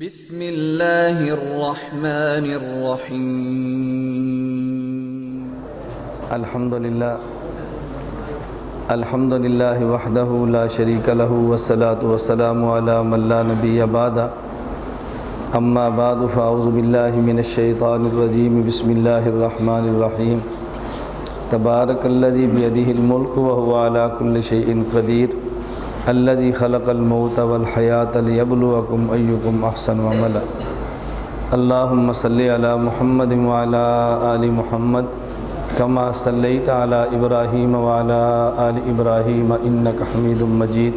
بسم اللہ الرحمن الرحیم۔ الحمد للہ وحدہ لا شریک لہ والصلاة والسلام علی من لا نبی بعدہ، اما بعد فاعوذ باللہ من الشیطان الرجیم، بسم اللہ الرحمن الرحیم۔ تبارک الذی بیدہ الملک وہو علی کل شیء قدیر، الذی خلق الموت والحیاۃ لیبلوکم ایکم احسن عملا۔ اللہم صلی علی محمد وعلی آل محمد کما صلیت علی ابراہیم وعلی آل ابراہیم انک حمید مجید۔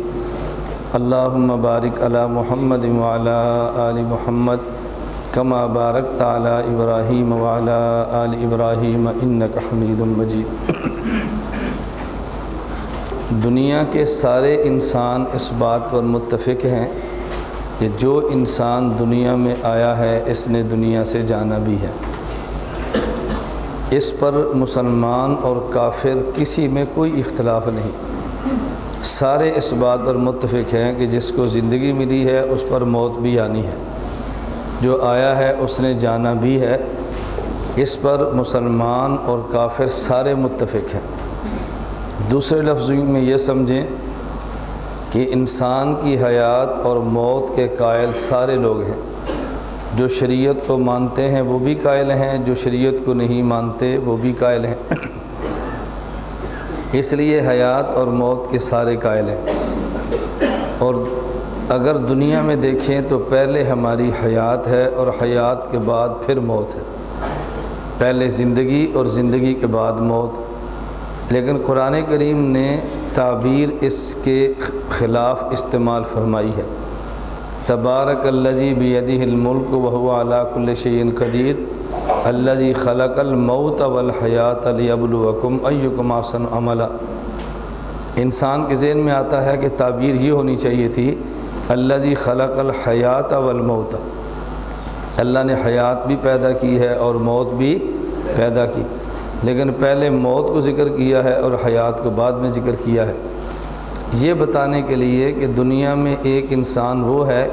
اللہم بارک علی محمد وعلی آل محمد کما بارکت علی ابراہیم وعلی آل ابراہیم انک حمید مجید۔ دنیا کے سارے انسان اس بات پر متفق ہیں کہ جو انسان دنیا میں آیا ہے اس نے دنیا سے جانا بھی ہے۔ اس پر مسلمان اور کافر کسی میں کوئی اختلاف نہیں، سارے اس بات پر متفق ہیں کہ جس کو زندگی ملی ہے اس پر موت بھی آنی ہے، جو آیا ہے اس نے جانا بھی ہے۔ اس پر مسلمان اور کافر سارے متفق ہیں۔ دوسرے لفظوں میں یہ سمجھیں کہ انسان کی حیات اور موت کے قائل سارے لوگ ہیں، جو شریعت کو مانتے ہیں وہ بھی قائل ہیں، جو شریعت کو نہیں مانتے وہ بھی قائل ہیں۔ اس لیے حیات اور موت کے سارے قائل ہیں۔ اور اگر دنیا میں دیکھیں تو پہلے ہماری حیات ہے اور حیات کے بعد پھر موت ہے، پہلے زندگی اور زندگی کے بعد موت۔ لیکن قرآن کریم نے تعبیر اس کے خلاف استعمال فرمائی ہے۔ تبارک الذی بیدہ الملک وہو علی کل شیء قدیر، الذی خلق الموت والحیاۃ لیبلوکم ایکم احسن عملا۔ انسان کے ذہن میں آتا ہے کہ تعبیر یہ ہونی چاہیے تھی الذی خلق الحیاۃ والموت، اللہ نے حیات بھی پیدا کی ہے اور موت بھی پیدا کی، لیکن پہلے موت کو ذکر کیا ہے اور حیات کو بعد میں ذکر کیا ہے، یہ بتانے کے لیے کہ دنیا میں ایک انسان وہ ہے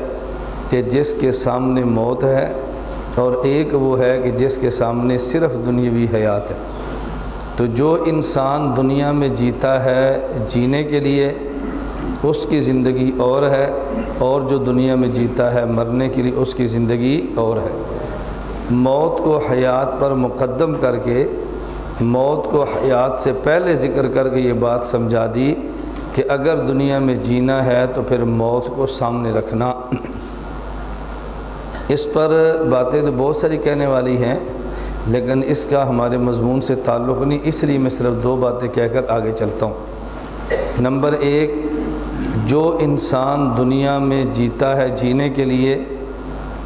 کہ جس کے سامنے موت ہے اور ایک وہ ہے کہ جس کے سامنے صرف دنیاوی حیات ہے۔ تو جو انسان دنیا میں جیتا ہے جینے کے لیے اس کی زندگی اور ہے، اور جو دنیا میں جیتا ہے مرنے کے لیے اس کی زندگی اور ہے۔ موت کو حیات پر مقدم کر کے، موت کو حیات سے پہلے ذکر کر کے یہ بات سمجھا دی کہ اگر دنیا میں جینا ہے تو پھر موت کو سامنے رکھنا۔ اس پر باتیں تو بہت ساری کہنے والی ہیں، لیکن اس کا ہمارے مضمون سے تعلق نہیں، اس لیے میں صرف دو باتیں کہہ کر آگے چلتا ہوں۔ نمبر ایک، جو انسان دنیا میں جیتا ہے جینے کے لیے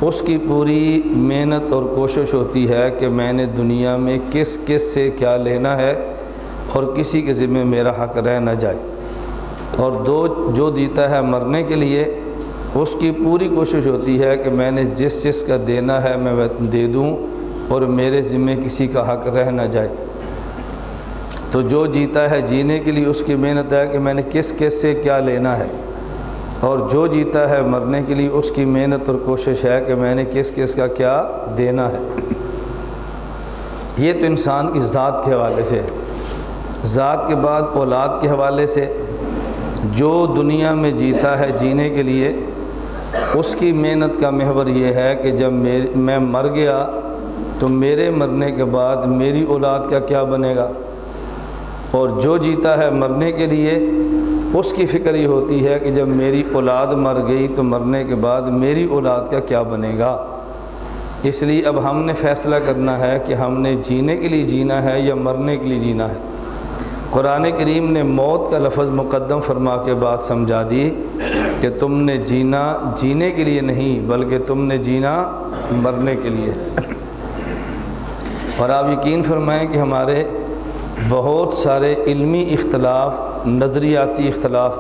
اس کی پوری محنت اور کوشش ہوتی ہے کہ میں نے دنیا میں کس کس سے کیا لینا ہے اور کسی کے ذمہ میرا حق رہ نہ جائے۔ اور جو جیتا ہے مرنے کے لیے اس کی پوری کوشش ہوتی ہے کہ میں نے جس جس کا دینا ہے میں دے دوں اور میرے ذمہ کسی کا حق رہ نہ جائے۔ تو جو جیتا ہے جینے کے لیے اس کی محنت ہے کہ میں نے کس کس سے کیا لینا ہے، اور جو جیتا ہے مرنے کے لیے اس کی محنت اور کوشش ہے کہ میں نے کس کس کا کیا دینا ہے۔ یہ تو انسان کی ذات کے حوالے سے ہے۔ ذات کے بعد اولاد کے حوالے سے جو دنیا میں جیتا ہے جینے کے لیے اس کی محنت کا محور یہ ہے کہ جب میں مر گیا تو میرے مرنے کے بعد میری اولاد کا کیا بنے گا، اور جو جیتا ہے مرنے کے لیے اس کی فکر یہ ہوتی ہے کہ جب میری اولاد مر گئی تو مرنے کے بعد میری اولاد کا کیا بنے گا۔ اس لیے اب ہم نے فیصلہ کرنا ہے کہ ہم نے جینے کے لیے جینا ہے یا مرنے کے لیے جینا ہے۔ قرآن کریم نے موت کا لفظ مقدم فرما کے بات سمجھا دی کہ تم نے جینا جینے کے لیے نہیں بلکہ تم نے جینا مرنے کے لیے۔ اور آپ یقین فرمائیں کہ ہمارے بہت سارے علمی اختلاف، نظریاتی اختلاف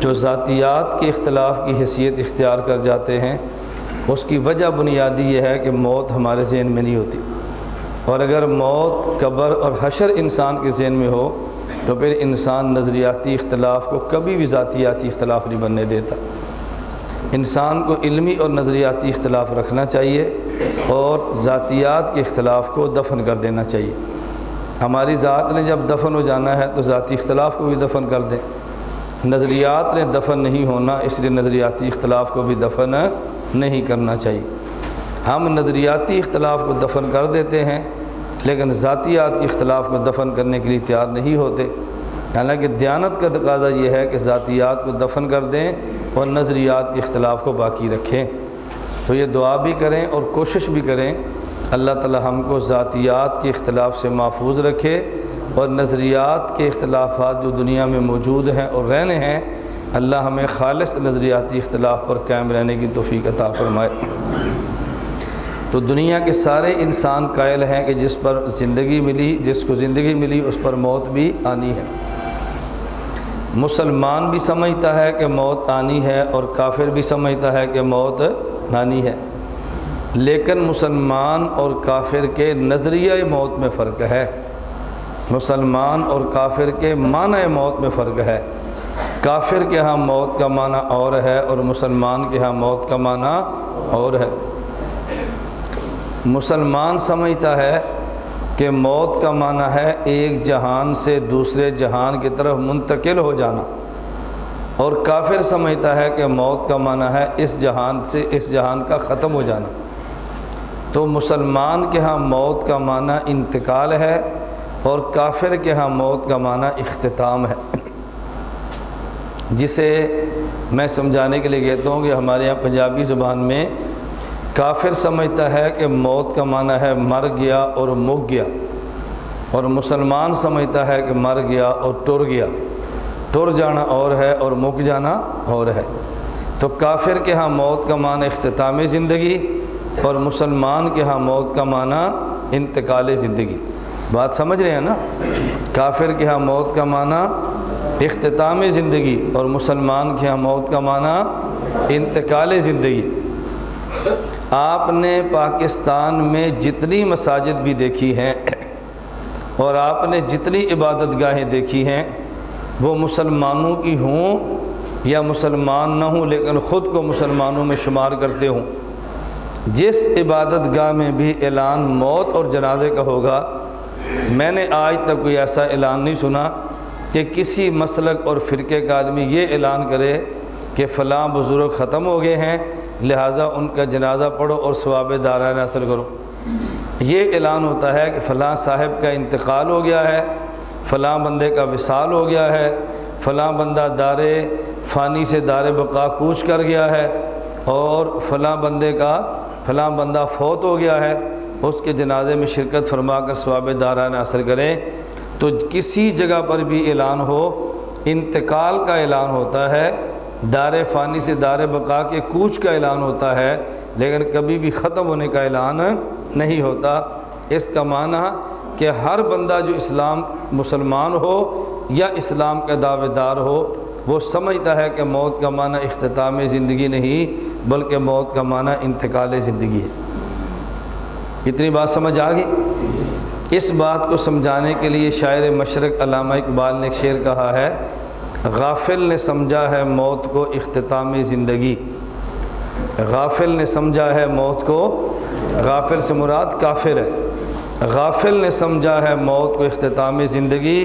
جو ذاتیات کے اختلاف کی حیثیت اختیار کر جاتے ہیں، اس کی وجہ بنیادی یہ ہے کہ موت ہمارے ذہن میں نہیں ہوتی، اور اگر موت، قبر اور حشر انسان کے ذہن میں ہو تو پھر انسان نظریاتی اختلاف کو کبھی بھی ذاتیاتی اختلاف نہیں بننے دیتا۔ انسان کو علمی اور نظریاتی اختلاف رکھنا چاہیے اور ذاتیات کے اختلاف کو دفن کر دینا چاہیے۔ ہماری ذات نے جب دفن ہو جانا ہے تو ذاتی اختلاف کو بھی دفن کر دیں، نظریات نے دفن نہیں ہونا، اس لیے نظریاتی اختلاف کو بھی دفن نہیں کرنا چاہیے۔ ہم نظریاتی اختلاف کو دفن کر دیتے ہیں لیکن ذاتیات کے اختلاف کو دفن کرنے کے لیے تیار نہیں ہوتے، حالانکہ دیانت کا تقاضا یہ ہے کہ ذاتیات کو دفن کر دیں اور نظریات کے اختلاف کو باقی رکھیں۔ تو یہ دعا بھی کریں اور کوشش بھی کریں اللہ تعالی ہم کو ذاتیات کے اختلاف سے محفوظ رکھے اور نظریات کے اختلافات جو دنیا میں موجود ہیں اور رہنے ہیں، اللہ ہمیں خالص نظریاتی اختلاف پر قائم رہنے کی توفیق عطا فرمائے۔ تو دنیا کے سارے انسان قائل ہیں کہ جس پر زندگی ملی، جس کو زندگی ملی اس پر موت بھی آنی ہے۔ مسلمان بھی سمجھتا ہے کہ موت آنی ہے اور کافر بھی سمجھتا ہے کہ موت آنی ہے، لیکن مسلمان اور کافر کے نظریہ موت میں فرق ہے، مسلمان اور کافر کے معنی موت میں فرق ہے۔ کافر کے ہاں موت کا معنی اور ہے اور مسلمان کے ہاں موت کا معنی اور ہے۔ مسلمان سمجھتا ہے کہ موت کا معنی ہے ایک جہان سے دوسرے جہان کی طرف منتقل ہو جانا، اور کافر سمجھتا ہے کہ موت کا معنی ہے اس جہان سے اس جہان کا ختم ہو جانا۔ تو مسلمان کے ہاں موت کا معنی انتقال ہے اور کافر کے ہاں موت کا معنی اختتام ہے، جسے میں سمجھانے کے لیے کہتا ہوں کہ ہمارے یہاں پنجابی زبان میں کافر سمجھتا ہے کہ موت کا معنی ہے مر گیا اور مک گیا، اور مسلمان سمجھتا ہے کہ مر گیا اور ٹر گیا۔ ٹر جانا اور ہے اور مک جانا اور ہے۔ تو کافر کے ہاں موت کا معنی اختتام زندگی اور مسلمان کے ہاں موت کا معنی انتقال زندگی۔ بات سمجھ رہے ہیں نا؟ کافر کے ہاں موت کا معنی اختتام زندگی اور مسلمان کے ہاں موت کا معنی انتقال زندگی۔ آپ نے پاکستان میں جتنی مساجد بھی دیکھی ہیں اور آپ نے جتنی عبادت گاہیں دیکھی ہیں، وہ مسلمانوں کی ہوں یا مسلمان نہ ہوں لیکن خود کو مسلمانوں میں شمار کرتے ہوں، جس عبادت گاہ میں بھی اعلان موت اور جنازے کا ہوگا، میں نے آج تک کوئی ایسا اعلان نہیں سنا کہ کسی مسلک اور فرقے کا آدمی یہ اعلان کرے کہ فلاں بزرگ ختم ہو گئے ہیں لہٰذا ان کا جنازہ پڑھو اور ثواب دارین حاصل کرو۔ یہ اعلان ہوتا ہے کہ فلاں صاحب کا انتقال ہو گیا ہے، فلاں بندے کا وصال ہو گیا ہے، فلاں بندہ دار فانی سے دار بقا کوچ کر گیا ہے، اور فلاں بندہ فوت ہو گیا ہے، اس کے جنازے میں شرکت فرما کر ثواب دارین حاصل کریں۔ تو کسی جگہ پر بھی اعلان ہو، انتقال کا اعلان ہوتا ہے، دار فانی سے دار بقا کے کوچ کا اعلان ہوتا ہے، لیکن کبھی بھی ختم ہونے کا اعلان نہیں ہوتا۔ اس کا معنی کہ ہر بندہ جو مسلمان ہو یا اسلام کا دعوے دار ہو، وہ سمجھتا ہے کہ موت کا معنی اختتام زندگی نہیں بلکہ موت کا معنی انتقال زندگی ہے۔ اتنی بات سمجھ آ گئی؟ اس بات کو سمجھانے کے لیے شاعر مشرق علامہ اقبال نے ایک شعر کہا ہے، غافل نے سمجھا ہے موت کو اختتام زندگی۔ غافل نے سمجھا ہے موت کو، غافل سے مراد کافر ہے، غافل نے سمجھا ہے موت کو اختتام زندگی،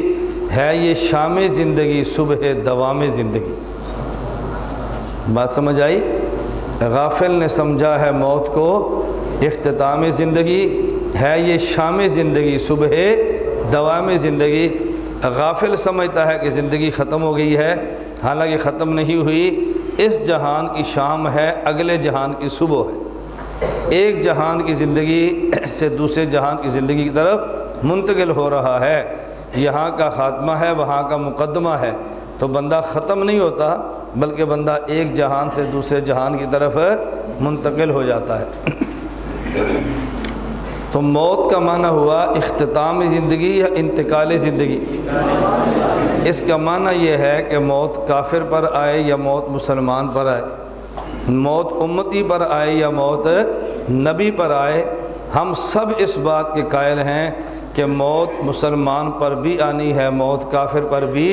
ہے یہ شام زندگی صبح دوام زندگی۔ بات سمجھ آئی؟ غافل نے سمجھا ہے موت کو اختتام زندگی، ہے یہ شام زندگی صبح دوام زندگی۔ غافل سمجھتا ہے کہ زندگی ختم ہو گئی ہے، حالانکہ ختم نہیں ہوئی، اس جہان کی شام ہے، اگلے جہان کی صبح ہے۔ ایک جہان کی زندگی سے دوسرے جہان کی زندگی کی طرف منتقل ہو رہا ہے، یہاں کا خاتمہ ہے وہاں کا مقدمہ ہے۔ تو بندہ ختم نہیں ہوتا بلکہ بندہ ایک جہان سے دوسرے جہان کی طرف منتقل ہو جاتا ہے۔ تو موت کا معنی ہوا اختتام زندگی یا انتقال زندگی۔ اس کا معنی یہ ہے کہ موت کافر پر آئے یا موت مسلمان پر آئے، موت امتی پر آئے یا موت نبی پر آئے، ہم سب اس بات کے قائل ہیں کہ موت مسلمان پر بھی آنی ہے، موت کافر پر بھی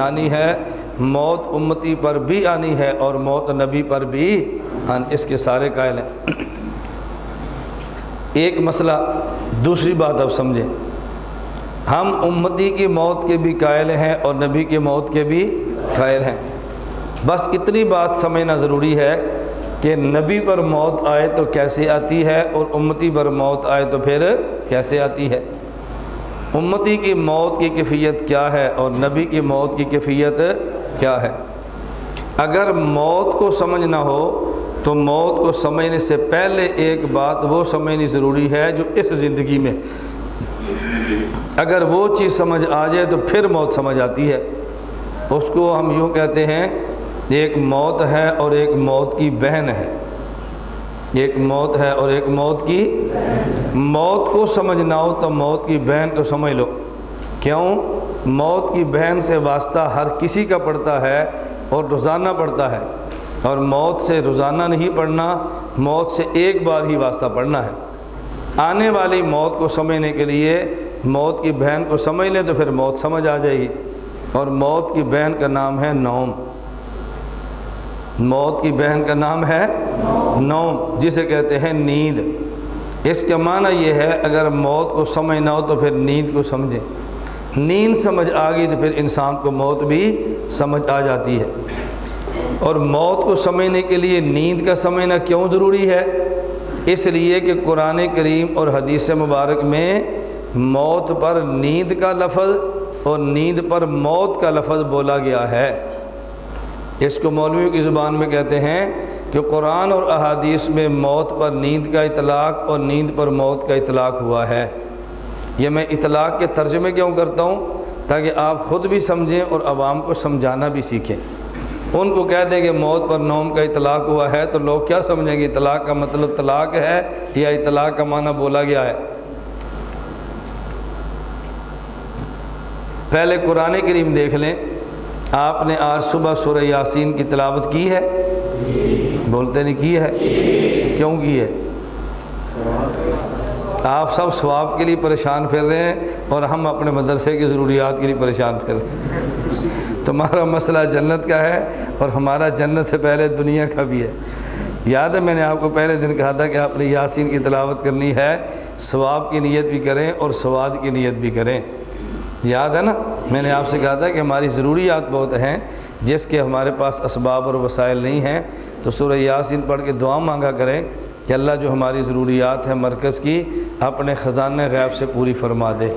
آنی ہے، موت امتی پر بھی آنی ہے اور موت نبی پر بھی اس کے سارے قائل ہیں۔ ایک مسئلہ، دوسری بات اب سمجھیں، ہم امتی کی موت کے بھی قائل ہیں اور نبی کی موت کے بھی قائل ہیں۔ بس اتنی بات سمجھنا ضروری ہے کہ نبی پر موت آئے تو کیسے آتی ہے اور امتی پر موت آئے تو پھر کیسے آتی ہے، امتی کی موت کی کیفیت کیا ہے اور نبی کی موت کی کیفیت کیا ہے۔ اگر موت کو سمجھنا ہو تو موت کو سمجھنے سے پہلے ایک بات وہ سمجھنی ضروری ہے جو اس زندگی میں، اگر وہ چیز سمجھ آ جائے تو پھر موت سمجھ آتی ہے۔ اس کو ہم یوں کہتے ہیں، ایک موت ہے اور ایک موت کی بہن ہے، ایک موت ہے اور ایک موت کی، موت کو سمجھنا ہو تو موت کی بہن کو سمجھ لو۔ کیوں؟ موت کی بہن سے واسطہ ہر کسی کا پڑتا ہے اور روزانہ پڑتا ہے، اور موت سے روزانہ نہیں پڑھنا، موت سے ایک بار ہی واسطہ پڑھنا ہے۔ آنے والی موت کو سمجھنے کے لیے موت کی بہن کو سمجھ لیں تو پھر موت سمجھ آ جائے گی، اور موت کی بہن کا نام ہے نوم۔ موت کی بہن کا نام ہے نوم، جسے کہتے ہیں نیند۔ اس کا معنی یہ ہے اگر موت کو سمجھنا ہو تو پھر نیند کو سمجھیں، نیند سمجھ آ گئی تو پھر انسان کو موت بھی سمجھ آ جاتی ہے۔ اور موت کو سمجھنے کے لیے نیند کا سمجھنا کیوں ضروری ہے؟ اس لیے کہ قرآن کریم اور حدیث مبارک میں موت پر نیند کا لفظ اور نیند پر موت کا لفظ بولا گیا ہے۔ اس کو مولویوں کی زبان میں کہتے ہیں کہ قرآن اور احادیث میں موت پر نیند کا اطلاق اور نیند پر موت کا اطلاق ہوا ہے۔ یہ میں اطلاق کے ترجمے کیوں کرتا ہوں؟ تاکہ آپ خود بھی سمجھیں اور عوام کو سمجھانا بھی سیکھیں۔ ان کو کہہ دیں کہ موت پر نوم کا اطلاق ہوا ہے تو لوگ کیا سمجھیں گے؟ اطلاق کا مطلب طلاق ہے یا اطلاق کا معنی بولا گیا ہے؟ پہلے قرآن کریم دیکھ لیں، آپ نے آج صبح سورہ یاسین کی تلاوت کی ہے؟ بولتے نہیں کی ہے؟ کیوں کی ہے؟ آپ سب ثواب کے لیے پریشان پھر رہے ہیں اور ہم اپنے مدرسے کی ضروریات کے لیے پریشان پھر رہے ہیں۔ تمہارا مسئلہ جنت کا ہے اور ہمارا جنت سے پہلے دنیا کا بھی ہے۔ یاد ہے میں نے آپ کو پہلے دن کہا تھا کہ آپ نے یاسین کی تلاوت کرنی ہے، ثواب کی نیت بھی کریں اور سواد کی نیت بھی کریں، یاد ہے نا؟ میں نے آپ سے کہا تھا کہ ہماری ضروریات بہت ہیں جس کے ہمارے پاس اسباب اور وسائل نہیں ہیں، تو سورہ یاسین پڑھ کے دعا مانگا کریں کہ اللہ جو ہماری ضروریات ہیں مرکز کی اپنے خزانہ غیب سے پوری فرما دے۔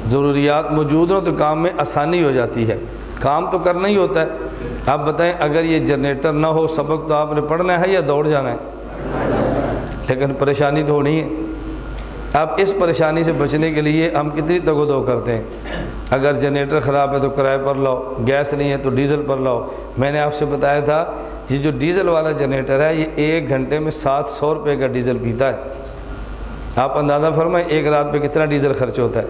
ضروریات موجود ہوں تو کام میں آسانی ہو جاتی ہے، کام تو کرنا ہی ہوتا ہے۔ آپ بتائیں اگر یہ جنریٹر نہ ہو سبق تو آپ نے پڑھنا ہے یا دوڑ جانا ہے؟ لیکن پریشانی تو ہونی ہے۔ اب اس پریشانی سے بچنے کے لیے ہم کتنی تگ و دو کرتے ہیں، اگر جنریٹر خراب ہے تو کرائے پر لاؤ، گیس نہیں ہے تو ڈیزل پر لاؤ۔ میں نے آپ سے بتایا تھا یہ جو ڈیزل والا جنریٹر ہے یہ 1 گھنٹے میں 700 روپے کا ڈیزل پیتا ہے۔ آپ اندازہ فرمائیں ایک رات پہ کتنا ڈیزل خرچ ہوتا ہے،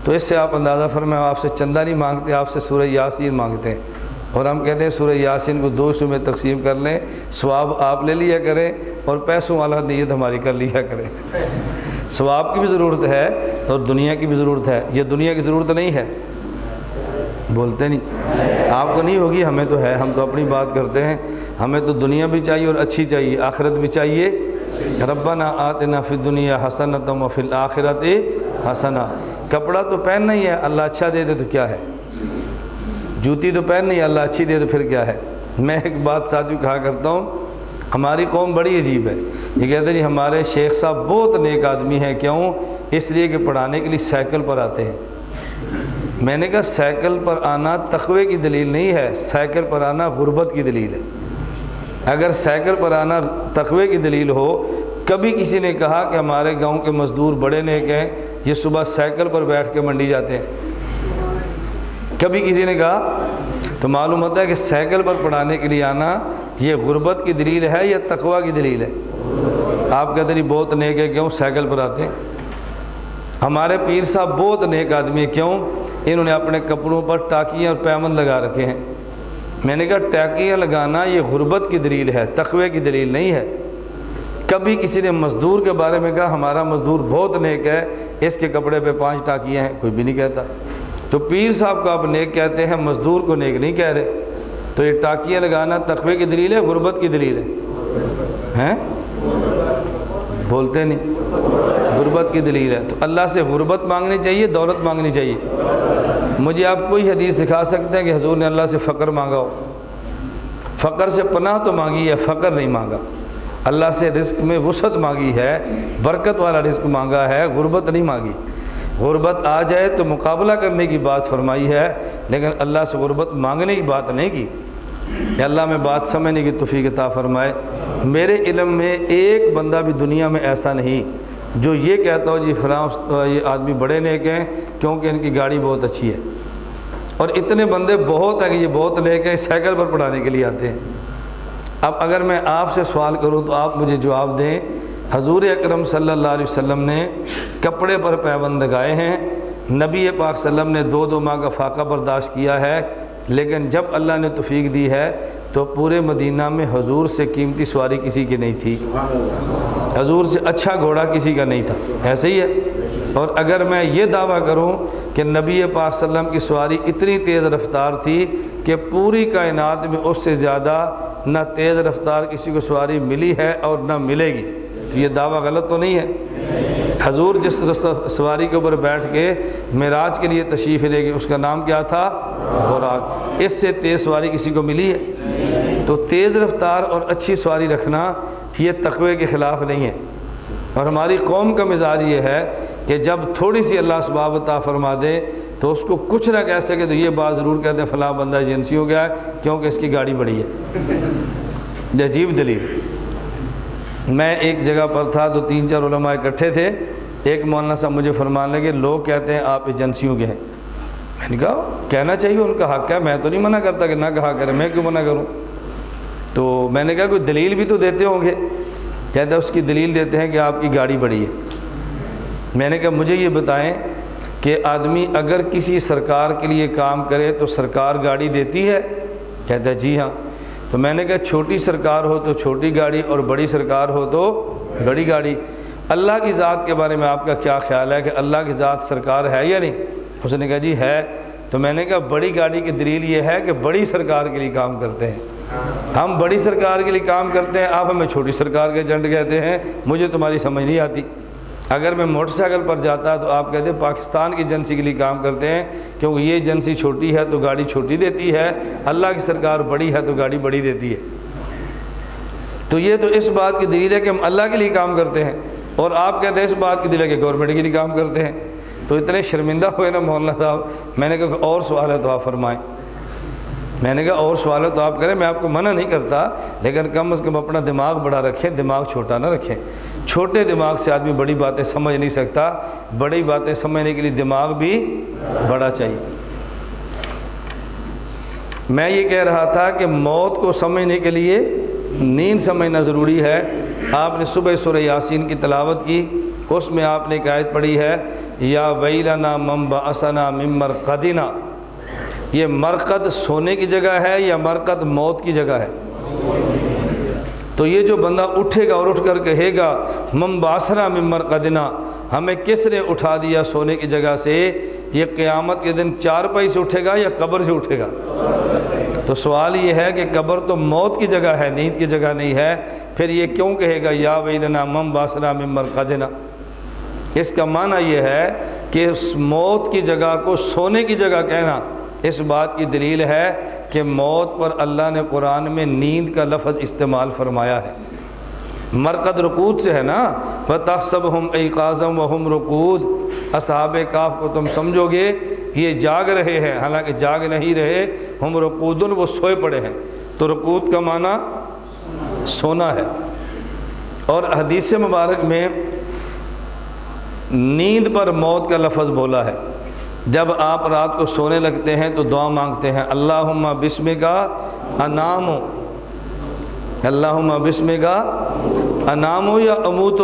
تو اس سے آپ اندازہ فرمائیں آپ سے چندہ نہیں مانگتے، آپ سے سورہ یاسین مانگتے ہیں، اور ہم کہتے ہیں سورہ یاسین کو 2 حصوں میں تقسیم کر لیں، ثواب آپ لے لیا کریں اور پیسوں والا نیت ہماری کر لیا کریں۔ ثواب کی بھی ضرورت ہے اور دنیا کی بھی ضرورت ہے، یہ دنیا کی ضرورت نہیں ہے، بولتے نہیں، آپ کو نہیں ہوگی، ہمیں تو ہے، ہم تو اپنی بات کرتے ہیں، ہمیں تو دنیا بھی چاہیے اور اچھی چاہیے، آخرت بھی چاہیے۔ ربنا آتنا فی الدنیا حسنۃ وفی الآخرۃ حسنہ۔ کپڑا تو پہننا ہی ہے، اللہ اچھا دے دے تو کیا ہے، جوتی تو پہننا ہی ہے، اللہ اچھی دے تو پھر کیا ہے۔ میں ایک بات ساتھیوں کہا کرتا ہوں، ہماری قوم بڑی عجیب ہے، یہ کہتے ہیں جی ہمارے شیخ صاحب بہت نیک آدمی ہیں، کیوں؟ اس لیے کہ پڑھانے کے لیے سائیکل پر آتے ہیں۔ میں نے کہا سائیکل پر آنا تقوی کی دلیل نہیں ہے، سائیکل پر آنا غربت کی دلیل ہے۔ اگر سائیکل پر آنا تقوی کی دلیل ہو، کبھی کسی نے کہا کہ ہمارے گاؤں کے مزدور بڑے نیک ہیں، یہ صبح سائیکل پر بیٹھ کے منڈی جاتے ہیں، کبھی کسی نے کہا؟ تو معلوم ہوتا ہے کہ سائیکل پر پڑھانے کے لیے آنا یہ غربت کی دلیل ہے یا تقوی کی دلیل ہے؟ آپ کہتے ہیں بہت نیک ہے، کیوں؟ سائیکل پر آتے ہیں۔ ہمارے پیر صاحب بہت نیک آدمی ہیں، کیوں؟ انہوں نے اپنے کپڑوں پر ٹاکیاں اور پیمند لگا رکھے ہیں۔ میں نے کہا ٹاکیاں لگانا یہ غربت کی دلیل ہے، تقوی کی دلیل نہیں ہے۔ کبھی کسی نے مزدور کے بارے میں کہا ہمارا مزدور بہت نیک ہے، اس کے کپڑے پہ 5 ٹاکیاں ہیں، کوئی بھی نہیں کہتا۔ تو پیر صاحب کو آپ نیک کہتے ہیں، مزدور کو نیک نہیں کہہ رہے، تو یہ ٹاکیاں لگانا تقوی کی دلیل ہے، غربت کی دلیل ہے؟ بولتے نہیں، غربت کی دلیل ہے۔ تو اللہ سے غربت مانگنی چاہیے، دولت مانگنی چاہیے؟ مجھے آپ کوئی حدیث دکھا سکتے ہیں کہ حضور نے اللہ سے فقر مانگا ہو؟ فقر سے پناہ تو مانگی ہے، فقر نہیں مانگا۔ اللہ سے رزق میں وسعت مانگی ہے، برکت والا رزق مانگا ہے، غربت نہیں مانگی۔ غربت آ جائے تو مقابلہ کرنے کی بات فرمائی ہے، لیکن اللہ سے غربت مانگنے کی بات نہیں کی۔ کہ اللہ میں بات سمجھنے کی توفیق عطا فرمائے۔ میرے علم میں ایک بندہ بھی دنیا میں ایسا نہیں جو یہ کہتا ہو جی فلاں یہ آدمی بڑے نیک ہیں کیونکہ ان کی گاڑی بہت اچھی ہے، اور اتنے بندے بہت ہیں کہ یہ بہت نیک ہیں، سائیکل پر پڑھانے کے لیے آتے ہیں۔ اب اگر میں آپ سے سوال کروں تو آپ مجھے جواب دیں، حضور اکرم صلی اللہ علیہ وسلم نے کپڑے پر پابند لگائے ہیں، نبی پاک صلی اللہ علیہ وسلم نے 2 ماہ کا فاقہ برداشت کیا ہے، لیکن جب اللہ نے توفیق دی ہے تو پورے مدینہ میں حضور سے قیمتی سواری کسی کی نہیں تھی، حضور سے اچھا گھوڑا کسی کا نہیں تھا، ایسے ہی ہے۔ اور اگر میں یہ دعویٰ کروں کہ نبی پاک صلی اللہ علیہ وسلم کی سواری اتنی تیز رفتار تھی کہ پوری کائنات میں اس سے زیادہ نہ تیز رفتار کسی کو سواری ملی ہے اور نہ ملے گی، تو یہ دعویٰ غلط تو نہیں ہے؟ حضور جس سواری کے اوپر بیٹھ کے معراج کے لیے تشریف لے گئے اس کا نام کیا تھا؟ براق۔ اس سے تیز سواری کسی کو ملی ہے؟ تو تیز رفتار اور اچھی سواری رکھنا یہ تقوی کے خلاف نہیں ہے۔ اور ہماری قوم کا مزاج یہ ہے کہ جب تھوڑی سی اللہ ثواب عطا فرما دے تو اس کو کچھ نہ کہہ سکے تو یہ بات ضرور کہتے ہیں فلاں بندہ ایجنسی ہو گیا ہے کیونکہ اس کی گاڑی بڑی ہے۔ عجیب دلیل۔ میں ایک جگہ پر تھا تو 3-4 علماء اکٹھے تھے، ایک مولانا صاحب مجھے فرمانے لگے لوگ کہتے ہیں آپ ایجنسیوں کے ہیں۔ میں نے کہا کہنا چاہیے، ان کا حق ہے، میں تو نہیں منع کرتا کہ نہ کہا کرے، میں کیوں منع کروں؟ تو میں نے کہا کوئی دلیل بھی تو دیتے ہوں گے۔ کہتے ہیں اس کی دلیل دیتے ہیں کہ آپ کی گاڑی بڑی ہے۔ میں نے کہا مجھے یہ بتائیں کہ آدمی اگر کسی سرکار کے لیے کام کرے تو سرکار گاڑی دیتی ہے؟ کہتا ہے جی ہاں۔ تو میں نے کہا چھوٹی سرکار ہو تو چھوٹی گاڑی اور بڑی سرکار ہو تو بڑی گاڑی۔ اللہ کی ذات کے بارے میں آپ کا کیا خیال ہے کہ اللہ کی ذات سرکار ہے یا نہیں؟ اس نے کہا جی ہے۔ تو میں نے کہا بڑی گاڑی کی دلیل یہ ہے کہ بڑی سرکار کے لیے کام کرتے ہیں، ہم بڑی سرکار کے لیے کام کرتے ہیں، آپ ہمیں چھوٹی سرکار کے ایجنٹ کہتے ہیں، مجھے تمہاری سمجھ نہیں آتی۔ اگر میں موٹر سائیکل پر جاتا تو آپ کہتے ہیں پاکستان کی ایجنسی کے لیے کام کرتے ہیں کیونکہ یہ ایجنسی چھوٹی ہے تو گاڑی چھوٹی دیتی ہے، اللہ کی سرکار بڑی ہے تو گاڑی بڑی دیتی ہے۔ تو یہ تو اس بات کی دلیل ہے کہ ہم اللہ کے لیے کام کرتے ہیں، اور آپ کہتے ہیں اس بات کی دلیل ہے کہ گورنمنٹ کے لیے کام کرتے ہیں۔ تو اتنے شرمندہ ہوئے نا مولانا صاحب۔ میں نے کہا اور سوال ہے تو آپ فرمائیں۔ میں نے کہا اور سوال ہے تو آپ کریں، میں آپ کو منع نہیں کرتا، لیکن کم از کم اپنا دماغ بڑا رکھیں، دماغ چھوٹا نہ رکھیں۔ چھوٹے دماغ سے آدمی بڑی باتیں سمجھ نہیں سکتا، بڑی باتیں سمجھنے کے لیے دماغ بھی بڑا چاہیے۔ میں یہ کہہ رہا تھا کہ موت کو سمجھنے کے لیے نیند سمجھنا ضروری ہے۔ آپ نے صبح سورہ یاسین کی تلاوت کی، اس میں آپ نے ایک آیت پڑھی ہے یا ویلنا من بعثنا من مرقدنا۔ یہ مرقد سونے کی جگہ ہے یا مرقد موت کی جگہ ہے؟ تو یہ جو بندہ اٹھے گا اور اٹھ کر کہے گا من بعثنا من مرقدنا، ہمیں کس نے اٹھا دیا سونے کی جگہ سے، یہ قیامت کے دن چارپائی سے اٹھے گا یا قبر سے اٹھے گا؟ تو سوال یہ ہے کہ قبر تو موت کی جگہ ہے، نیند کی جگہ نہیں ہے، پھر یہ کیوں کہے گا یا ویلنا من بعثنا من مرقدنا؟ اس کا معنی یہ ہے کہ موت کی جگہ کو سونے کی جگہ کہنا اس بات کی دلیل ہے کہ موت پر اللہ نے قرآن میں نیند کا لفظ استعمال فرمایا ہے۔ مرقد رقود سے ہے نا، وَتَحْسَبُهُمْ أَيْقَاظًا وَهُمْ رُقُودٌ۔ اصحاب کہف کو تم سمجھو گے یہ جاگ رہے ہیں، حالانکہ جاگ نہیں رہے، ہم رقودن، وہ سوئے پڑے ہیں۔ تو رقود کا معنی سونا ہے۔ اور حدیث مبارک میں نیند پر موت کا لفظ بولا ہے۔ جب آپ رات کو سونے لگتے ہیں تو دعا مانگتے ہیں اللہم بسمک انام، اللہم بسمک انام یا اموت؟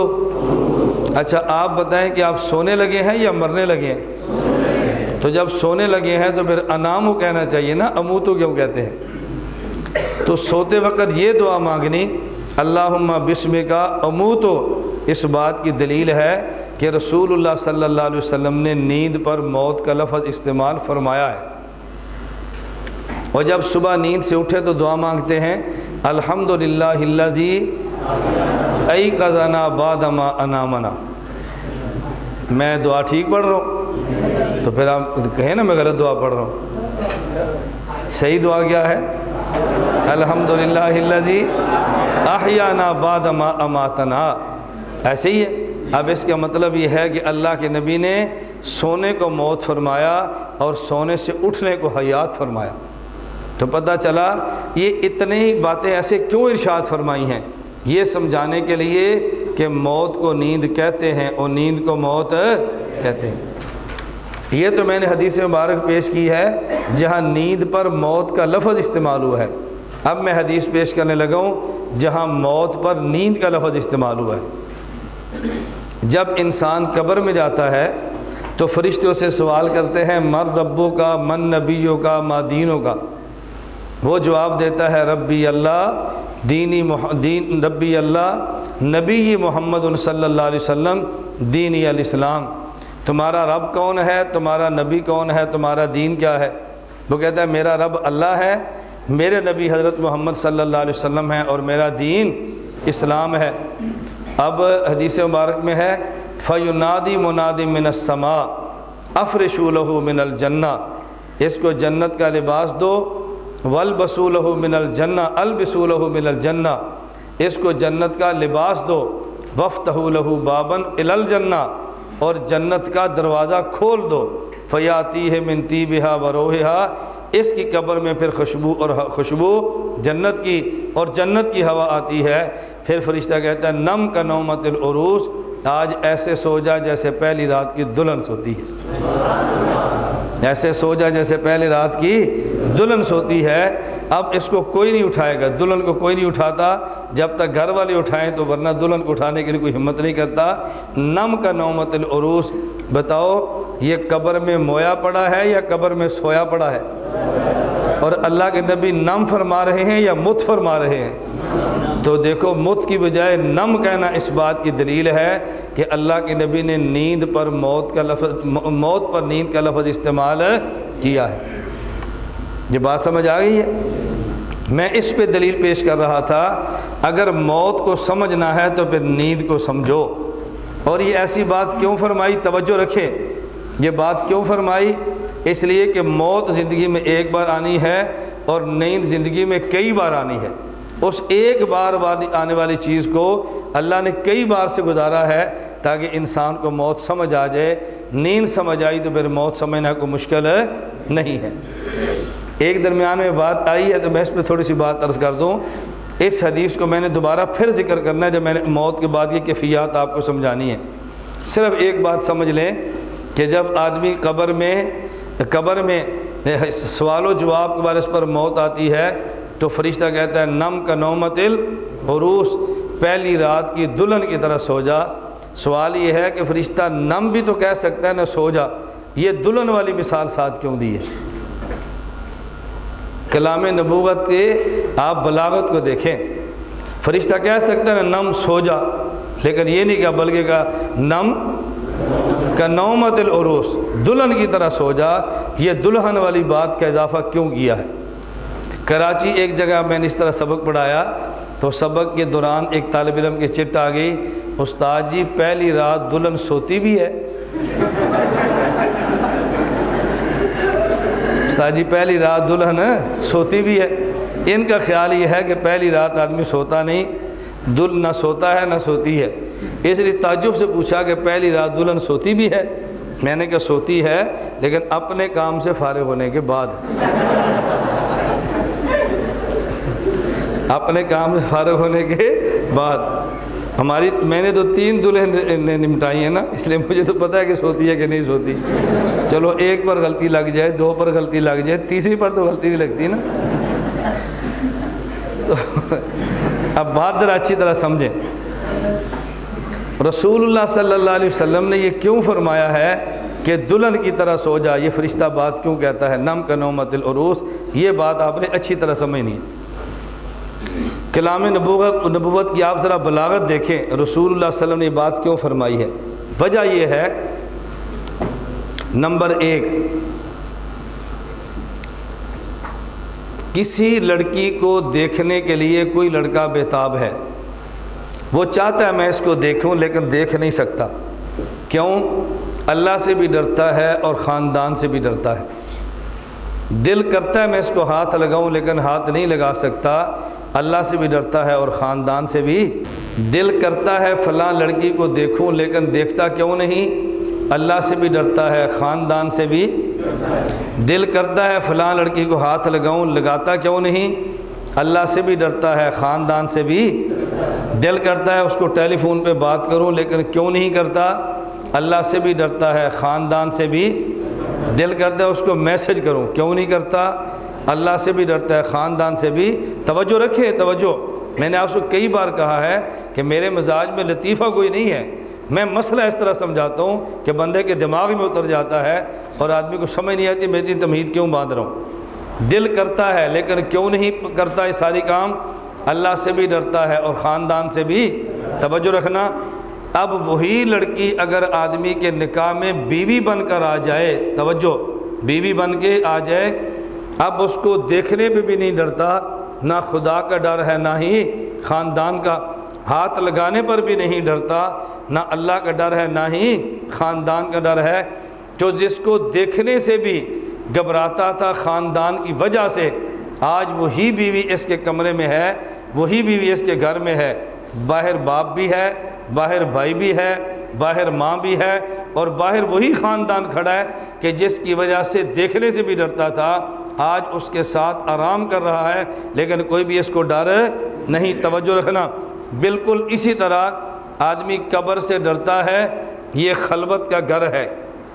اچھا آپ بتائیں کہ آپ سونے لگے ہیں یا مرنے لگے ہیں؟ تو جب سونے لگے ہیں تو پھر انام کہنا چاہیے نا، اموت کیوں کہتے ہیں؟ تو سوتے وقت یہ دعا مانگنی اللہم بسمک اموت، اس بات کی دلیل ہے کہ رسول اللہ صلی اللہ علیہ وسلم نے نیند پر موت کا لفظ استعمال فرمایا ہے، اور جب صبح نیند سے اٹھے تو دعا مانگتے ہیں الحمدللہ الذی ایقظنا بعد ما انامنا۔ میں دعا ٹھیک پڑھ رہا ہوں؟ تو پھر آپ کہیں نا میں غلط دعا پڑھ رہا ہوں۔ صحیح دعا کیا ہے؟ الحمدللہ الذی احیانا بعد ما اماتنا۔ ایسے ہی ہے۔ اب اس کا مطلب یہ ہے کہ اللہ کے نبی نے سونے کو موت فرمایا اور سونے سے اٹھنے کو حیات فرمایا۔ تو پتہ چلا یہ اتنی باتیں ایسے کیوں ارشاد فرمائی ہیں، یہ سمجھانے کے لیے کہ موت کو نیند کہتے ہیں اور نیند کو موت کہتے ہیں۔ یہ تو میں نے حدیث مبارک پیش کی ہے جہاں نیند پر موت کا لفظ استعمال ہوا ہے۔ اب میں حدیث پیش کرنے لگا ہوں جہاں موت پر نیند کا لفظ استعمال ہوا ہے۔ جب انسان قبر میں جاتا ہے تو فرشتوں سے سوال کرتے ہیں من ربوں کا، من نبیوں کا، ما دینوں کا۔ وہ جواب دیتا ہے ربی اللہ ربی اللہ نبی محمد صلی اللہ علیہ وسلم دینی الاسلام۔ تمہارا رب کون ہے، تمہارا نبی کون ہے، تمہارا دین کیا ہے؟ وہ کہتا ہے میرا رب اللہ ہے، میرے نبی حضرت محمد صلی اللہ علیہ وسلم ہے، اور میرا دین اسلام ہے۔ اب حدیث مبارک میں ہے فَيُنَادِي مُنَادٍ مِّنَ السَّمَاءِ أَفْرِشُوا لَهُ مِنَ الْجَنَّةِ، اس کو جنت کا لباس دو، وَالْبَسُوا لَهُ مِنَ الْجَنَّةِ أَلْبِسُوا لَهُ مِنَ الْجَنَّةِ، اس کو جنت کا لباس دو، وَافْتَحُوا لَهُ بَابًا إِلَى الْجَنَّةِ، اور جنت کا دروازہ کھول دو، فَيَأْتِيهِ مِن طِيبِهَا وَرَوْحِهَا، اس کی قبر میں پھر خوشبو جنت کی اور جنت کی ہوا آتی ہے۔ پھر فرشتہ کہتا ہے نم کا نومت العروس، آج ایسے سو جا جیسے پہلی رات کی دلہن سوتی ہے، ایسے سو جا جیسے پہلی رات کی دلہن سوتی ہے۔ اب اس کو کوئی نہیں اٹھائے گا، دلہن کو کوئی نہیں اٹھاتا جب تک گھر والے اٹھائیں، تو ورنہ دلہن کو اٹھانے کے لیے کوئی ہمت نہیں کرتا۔ نم کا نومت العروس، بتاؤ یہ قبر میں مویا پڑا ہے یا قبر میں سویا پڑا ہے؟ اور اللہ کے نبی نم فرما رہے ہیں یا مت فرما رہے ہیں؟ تو دیکھو مت کی بجائے نم کہنا اس بات کی دلیل ہے کہ اللہ کے نبی نے نیند پر موت پر نیند کا لفظ استعمال کیا ہے۔ یہ بات سمجھ آ گئی ہے؟ میں اس پہ دلیل پیش کر رہا تھا، اگر موت کو سمجھنا ہے تو پھر نیند کو سمجھو۔ اور یہ ایسی بات کیوں فرمائی، توجہ رکھیں، یہ بات کیوں فرمائی؟ اس لیے کہ موت زندگی میں ایک بار آنی ہے اور نیند زندگی میں کئی بار آنی ہے۔ اس ایک بار آنے والی چیز کو اللہ نے کئی بار سے گزارا ہے تاکہ انسان کو موت سمجھ آ جائے۔ نیند سمجھ آئی تو پھر موت سمجھنا کوئی مشکل نہیں ہے۔ ایک درمیان میں بات آئی ہے تو میں اس پہ تھوڑی سی بات عرض کر دوں۔ اس حدیث کو میں نے دوبارہ پھر ذکر کرنا ہے جب میں نے موت کے بعد یہ کیفیات آپ کو سمجھانی ہے۔ صرف ایک بات سمجھ لیں کہ جب آدمی قبر میں سوال و جواب کے بعد اس پر موت آتی ہے تو فرشتہ کہتا ہے نم کا نومت العروس، پہلی رات کی دلہن کی طرح سو جا۔ سوال یہ ہے کہ فرشتہ نم بھی تو کہہ سکتا ہے نہ سو جا، یہ دلہن والی مثال ساتھ کیوں دی ہے؟ کلام نبوت کے آپ بلاغت کو دیکھیں، فرشتہ کہہ سکتا ہے نم سو جا، لیکن یہ نہیں کہا بلکہ کہا نم کا نومت العروس، دلہن کی طرح سو جا۔ یہ دلہن والی بات کا اضافہ کیوں کیا ہے؟ کراچی ایک جگہ میں نے اس طرح سبق پڑھایا تو سبق کے دوران ایک طالب علم کی چٹ آ گئی، استاد جی پہلی رات دلہن سوتی بھی ہے؟ استاد جی پہلی رات دلہن سوتی بھی ہے؟ ان کا خیال یہ ہے کہ پہلی رات آدمی سوتا نہیں، دلہن نہ سوتا ہے نہ سوتی ہے۔ اس لیے تعجب سے پوچھا کہ پہلی رات دلہن سوتی بھی ہے؟ میں نے کہا سوتی ہے لیکن اپنے کام سے فارغ ہونے کے بعد، اپنے کام سے فارغ ہونے کے بعد۔ میں نے تو 3 دلہن نمٹائی ہیں نا، اس لیے مجھے تو پتہ ہے کہ سوتی ہے کہ نہیں سوتی۔ چلو ایک پر غلطی لگ جائے، 2 پر غلطی لگ جائے، تیسری پر تو غلطی نہیں لگتی نا۔ تو اب بات ذرا اچھی طرح سمجھیں، رسول اللہ صلی اللہ علیہ وسلم نے یہ کیوں فرمایا ہے کہ دلہن کی طرح سو جا؟ یہ فرشتہ بات کیوں کہتا ہے نم کا نومت العروس؟ یہ بات آپ نے اچھی طرح سمجھنی ہے۔ کلام نبوت کی آپ ذرا بلاغت دیکھیں، رسول اللہ صلی اللہ علیہ وسلم نے یہ بات کیوں فرمائی ہے۔ وجہ یہ ہے، نمبر 1، کسی لڑکی کو دیکھنے کے لیے کوئی لڑکا بےتاب ہے، وہ چاہتا ہے میں اس کو دیکھوں لیکن دیکھ نہیں سکتا۔ کیوں؟ اللہ سے بھی ڈرتا ہے اور خاندان سے بھی ڈرتا ہے۔ دل کرتا ہے میں اس کو ہاتھ لگاؤں لیکن ہاتھ نہیں لگا سکتا، اللہ سے بھی ڈرتا ہے اور خاندان سے بھی۔ دل کرتا ہے فلاں لڑکی کو دیکھوں لیکن دیکھتا کیوں نہیں؟ اللہ سے بھی ڈرتا ہے، خاندان سے بھی۔ دل کرتا ہے فلاں لڑکی کو ہاتھ لگاؤں، لگاتا کیوں نہیں؟ اللہ سے بھی ڈرتا ہے، خاندان سے بھی۔ دل کرتا ہے اس کو ٹیلی فون پہ بات کروں لیکن کیوں نہیں کرتا؟ اللہ سے بھی ڈرتا ہے، خاندان سے بھی۔ دل کرتا ہے اس کو میسج کروں، کیوں نہیں کرتا؟ اللہ سے بھی ڈرتا ہے، خاندان سے بھی۔ توجہ رکھے، توجہ۔ میں نے آپ کو کئی بار کہا ہے کہ میرے مزاج میں لطیفہ کوئی نہیں ہے، میں مسئلہ اس طرح سمجھاتا ہوں کہ بندے کے دماغ میں اتر جاتا ہے اور آدمی کو سمجھ نہیں آتی میں اتنی تمہید کیوں باندھ رہا ہوں۔ دل کرتا ہے لیکن کیوں نہیں کرتا یہ ساری کام؟ اللہ سے بھی ڈرتا ہے اور خاندان سے بھی۔ توجہ رکھنا۔ اب وہی لڑکی اگر آدمی کے نکاح میں بیوی بن کر آ جائے، توجہ، بیوی بن کے آ جائے، اب اس کو دیکھنے پہ بھی نہیں ڈرتا، نہ خدا کا ڈر ہے نہ ہی خاندان کا، ہاتھ لگانے پر بھی نہیں ڈرتا، نہ اللہ کا ڈر ہے نہ ہی خاندان کا ڈر ہے۔ جو جس کو دیکھنے سے بھی گھبراتا تھا خاندان کی وجہ سے، آج وہی بیوی اس کے کمرے میں ہے، وہی بیوی اس کے گھر میں ہے، باہر باپ بھی ہے، باہر بھائی بھی ہے، باہر ماں بھی ہے، اور باہر وہی خاندان کھڑا ہے کہ جس کی وجہ سے دیکھنے سے بھی ڈرتا تھا، آج اس کے ساتھ آرام کر رہا ہے لیکن کوئی بھی اس کو ڈر نہیں۔ توجہ رکھنا۔ بالکل اسی طرح آدمی قبر سے ڈرتا ہے، یہ خلوت کا گھر ہے،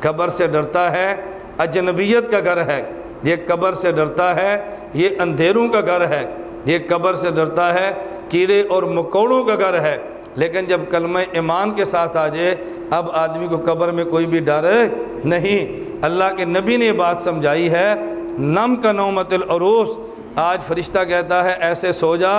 قبر سے ڈرتا ہے، اجنبیت کا گھر ہے، یہ قبر سے ڈرتا ہے، یہ اندھیروں کا گھر ہے، یہ قبر سے ڈرتا ہے، کیڑے اور مکوڑوں کا گھر ہے۔ لیکن جب کلمہ ایمان کے ساتھ آ جائے، اب آدمی کو قبر میں کوئی بھی ڈر نہیں۔ اللہ کے نبی نے یہ بات سمجھائی ہے، نم کا نومت العروس۔ آج فرشتہ کہتا ہے ایسے سو جا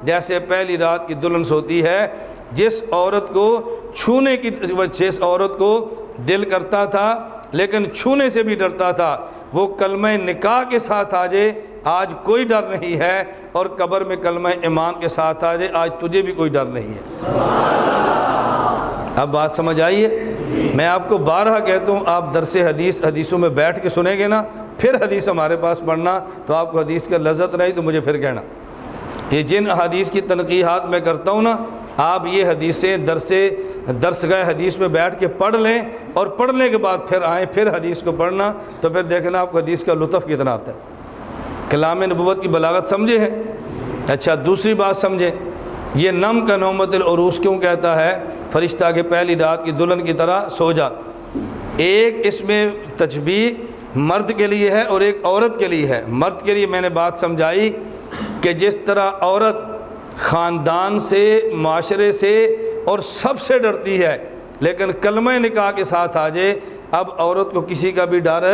جیسے پہلی رات کی دلہن سوتی ہے۔ جس عورت کو چھونے کی، جس عورت کو دل کرتا تھا لیکن چھونے سے بھی ڈرتا تھا، وہ کلمہ نکاح کے ساتھ آ جائے، آج کوئی ڈر نہیں ہے، اور قبر میں کلمہ ایمان کے ساتھ آ جائے، آج تجھے بھی کوئی ڈر نہیں ہے۔ اب بات سمجھ آئی ہے؟ میں آپ کو بارہا کہتا ہوں، آپ درس حدیثوں میں بیٹھ کے سنیں گے نا، پھر حدیث ہمارے پاس پڑھنا، تو آپ کو حدیث کا لذت نہیں تو مجھے پھر کہنا۔ یہ جن حدیث کی تنقیحات میں کرتا ہوں نا، آپ یہ حدیثیں درسگاہ حدیث میں بیٹھ کے پڑھ لیں، اور پڑھنے کے بعد پھر آئیں، پھر حدیث کو پڑھنا، تو پھر دیکھنا آپ کو حدیث کا لطف کتنا آتا ہے۔ کلام نبوت کی بلاغت سمجھے ہیں؟ اچھا، دوسری بات سمجھیں، یہ نم کا نومت العروس کیوں کہتا ہے؟ فرشتہ کے پہلی رات کی دلہن کی طرح سو جا۔ ایک اس میں تشبیہ مرد کے لیے ہے اور ایک عورت کے لیے ہے۔ مرد کے لیے میں نے بات سمجھائی کہ جس طرح عورت خاندان سے، معاشرے سے اور سب سے ڈرتی ہے، لیکن کلمہ نکاح کے ساتھ آ جائے، اب عورت کو کسی کا بھی ڈر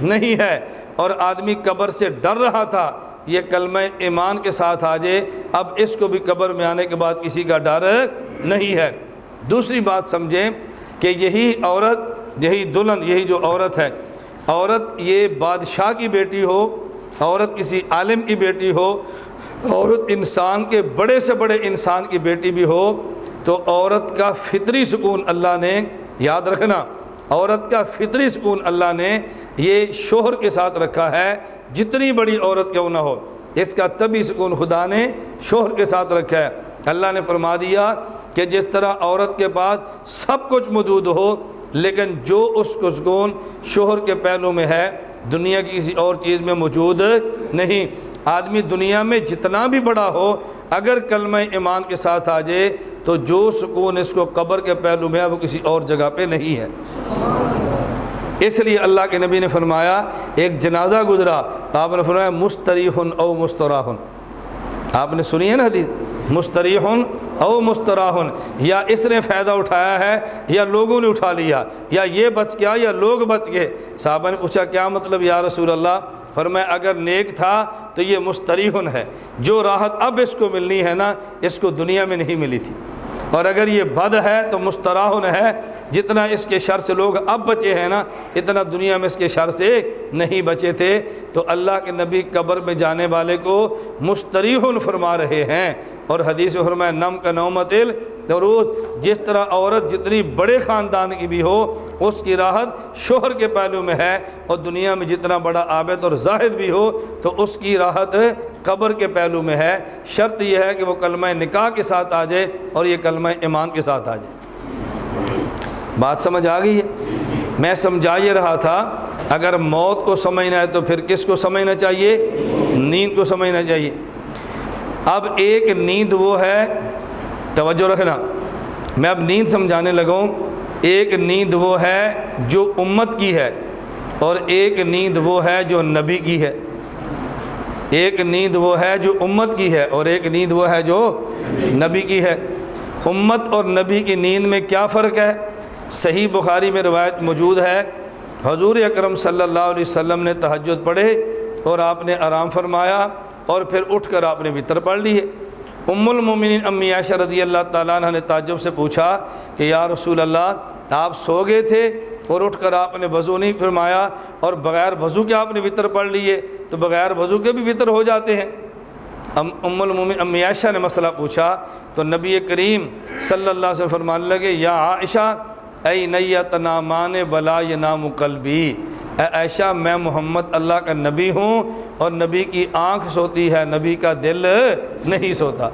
نہیں ہے، اور آدمی قبر سے ڈر رہا تھا، یہ کلمہ ایمان کے ساتھ آ جائے، اب اس کو بھی قبر میں آنے کے بعد کسی کا ڈر نہیں ہے۔ دوسری بات سمجھیں کہ یہی عورت، یہی دلہن، یہی جو عورت ہے، عورت یہ بادشاہ کی بیٹی ہو، عورت کسی عالم کی بیٹی ہو، عورت انسان کے بڑے سے بڑے انسان کی بیٹی بھی ہو، تو عورت کا فطری سکون اللہ نے، یاد رکھنا، عورت کا فطری سکون اللہ نے یہ شوہر کے ساتھ رکھا ہے، جتنی بڑی عورت کیوں نہ ہو، اس کا طبی سکون خدا نے شوہر کے ساتھ رکھا ہے۔ اللہ نے فرما دیا کہ جس طرح عورت کے پاس سب کچھ موجود ہو، لیکن جو اس کو سکون شوہر کے پہلو میں ہے، دنیا کی کسی اور چیز میں موجود نہیں۔ آدمی دنیا میں جتنا بھی بڑا ہو، اگر کلمہ ایمان کے ساتھ آ جائے تو جو سکون اس کو قبر کے پہلو میں ہے وہ کسی اور جگہ پہ نہیں ہے۔ اس لیے اللہ کے نبی نے فرمایا، ایک جنازہ گزرا، آپ نے فرمایا مستریح او مستراح۔ آپ نے سنی ہے نا حدیث، مستریح او مستراح، یا اس نے فائدہ اٹھایا ہے یا لوگوں نے اٹھا لیا، یا یہ بچ گیا یا لوگ بچ گئے۔ صحابہ نے پوچھا کیا مطلب یا رسول اللہ؟ فرمایا اگر نیک تھا تو یہ مستریح ہے، جو راحت اب اس کو ملنی ہے نا، اس کو دنیا میں نہیں ملی تھی۔ اور اگر یہ بد ہے تو مستراحن ہے، جتنا اس کے شر سے لوگ اب بچے ہیں نا، اتنا دنیا میں اس کے شر سے نہیں بچے تھے۔ تو اللہ کے نبی قبر میں جانے والے کو مستریحن فرما رہے ہیں، اور حدیث میں فرمایا نم کا نومت الدروس، جس طرح عورت جتنی بڑے خاندان کی بھی ہو اس کی راحت شوہر کے پہلو میں ہے، اور دنیا میں جتنا بڑا عابد اور زاہد بھی ہو تو اس کی راحت قبر کے پہلو میں ہے۔ شرط یہ ہے کہ وہ کلمہ نکاح کے ساتھ آ جائے اور یہ کلمہ ایمان کے ساتھ آ جائے۔ بات سمجھ آ گئی ہے؟ میں سمجھا یہ رہا تھا اگر موت کو سمجھنا ہے تو پھر کس کو سمجھنا چاہیے؟ نیند کو سمجھنا چاہیے۔ اب ایک نیند وہ ہے، توجہ رکھنا، میں اب نیند سمجھانے لگوں۔ ایک نیند وہ ہے جو امت کی ہے، اور ایک نیند وہ ہے جو نبی کی ہے۔ ایک نیند وہ ہے جو امت کی ہے، اور ایک نیند وہ ہے جو نبی کی ہے۔ امت اور نبی کی نیند میں کیا فرق ہے؟ صحیح بخاری میں روایت موجود ہے، حضور اکرم صلی اللہ علیہ وسلم نے تہجد پڑھے اور آپ نے آرام فرمایا، اور پھر اٹھ کر آپ نے وطر پڑھ لی ہے۔ ام المومنین امی عائشہ رضی اللہ تعالیٰ عنہ نے تعجب سے پوچھا کہ یا رسول اللہ، آپ سو گئے تھے اور اٹھ کر آپ نے وضو نہیں فرمایا، اور بغیر وضو کے آپ نے وطر پڑھ لیے، تو بغیر وضو کے بھی وطر ہو جاتے ہیں؟ ام المومنین امی عائشہ نے مسئلہ پوچھا تو نبی کریم صلی اللہ علیہ وسلم فرمانے لگے یا عائشہ اینی تنامان ولا ینام قلبی، اے عائشہ میں محمد اللہ کا نبی ہوں اور نبی کی آنکھ سوتی ہے، نبی کا دل نہیں سوتا۔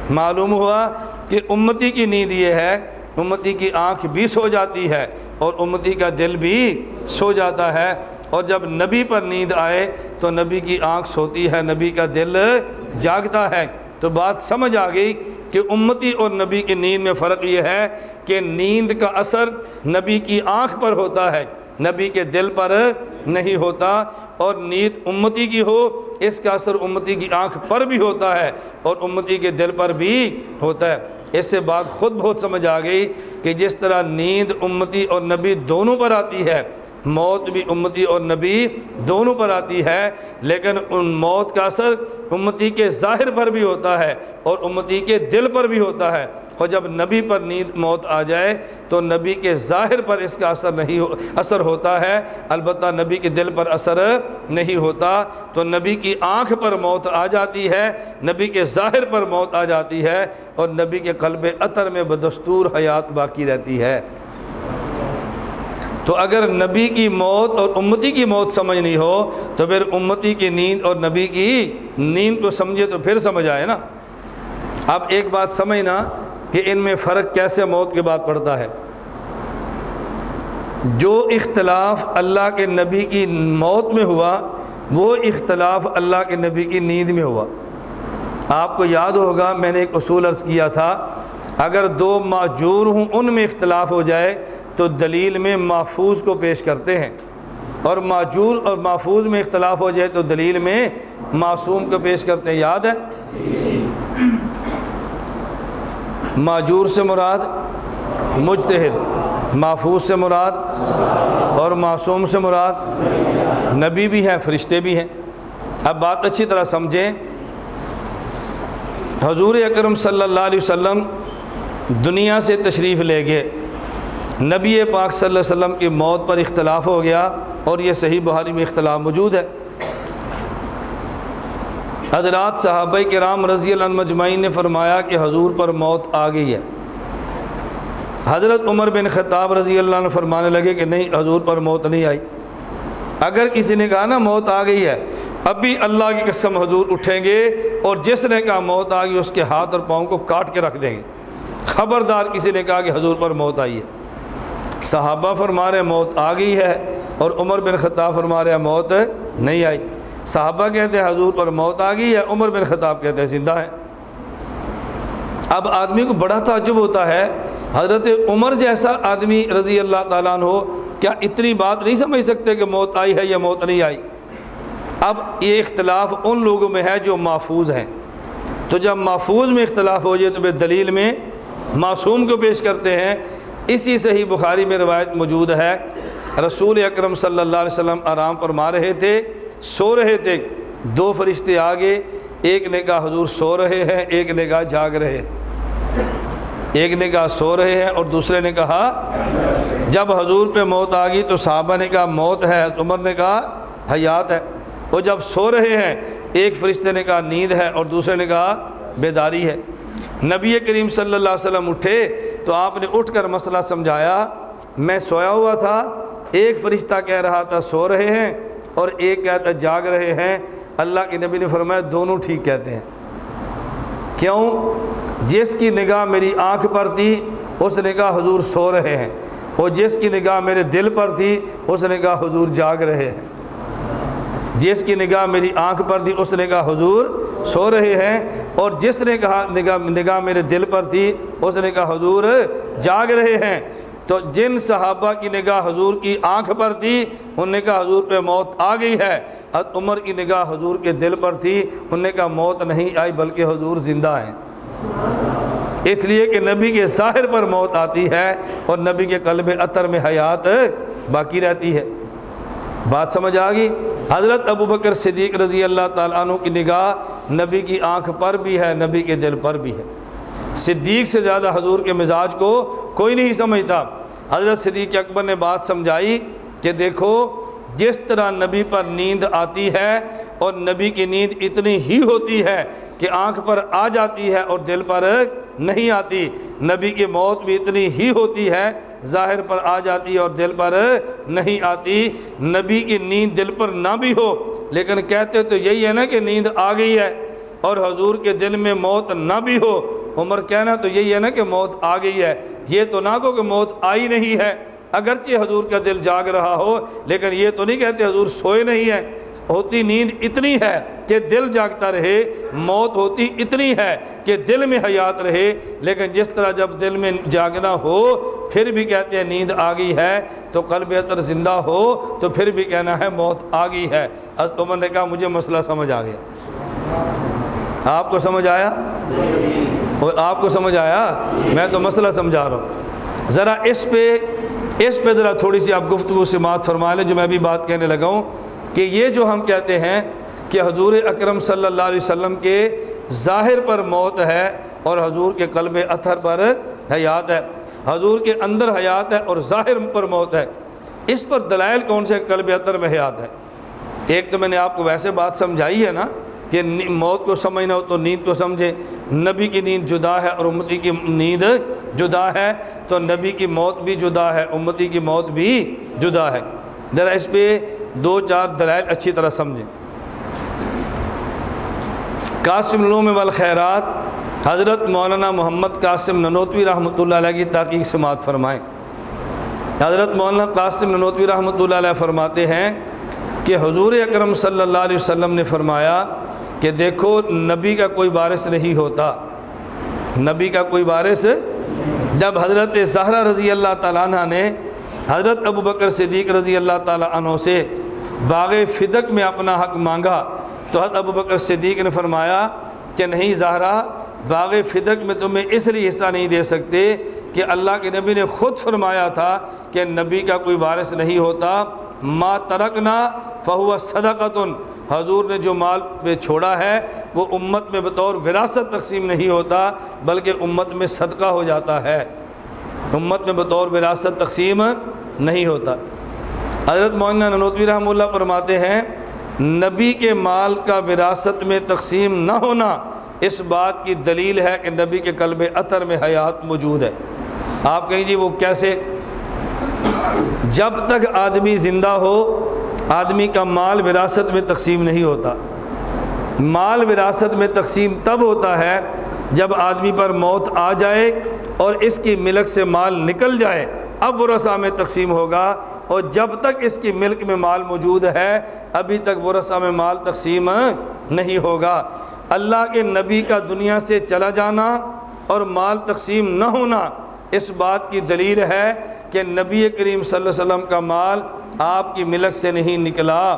معلوم ہوا کہ امتی کی نیند یہ ہے، امتی کی آنکھ بھی سو جاتی ہے اور امتی کا دل بھی سو جاتا ہے، اور جب نبی پر نیند آئے تو نبی کی آنکھ سوتی ہے، نبی کا دل جاگتا ہے۔ تو بات سمجھ آ گئی کہ امتی اور نبی کی نیند میں فرق یہ ہے کہ نیند کا اثر نبی کی آنکھ پر ہوتا ہے، نبی کے دل پر نہیں ہوتا، اور نیند امتی کی ہو اس کا اثر امتی کی آنکھ پر بھی ہوتا ہے اور امتی کے دل پر بھی ہوتا ہے۔ اس سے بات خود بہت سمجھ آ گئی کہ جس طرح نیند امتی اور نبی دونوں پر آتی ہے، موت بھی امتی اور نبی دونوں پر آتی ہے، لیکن ان موت کا اثر امتی کے ظاہر پر بھی ہوتا ہے اور امتی کے دل پر بھی ہوتا ہے، اور جب نبی پر نیند موت آ جائے تو نبی کے ظاہر پر اس کا اثر ہوتا ہے، البتہ نبی کے دل پر اثر نہیں ہوتا۔ تو نبی کی آنکھ پر موت آ جاتی ہے، نبی کے ظاہر پر موت آ جاتی ہے، اور نبی کے قلب اطہر میں بدستور حیات باقی رہتی ہے۔ تو اگر نبی کی موت اور امتی کی موت سمجھنی ہو تو پھر امتی کی نیند اور نبی کی نیند کو سمجھے تو پھر سمجھ آئے نا۔ اب ایک بات سمجھنا کہ ان میں فرق کیسے موت کے بعد پڑتا ہے۔ جو اختلاف اللہ کے نبی کی موت میں ہوا وہ اختلاف اللہ کے نبی کی نیند میں ہوا۔ آپ کو یاد ہوگا میں نے ایک اصول عرض کیا تھا، اگر دو ماجور ہوں ان میں اختلاف ہو جائے تو دلیل میں محفوظ کو پیش کرتے ہیں، اور ماجور اور محفوظ میں اختلاف ہو جائے تو دلیل میں معصوم کو پیش کرتے ہیں۔ یاد ہے؟ ماجور سے مراد مجتہد، محفوظ سے مراد اور معصوم سے مراد نبی بھی ہیں، فرشتے بھی ہیں۔ اب بات اچھی طرح سمجھیں، حضور اکرم صلی اللہ علیہ وسلم دنیا سے تشریف لے گئے، نبی پاک صلی اللہ علیہ وسلم کی موت پر اختلاف ہو گیا، اور یہ صحیح بخاری میں اختلاف موجود ہے۔ حضرات صحابہ کرام رضی اللہ عنہ مجمعین نے فرمایا کہ حضور پر موت آ گئی ہے۔ حضرت عمر بن خطاب رضی اللہ عنہ فرمانے لگے کہ نہیں، حضور پر موت نہیں آئی۔ اگر کسی نے کہا نا موت آ گئی ہے، ابھی اللہ کی قسم حضور اٹھیں گے اور جس نے کہا موت آ گئی اس کے ہاتھ اور پاؤں کو کاٹ کے رکھ دیں گے۔ خبردار کسی نے کہا کہ حضور پر موت آئی ہے۔ صحابہ فرما رہے موت آ گئی ہے، اور عمر بن خطاب فرما رہے موت نہیں آئی۔ صحابہ کہتے ہیں حضور پر موت آ گئی ہے، عمر بن خطاب کہتے ہیں زندہ ہے۔ اب آدمی کو بڑا تعجب ہوتا ہے، حضرت عمر جیسا آدمی رضی اللہ تعالیٰ عنہ کیا اتنی بات نہیں سمجھ سکتے کہ موت آئی ہے یا موت نہیں آئی؟ اب یہ اختلاف ان لوگوں میں ہے جو محفوظ ہیں، تو جب محفوظ میں اختلاف ہو جائے تو پھر دلیل میں معصوم کو پیش کرتے ہیں۔ اسی صحیح بخاری میں روایت موجود ہے، رسول اکرم صلی اللہ علیہ وسلم آرام فرما رہے تھے، سو رہے تھے، دو فرشتے آگے، ایک نے کہا حضور سو رہے ہیں، ایک نے کہا جاگ رہے ہیں۔ ایک نے کہا سو رہے ہیں اور دوسرے نے کہا جب حضور پہ موت آ گئی تو صحابہ نے کہا موت ہے، عمر نے کہا حیات ہے، اور جب سو رہے ہیں ایک فرشتے نے کہا نیند ہے اور دوسرے نے کہا بیداری ہے۔ نبی کریم صلی اللہ علیہ وسلم اٹھے تو آپ نے اٹھ کر مسئلہ سمجھایا، میں سویا ہوا تھا، ایک فرشتہ کہہ رہا تھا سو رہے ہیں اور ایک کہتا جاگ رہے ہیں۔ اللہ کے نبی نے فرمایا دونوں ٹھیک کہتے ہیں۔ کیوں؟ جس کی نگاہ میری آنکھ پر تھی اس نے کہا حضور سو رہے ہیں، اور جس کی نگاہ میرے دل پر تھی اس نے کہا حضور جاگ رہے ہیں۔ جس کی نگاہ میری آنکھ پر تھی اس نے کہا حضور سو رہے ہیں، اور جس نے کہا نگاہ میرے دل پر تھی اس نے کہا حضور جاگ رہے ہیں۔ تو جن صحابہ کی نگاہ حضور کی آنکھ پر تھی انہوں نے کہا حضور پہ موت آ گئی ہے، حضرت عمر کی نگاہ حضور کے دل پر تھی، انہوں نے کہا موت نہیں آئی بلکہ حضور زندہ ہیں، اس لیے کہ نبی کے ظاہر پر موت آتی ہے اور نبی کے قلب اطہر میں حیات باقی رہتی ہے۔ بات سمجھ آ گئی؟ حضرت ابوبکر صدیق رضی اللہ تعالیٰ عنہ کی نگاہ نبی کی آنکھ پر بھی ہے، نبی کے دل پر بھی ہے۔ صدیق سے زیادہ حضور کے مزاج کو کوئی نہیں سمجھتا۔ حضرت صدیق اکبر نے بات سمجھائی کہ دیکھو جس طرح نبی پر نیند آتی ہے اور نبی کی نیند اتنی ہی ہوتی ہے کہ آنکھ پر آ جاتی ہے اور دل پر نہیں آتی، نبی کی موت بھی اتنی ہی ہوتی ہے، ظاہر پر آ جاتی ہے اور دل پر نہیں آتی۔ نبی کی نیند دل پر نہ بھی ہو لیکن کہتے تو یہی ہے نا کہ نیند آ گئی ہے، اور حضور کے دل میں موت نہ بھی ہو، عمر کہنا تو یہی ہے نا کہ موت آ گئی ہے، یہ تو نہ کہو کہ موت آئی نہیں ہے۔ اگرچہ حضور کا دل جاگ رہا ہو لیکن یہ تو نہیں کہتے حضور سوئے نہیں ہیں۔ ہوتی نیند اتنی ہے کہ دل جاگتا رہے، موت ہوتی اتنی ہے کہ دل میں حیات رہے، لیکن جس طرح جب دل میں جاگنا ہو پھر بھی کہتے ہیں نیند آ گئی ہے، تو قلب اطہر زندہ ہو تو پھر بھی کہنا ہے موت آ گئی ہے۔ حضرت عمر نے کہا مجھے مسئلہ سمجھ آ گیا۔ آپ کو سمجھ آیا؟ اور آپ کو سمجھ آیا؟ میں تو مسئلہ سمجھا رہا ہوں، ذرا اس پہ ذرا تھوڑی سی آپ گفتگو سماعت فرما لیں جو میں بھی بات کہنے لگا ہوں، کہ یہ جو ہم کہتے ہیں کہ حضور اکرم صلی اللہ علیہ وسلم کے ظاہر پر موت ہے اور حضور کے قلب اطہر پر حیات ہے، حضور کے اندر حیات ہے اور ظاہر پر موت ہے، اس پر دلائل کون سے قلب اطہر میں حیات ہے؟ ایک تو میں نے آپ کو ویسے بات سمجھائی ہے نا کہ موت کو سمجھنا ہو تو نیند کو سمجھے، نبی کی نیند جدا ہے اور امتی کی نیند جدا ہے، تو نبی کی موت بھی جدا ہے، امتی کی موت بھی جدا ہے۔ ذرا اس پہ دو چار دلائل اچھی طرح سمجھیں۔ قاسم العلوم والخیرات حضرت مولانا محمد قاسم ننوتوی رحمۃ اللہ علیہ کی تحقیق سماعت فرمائیں۔ حضرت مولانا قاسم ننوتوی رحمۃ اللہ علیہ فرماتے ہیں کہ حضور اکرم صلی اللہ علیہ وسلم نے فرمایا کہ دیکھو نبی کا کوئی وارث نہیں ہوتا، نبی کا کوئی وارث۔ جب حضرت زہرا رضی اللہ تعالیٰ عنہ نے حضرت ابوبکر صدیق رضی اللہ تعالیٰ عنہ سے باغ فدق میں اپنا حق مانگا تو حضرت ابوبکر صدیق نے فرمایا کہ نہیں زہرا، باغ فدق میں تمہیں اس لیے حصہ نہیں دے سکتے کہ اللہ کے نبی نے خود فرمایا تھا کہ نبی کا کوئی وارث نہیں ہوتا، ما ترکنا فہو صدقۃ، حضور نے جو مال پہ چھوڑا ہے وہ امت میں بطور وراثت تقسیم نہیں ہوتا بلکہ امت میں صدقہ ہو جاتا ہے، امت میں بطور وراثت تقسیم نہیں ہوتا۔ حضرت مولانا ننوتوی رحمہ اللہ فرماتے ہیں نبی کے مال کا وراثت میں تقسیم نہ ہونا اس بات کی دلیل ہے کہ نبی کے قلب اطہر میں حیات موجود ہے۔ آپ کہیں جی وہ کیسے؟ جب تک آدمی زندہ ہو آدمی کا مال وراثت میں تقسیم نہیں ہوتا، مال وراثت میں تقسیم تب ہوتا ہے جب آدمی پر موت آ جائے اور اس کی ملک سے مال نکل جائے، اب ورثہ میں تقسیم ہوگا، اور جب تک اس کی ملک میں مال موجود ہے ابھی تک ورثہ میں مال تقسیم نہیں ہوگا۔ اللہ کے نبی کا دنیا سے چلا جانا اور مال تقسیم نہ ہونا اس بات کی دلیل ہے کہ نبی کریم صلی اللہ علیہ وسلم کا مال آپ کی ملک سے نہیں نکلا۔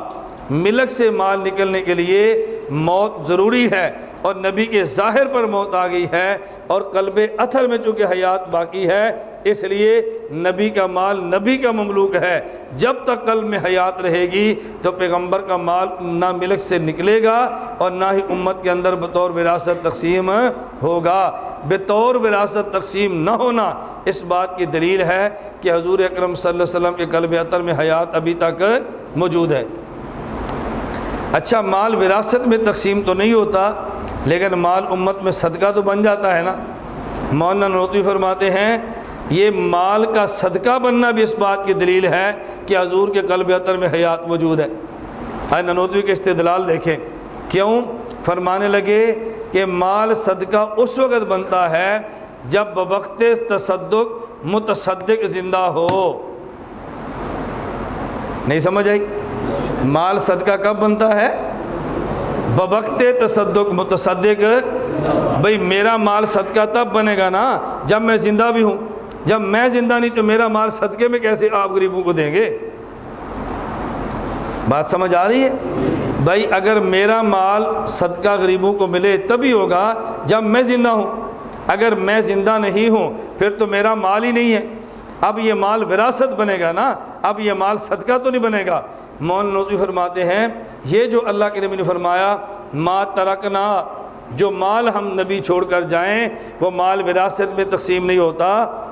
ملک سے مال نکلنے کے لیے موت ضروری ہے، اور نبی کے ظاہر پر موت آ گئی ہے، اور قلب اطہر میں چونکہ حیات باقی ہے اس لیے نبی کا مال نبی کا مملوک ہے۔ جب تک قلب میں حیات رہے گی تو پیغمبر کا مال نہ ملک سے نکلے گا اور نہ ہی امت کے اندر بطور وراثت تقسیم ہوگا۔ بطور وراثت تقسیم نہ ہونا اس بات کی دلیل ہے کہ حضور اکرم صلی اللہ علیہ وسلم کے قلب اطہر میں حیات ابھی تک موجود ہے۔ اچھا، مال وراثت میں تقسیم تو نہیں ہوتا لیکن مال امت میں صدقہ تو بن جاتا ہے نا۔ مولانا نانوتوی فرماتے ہیں یہ مال کا صدقہ بننا بھی اس بات کی دلیل ہے کہ حضور کے قلب اطہر میں حیات موجود ہے۔ نانوتوی کے استدلال دیکھیں، کیوں؟ فرمانے لگے کہ مال صدقہ اس وقت بنتا ہے جب بوقت تصدق متصدق زندہ ہو۔ نہیں سمجھ آئی؟ مال صدقہ کب بنتا ہے؟ بوقت تصدق متصدق۔ بھئی میرا مال صدقہ تب بنے گا نا جب میں زندہ بھی ہوں۔ جب میں زندہ نہیں تو میرا مال صدقے میں کیسے آپ غریبوں کو دیں گے؟ بات سمجھ آ رہی ہے؟ بھائی اگر میرا مال صدقہ غریبوں کو ملے تبھی ہوگا جب میں زندہ ہوں۔ اگر میں زندہ نہیں ہوں پھر تو میرا مال ہی نہیں ہے۔ اب یہ مال وراثت بنے گا نا، اب یہ مال صدقہ تو نہیں بنے گا۔ مولانا نانوتوی فرماتے ہیں یہ جو اللہ کے نبی نے فرمایا ما ترکنا، جو مال ہم نبی چھوڑ کر جائیں وہ مال وراثت میں تقسیم نہیں ہوتا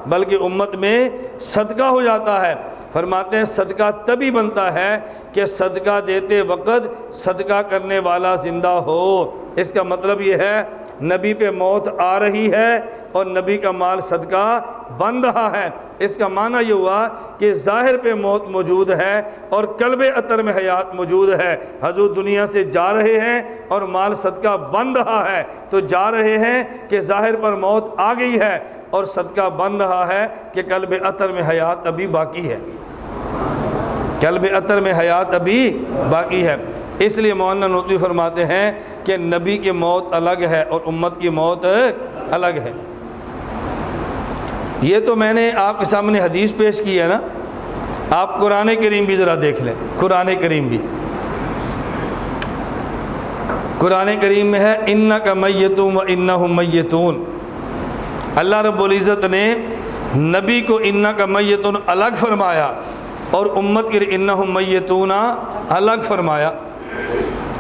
بلکہ امت میں صدقہ ہو جاتا ہے۔ فرماتے ہیں صدقہ تبھی بنتا ہے کہ صدقہ دیتے وقت صدقہ کرنے والا زندہ ہو۔ اس کا مطلب یہ ہے نبی پہ موت آ رہی ہے اور نبی کا مال صدقہ بن رہا ہے۔ اس کا معنی یہ ہوا کہ ظاہر پہ موت موجود ہے اور قلب اطہر میں حیات موجود ہے۔ حضور دنیا سے جا رہے ہیں اور مال صدقہ بن رہا ہے، تو جا رہے ہیں کہ ظاہر پر موت آ گئی ہے اور صدقہ بن رہا ہے کہ قلب اطہر میں حیات ابھی باقی ہے۔ قلب اطہر میں حیات ابھی باقی ہے۔ اس لیے مولانا نانوتوی فرماتے ہیں کہ نبی کی موت الگ ہے اور امت کی موت الگ ہے۔ یہ تو میں نے آپ کے سامنے حدیث پیش کی ہے نا، آپ قرآن کریم بھی ذرا دیکھ لیں۔ قرآن کریم بھی، قرآن کریم میں ہے انک میت و انہم میتون۔ اللہ رب العزت نے نبی کو انک میت الگ فرمایا اور امت کے لیے انہم میتون الگ فرمایا۔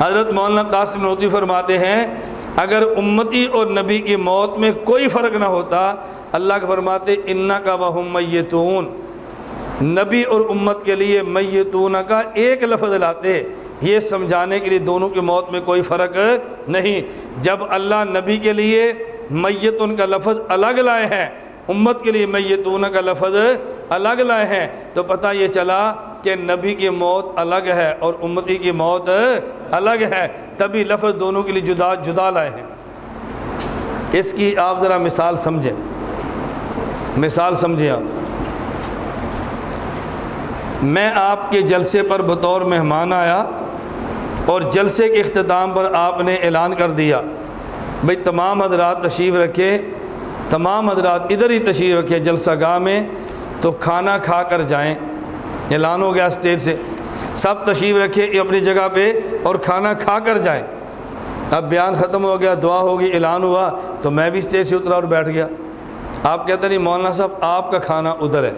حضرت مولانا قاسم نانوتوی فرماتے ہیں اگر امتی اور نبی کی موت میں کوئی فرق نہ ہوتا، اللہ کے فرماتے انک وہم میتون، نبی اور امت کے لیے میتون کا ایک لفظ لاتے، یہ سمجھانے کے لیے دونوں کی موت میں کوئی فرق نہیں۔ جب اللہ نبی کے لیے میتون کا لفظ الگ لائے ہیں، امت کے لیے میتون کا لفظ الگ لائے ہیں، تو پتہ یہ چلا کہ نبی کی موت الگ ہے اور امتی کی موت الگ ہے، تبھی لفظ دونوں کے لیے جدا جدا لائے ہیں۔ اس کی آپ ذرا مثال سمجھیں، مثال سمجھیں آپ۔ میں آپ کے جلسے پر بطور مہمان آیا اور جلسے کے اختتام پر آپ نے اعلان کر دیا بھئی تمام حضرات تشریف رکھے، تمام حضرات ادھر ہی تشریف رکھے جلسہ گاہ میں، تو کھانا کھا کر جائیں۔ اعلان ہو گیا اسٹیج سے، سب تشریف رکھے اپنی جگہ پہ اور کھانا کھا کر جائیں۔ اب بیان ختم ہو گیا، دعا ہوگی، اعلان ہوا، تو میں بھی اسٹیج سے اترا اور بیٹھ گیا۔ آپ کہتے نہیں مولانا صاحب آپ کا کھانا ادھر ہے،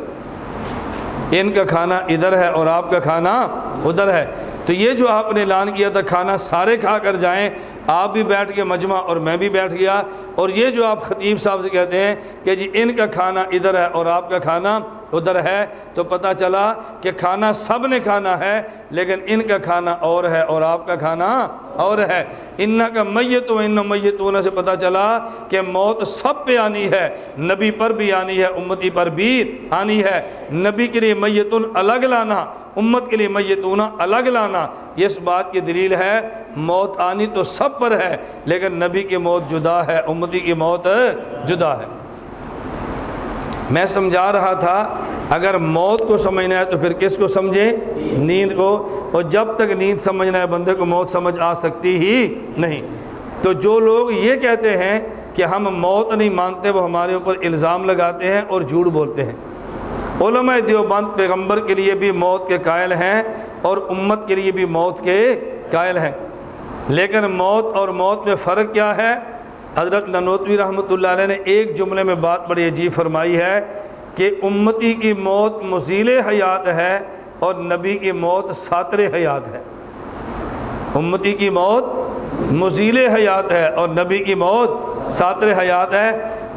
ان کا کھانا ادھر ہے اور آپ کا کھانا ادھر ہے۔ تو یہ جو آپ نے اعلان کیا تھا کھانا سارے کھا کر جائیں، آپ بھی بیٹھ کے مجمع اور میں بھی بیٹھ گیا، اور یہ جو آپ خطیب صاحب سے کہتے ہیں کہ جی ان کا کھانا ادھر ہے اور آپ کا کھانا ادھر ہے، تو پتہ چلا کہ کھانا سب نے کھانا ہے لیکن ان کا کھانا اور ہے اور آپ کا کھانا اور ہے۔ انک میت و انہم میتون سے پتہ چلا کہ موت سب پہ آنی ہے، نبی پر بھی آنی ہے، امتی پر بھی آنی ہے۔ نبی کے لیے میتون الگ لانا، امت کے لیے میتون الگ لانا، یہ اس بات کی دلیل ہے موت آنی تو سب پر ہے لیکن نبی کی موت جدا ہے، امتی کی موت جدا ہے۔ میں سمجھا رہا تھا اگر موت کو سمجھنا ہے تو پھر کس کو سمجھیں؟ نیند کو، اور جب تک نیند سمجھنا ہے بندے کو موت سمجھ آ سکتی ہی نہیں۔ تو جو لوگ یہ کہتے ہیں کہ ہم موت نہیں مانتے وہ ہمارے اوپر الزام لگاتے ہیں اور جھوٹ بولتے ہیں۔ علماء دیوبند پیغمبر کے لیے بھی موت کے قائل ہیں اور امت کے لیے بھی موت کے قائل ہیں۔ لیکن موت اور موت میں فرق کیا ہے؟ حضرت نانوتوی رحمۃ اللہ علیہ نے ایک جملے میں بات بڑی عجیب فرمائی ہے کہ امتی کی موت مزیل حیات ہے اور نبی کی موت ساتر حیات ہے۔ امتی کی موت مزیل حیات ہے اور نبی کی موت ساتر حیات ہے۔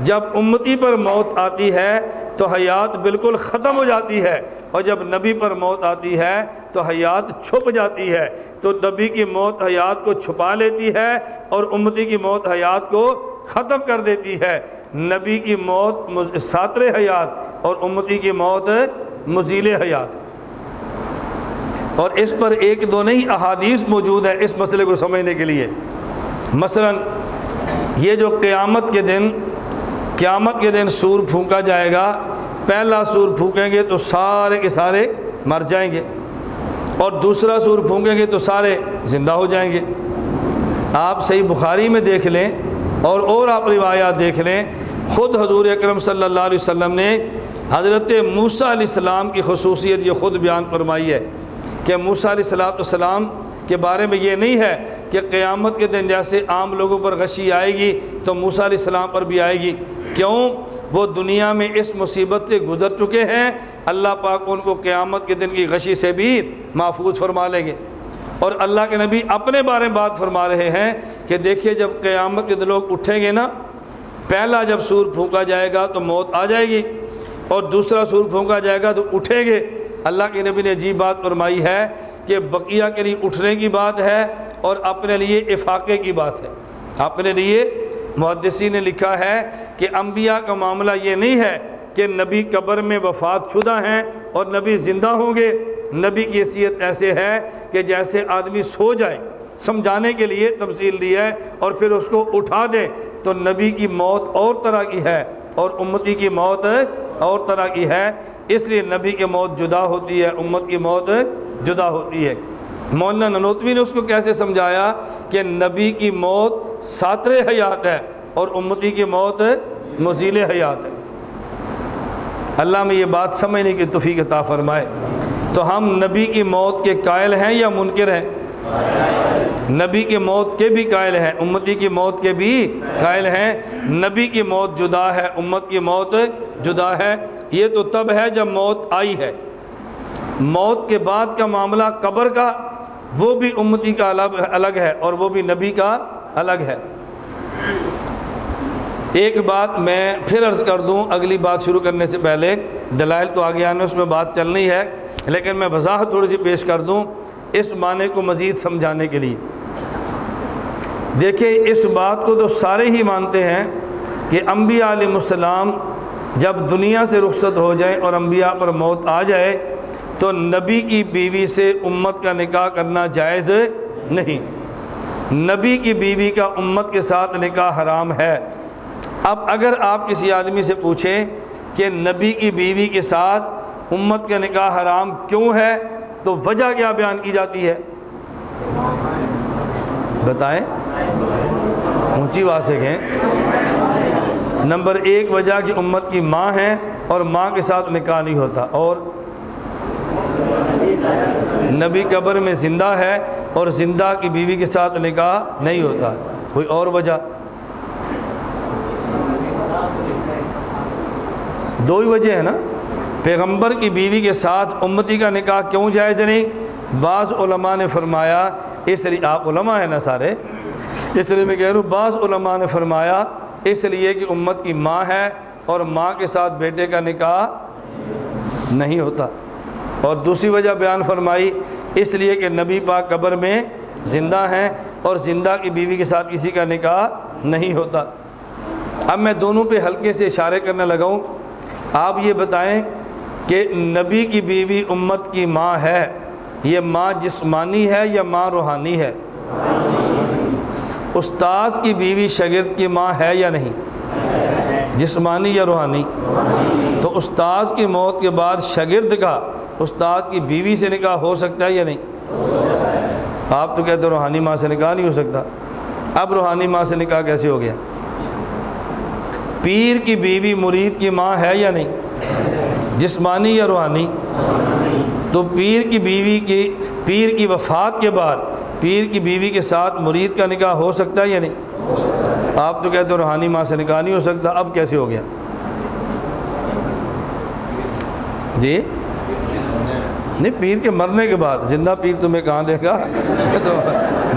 جب امتی پر موت آتی ہے تو حیات بالکل ختم ہو جاتی ہے، اور جب نبی پر موت آتی ہے تو حیات چھپ جاتی ہے۔ تو نبی کی موت حیات کو چھپا لیتی ہے اور امتی کی موت حیات کو ختم کر دیتی ہے۔ نبی کی موت ساتر حیات اور امتی کی موت مزیل حیات ہے۔ اور اس پر ایک دو نہیں احادیث موجود ہیں اس مسئلے کو سمجھنے کے لیے۔ مثلا یہ جو قیامت کے دن سور پھونکا جائے گا، پہلا سور پھونکیں گے تو سارے کے سارے مر جائیں گے، اور دوسرا سور پھونکیں گے تو سارے زندہ ہو جائیں گے۔ آپ صحیح بخاری میں دیکھ لیں اور آپ روایات دیکھ لیں، خود حضور اکرم صلی اللہ علیہ وسلم نے حضرت موسیٰ علیہ السلام کی خصوصیت یہ خود بیان فرمائی ہے کہ موسیٰ علیہ السلام کے بارے میں یہ نہیں ہے کہ قیامت کے دن جیسے عام لوگوں پر غشی آئے گی تو موسیٰ علیہ السلام پر بھی آئے گی۔ کیوں؟ وہ دنیا میں اس مصیبت سے گزر چکے ہیں، اللہ پاک ان کو قیامت کے دن کی غشی سے بھی محفوظ فرما لیں گے۔ اور اللہ کے نبی اپنے بارے میں بات فرما رہے ہیں کہ دیکھیے جب قیامت کے دن لوگ اٹھیں گے نا، پہلا جب سور پھونکا جائے گا تو موت آ جائے گی، اور دوسرا سور پھونکا جائے گا تو اٹھیں گے۔ اللہ کے نبی نے عجیب بات فرمائی ہے کہ بقیہ کے لیے اٹھنے کی بات ہے اور اپنے لیے افاقے کی بات ہے۔ اپنے لیے محدثین نے لکھا ہے کہ انبیاء کا معاملہ یہ نہیں ہے کہ نبی قبر میں وفات شدہ ہیں اور نبی زندہ ہوں گے۔ نبی کی حیثیت ایسے ہے کہ جیسے آدمی سو جائے، سمجھانے کے لیے تفصیل دی ہے، اور پھر اس کو اٹھا دیں۔ تو نبی کی موت اور طرح کی ہے اور امتی کی موت اور طرح کی ہے، اس لیے نبی کی موت جدا ہوتی ہے، امت کی موت جدا ہوتی ہے۔ مولانا نانوتوی نے اس کو کیسے سمجھایا کہ نبی کی موت ساتر حیات ہے اور امتی کی موت مزیل حیات ہے۔ اللہ میں یہ بات سمجھنے کی توفیق عطا فرمائے۔ تو ہم نبی کی موت کے قائل ہیں یا منکر ہیں؟ نبی کی موت کے بھی قائل ہیں، امتی کی موت کے بھی قائل ہیں۔ نبی کی موت جدا ہے، امت کی موت جدا ہے۔ یہ تو تب ہے جب موت آئی ہے۔ موت کے بعد کا معاملہ قبر کا، وہ بھی امتی کا الگ ہے اور وہ بھی نبی کا الگ ہے۔ ایک بات میں پھر عرض کر دوں اگلی بات شروع کرنے سے پہلے، دلائل تو آگے آنے اس میں بات چلنی ہے، لیکن میں وضاحت تھوڑی سی پیش کر دوں اس معنی کو مزید سمجھانے کے لیے۔ دیکھیں اس بات کو تو سارے ہی مانتے ہیں کہ انبیاء علیہ السلام جب دنیا سے رخصت ہو جائیں اور انبیاء پر موت آ جائے تو نبی کی بیوی سے امت کا نکاح کرنا جائز نہیں۔ نبی کی بیوی کا امت کے ساتھ نکاح حرام ہے۔ اب اگر آپ کسی آدمی سے پوچھیں کہ نبی کی بیوی کے ساتھ امت کا نکاح حرام کیوں ہے تو وجہ کیا بیان کی جاتی ہے؟ بتائیں، اونچی آواز سے کہیں۔ نمبر ایک وجہ کہ امت کی ماں ہے اور ماں کے ساتھ نکاح نہیں ہوتا، اور نبی قبر میں زندہ ہے اور زندہ کی بیوی کے ساتھ نکاح نہیں ہوتا۔ کوئی اور وجہ؟ دو ہی وجہ ہے نا۔ پیغمبر کی بیوی کے ساتھ امتی کا نکاح کیوں جائز نہیں؟ بعض علماء نے فرمایا، اس لیے آپ علماء ہیں نا سارے، اس لیے میں کہہ رہا ہوں، بعض علماء نے فرمایا اس لیے کہ امت کی ماں ہے اور ماں کے ساتھ بیٹے کا نکاح نہیں ہوتا۔ اور دوسری وجہ بیان فرمائی اس لیے کہ نبی پاک قبر میں زندہ ہیں اور زندہ کی بیوی کے ساتھ کسی کا نکاح نہیں ہوتا۔ اب میں دونوں پہ ہلکے سے اشارے کرنے لگا ہوں۔ آپ یہ بتائیں کہ نبی کی بیوی امت کی ماں ہے، یہ ماں جسمانی ہے یا ماں روحانی ہے؟ استاذ کی بیوی شاگرد کی ماں ہے یا نہیں؟ جسمانی یا روحانی؟ تو استاذ کی موت کے بعد شاگرد کا استاد کی بیوی سے نکاح ہو سکتا ہے یا نہیں؟ آپ تو کہتے روحانی ماں سے نکاح نہیں ہو سکتا۔ اب روحانی ماں سے نکاح کیسے ہو گیا؟ پیر کی بیوی مرید کی ماں ہے یا نہیں؟ جسمانی یا روحانی؟ تو پیر کی بیوی کی، پیر کی وفات کے بعد پیر کی بیوی کے ساتھ مرید کا نکاح ہو سکتا ہے یا نہیں؟ آپ تو کہتے ہو روحانی ماں سے نکاح نہیں ہو سکتا، اب کیسے ہو گیا؟ جی نہیں، پیر کے مرنے کے بعد، زندہ پیر تمہیں کہاں دیکھا؟ تو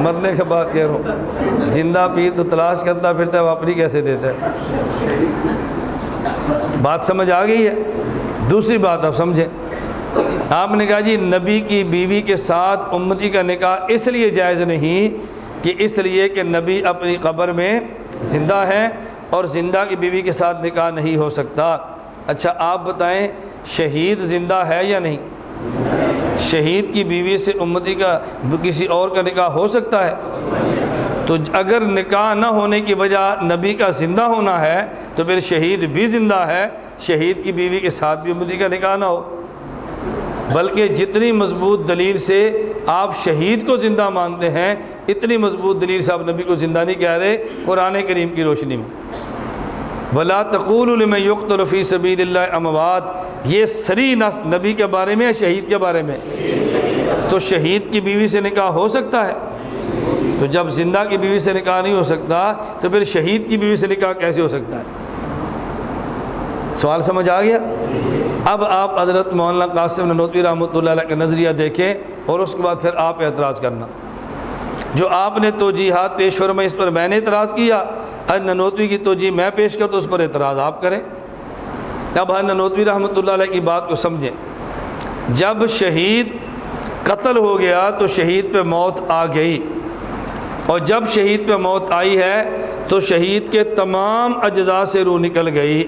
مرنے کے بعد کہہ رہا ہوں، زندہ پیر تو تلاش کرتا پھرتا ہے، وہ اپنی کیسے دیتا ہے؟ بات سمجھ آ گئی ہے؟ دوسری بات آپ سمجھیں، آپ نے کہا جی نبی کی بیوی کے ساتھ امتی کا نکاح اس لیے جائز نہیں کہ اس لیے کہ نبی اپنی قبر میں زندہ ہیں اور زندہ کی بیوی کے ساتھ نکاح نہیں ہو سکتا۔ اچھا آپ بتائیں، شہید زندہ ہے یا نہیں؟ شہید کی بیوی سے امتی کا کسی اور کا نکاح ہو سکتا ہے؟ تو اگر نکاح نہ ہونے کی وجہ نبی کا زندہ ہونا ہے تو پھر شہید بھی زندہ ہے، شہید کی بیوی کے ساتھ بھی امتی کا نکاح نہ ہو۔ بلکہ جتنی مضبوط دلیل سے آپ شہید کو زندہ مانتے ہیں، اتنی مضبوط دلیل سے آپ نبی کو زندہ نہیں کہہ رہے قرآن کریم کی روشنی میں۔ وَلَا تَقُولُوا لِمَن يُقْتَلُ فِي سَبِيلِ اللَّهِ أَمْوَاتٌ، یہ صریح نص نبی کے بارے میں ہے، شہید کے بارے میں؟ تو شہید کی بیوی سے نکاح ہو سکتا ہے؟ تو جب زندہ کی بیوی سے نکاح نہیں ہو سکتا تو پھر شہید کی بیوی سے نکاح کیسے ہو سکتا ہے؟ سوال سمجھ آ گیا؟ اب آپ حضرت مولانا قاسم نانوتوی رحمۃ اللہ علیہ کا نظریہ دیکھیں اور اس کے بعد پھر آپ اعتراض کرنا۔ جو آپ نے توجیحات پیش فرمائی اس پر میں نے اعتراض کیا، حضرت نانوتوی کی توجیح میں پیش کر تو اس پر اعتراض آپ کریں۔ اب حضرت نانوتوی رحمۃ اللہ علیہ کی بات کو سمجھیں، جب شہید قتل ہو گیا تو شہید پہ موت آ گئی، اور جب شہید پہ موت آئی ہے تو شہید کے تمام اجزاء سے روح نکل گئی،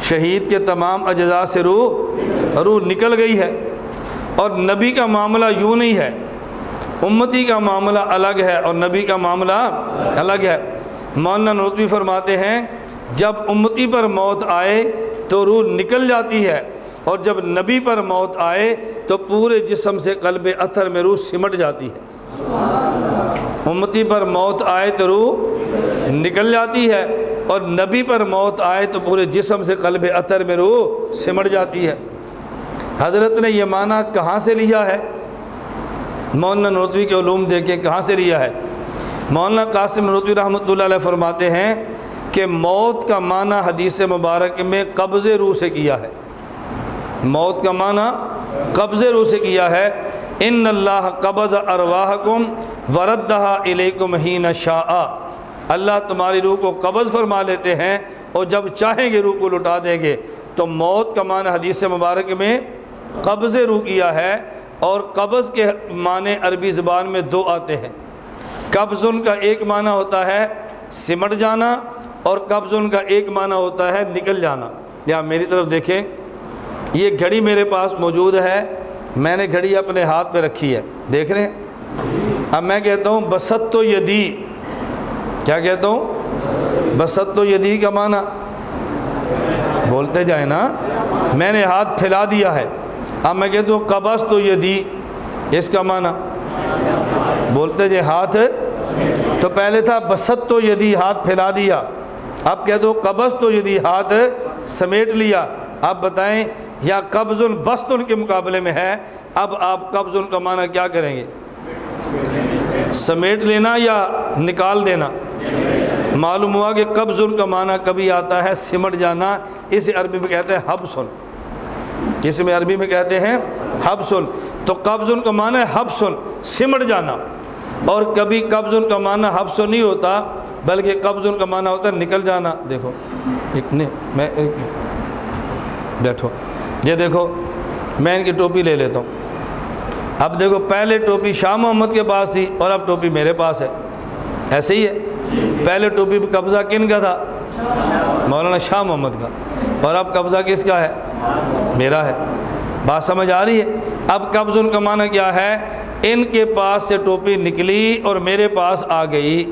شہید کے تمام اجزاء سے روح نکل گئی ہے۔ اور نبی کا معاملہ یوں نہیں ہے، امتی کا معاملہ الگ ہے اور نبی کا معاملہ الگ ہے۔ مولانا نانوتوی فرماتے ہیں جب امتی پر موت آئے تو روح نکل جاتی ہے، اور جب نبی پر موت آئے تو پورے جسم سے قلب اطہر میں روح سمٹ جاتی ہے۔ امتی پر موت آئے تو روح نکل جاتی ہے، اور نبی پر موت آئے تو پورے جسم سے قلب اطہر میں روح سمٹ جاتی ہے۔ حضرت نے یہ معنی کہاں سے لیا ہے؟ مولانا نانوتوی کے علوم دیکھیں کہاں سے لیا ہے۔ مولانا قاسم نانوتوی رحمۃ اللہ علیہ فرماتے ہیں کہ موت کا معنی حدیث مبارک میں قبض روح سے کیا ہے۔ موت کا معنی قبض روح سے کیا ہے۔ ان اللہ قبض ارواحکم وردہا الیکم حین شاء، اللہ تمہاری روح کو قبض فرما لیتے ہیں اور جب چاہیں گے روح کو لٹا دیں گے۔ تو موت کا معنی حدیث مبارک میں قبض روح کیا ہے، اور قبض کے معنی عربی زبان میں دو آتے ہیں۔ قبض ان کا ایک معنی ہوتا ہے سمٹ جانا، اور قبض ان کا ایک معنی ہوتا ہے نکل جانا۔ یا میری طرف دیکھیں، یہ گھڑی میرے پاس موجود ہے، میں نے گھڑی اپنے ہاتھ پہ رکھی ہے، دیکھ رہے ہیں؟ اب میں کہتا ہوں بسط یدی، کیا کہتا ہوں؟ بسط یدی کا معنی بولتے جائیں نا، میں نے ہاتھ پھیلا دیا ہے۔ اب میں کہتا ہوں قبضت یدی، اس کا معنی بولتے جائیں ہاتھ، تو پہلے تھا بسط یدی، ہاتھ پھیلا دیا، اب کہتا ہوں قبضت یدی، ہاتھ سمیٹ لیا۔ اب بتائیں یا قبض بسط کے مقابلے میں ہے، اب آپ قبض کا معنی کیا کریں گے؟ سمیٹ لینا یا نکال دینا؟ معلوم ہوا کہ قبض کا معنی کبھی آتا ہے سمٹ جانا، اسے عربی میں کہتے ہیں حبسن، اس میں عربی میں کہتے ہیں حبسن۔ تو قبض کا معنی ہے حبسن، سمٹ جانا، اور کبھی قبض کا معنی حبسن نہیں ہوتا بلکہ قبض کا معنی ہوتا ہے نکل جانا۔ دیکھو میں بیٹھو، یہ دیکھو میں ان کی ٹوپی لے لیتا ہوں۔ اب دیکھو پہلے ٹوپی شاہ محمد کے پاس تھی اور اب ٹوپی میرے پاس ہے، ایسے ہی ہے۔ پہلے ٹوپی پہ قبضہ کن کا تھا؟ مولانا شاہ محمد کا، اور اب قبضہ کس کا ہے؟ میرا ہے۔ بات سمجھ آ رہی ہے؟ اب قبض کا معنی کیا ہے؟ ان کے پاس سے ٹوپی نکلی اور میرے پاس آ گئی۔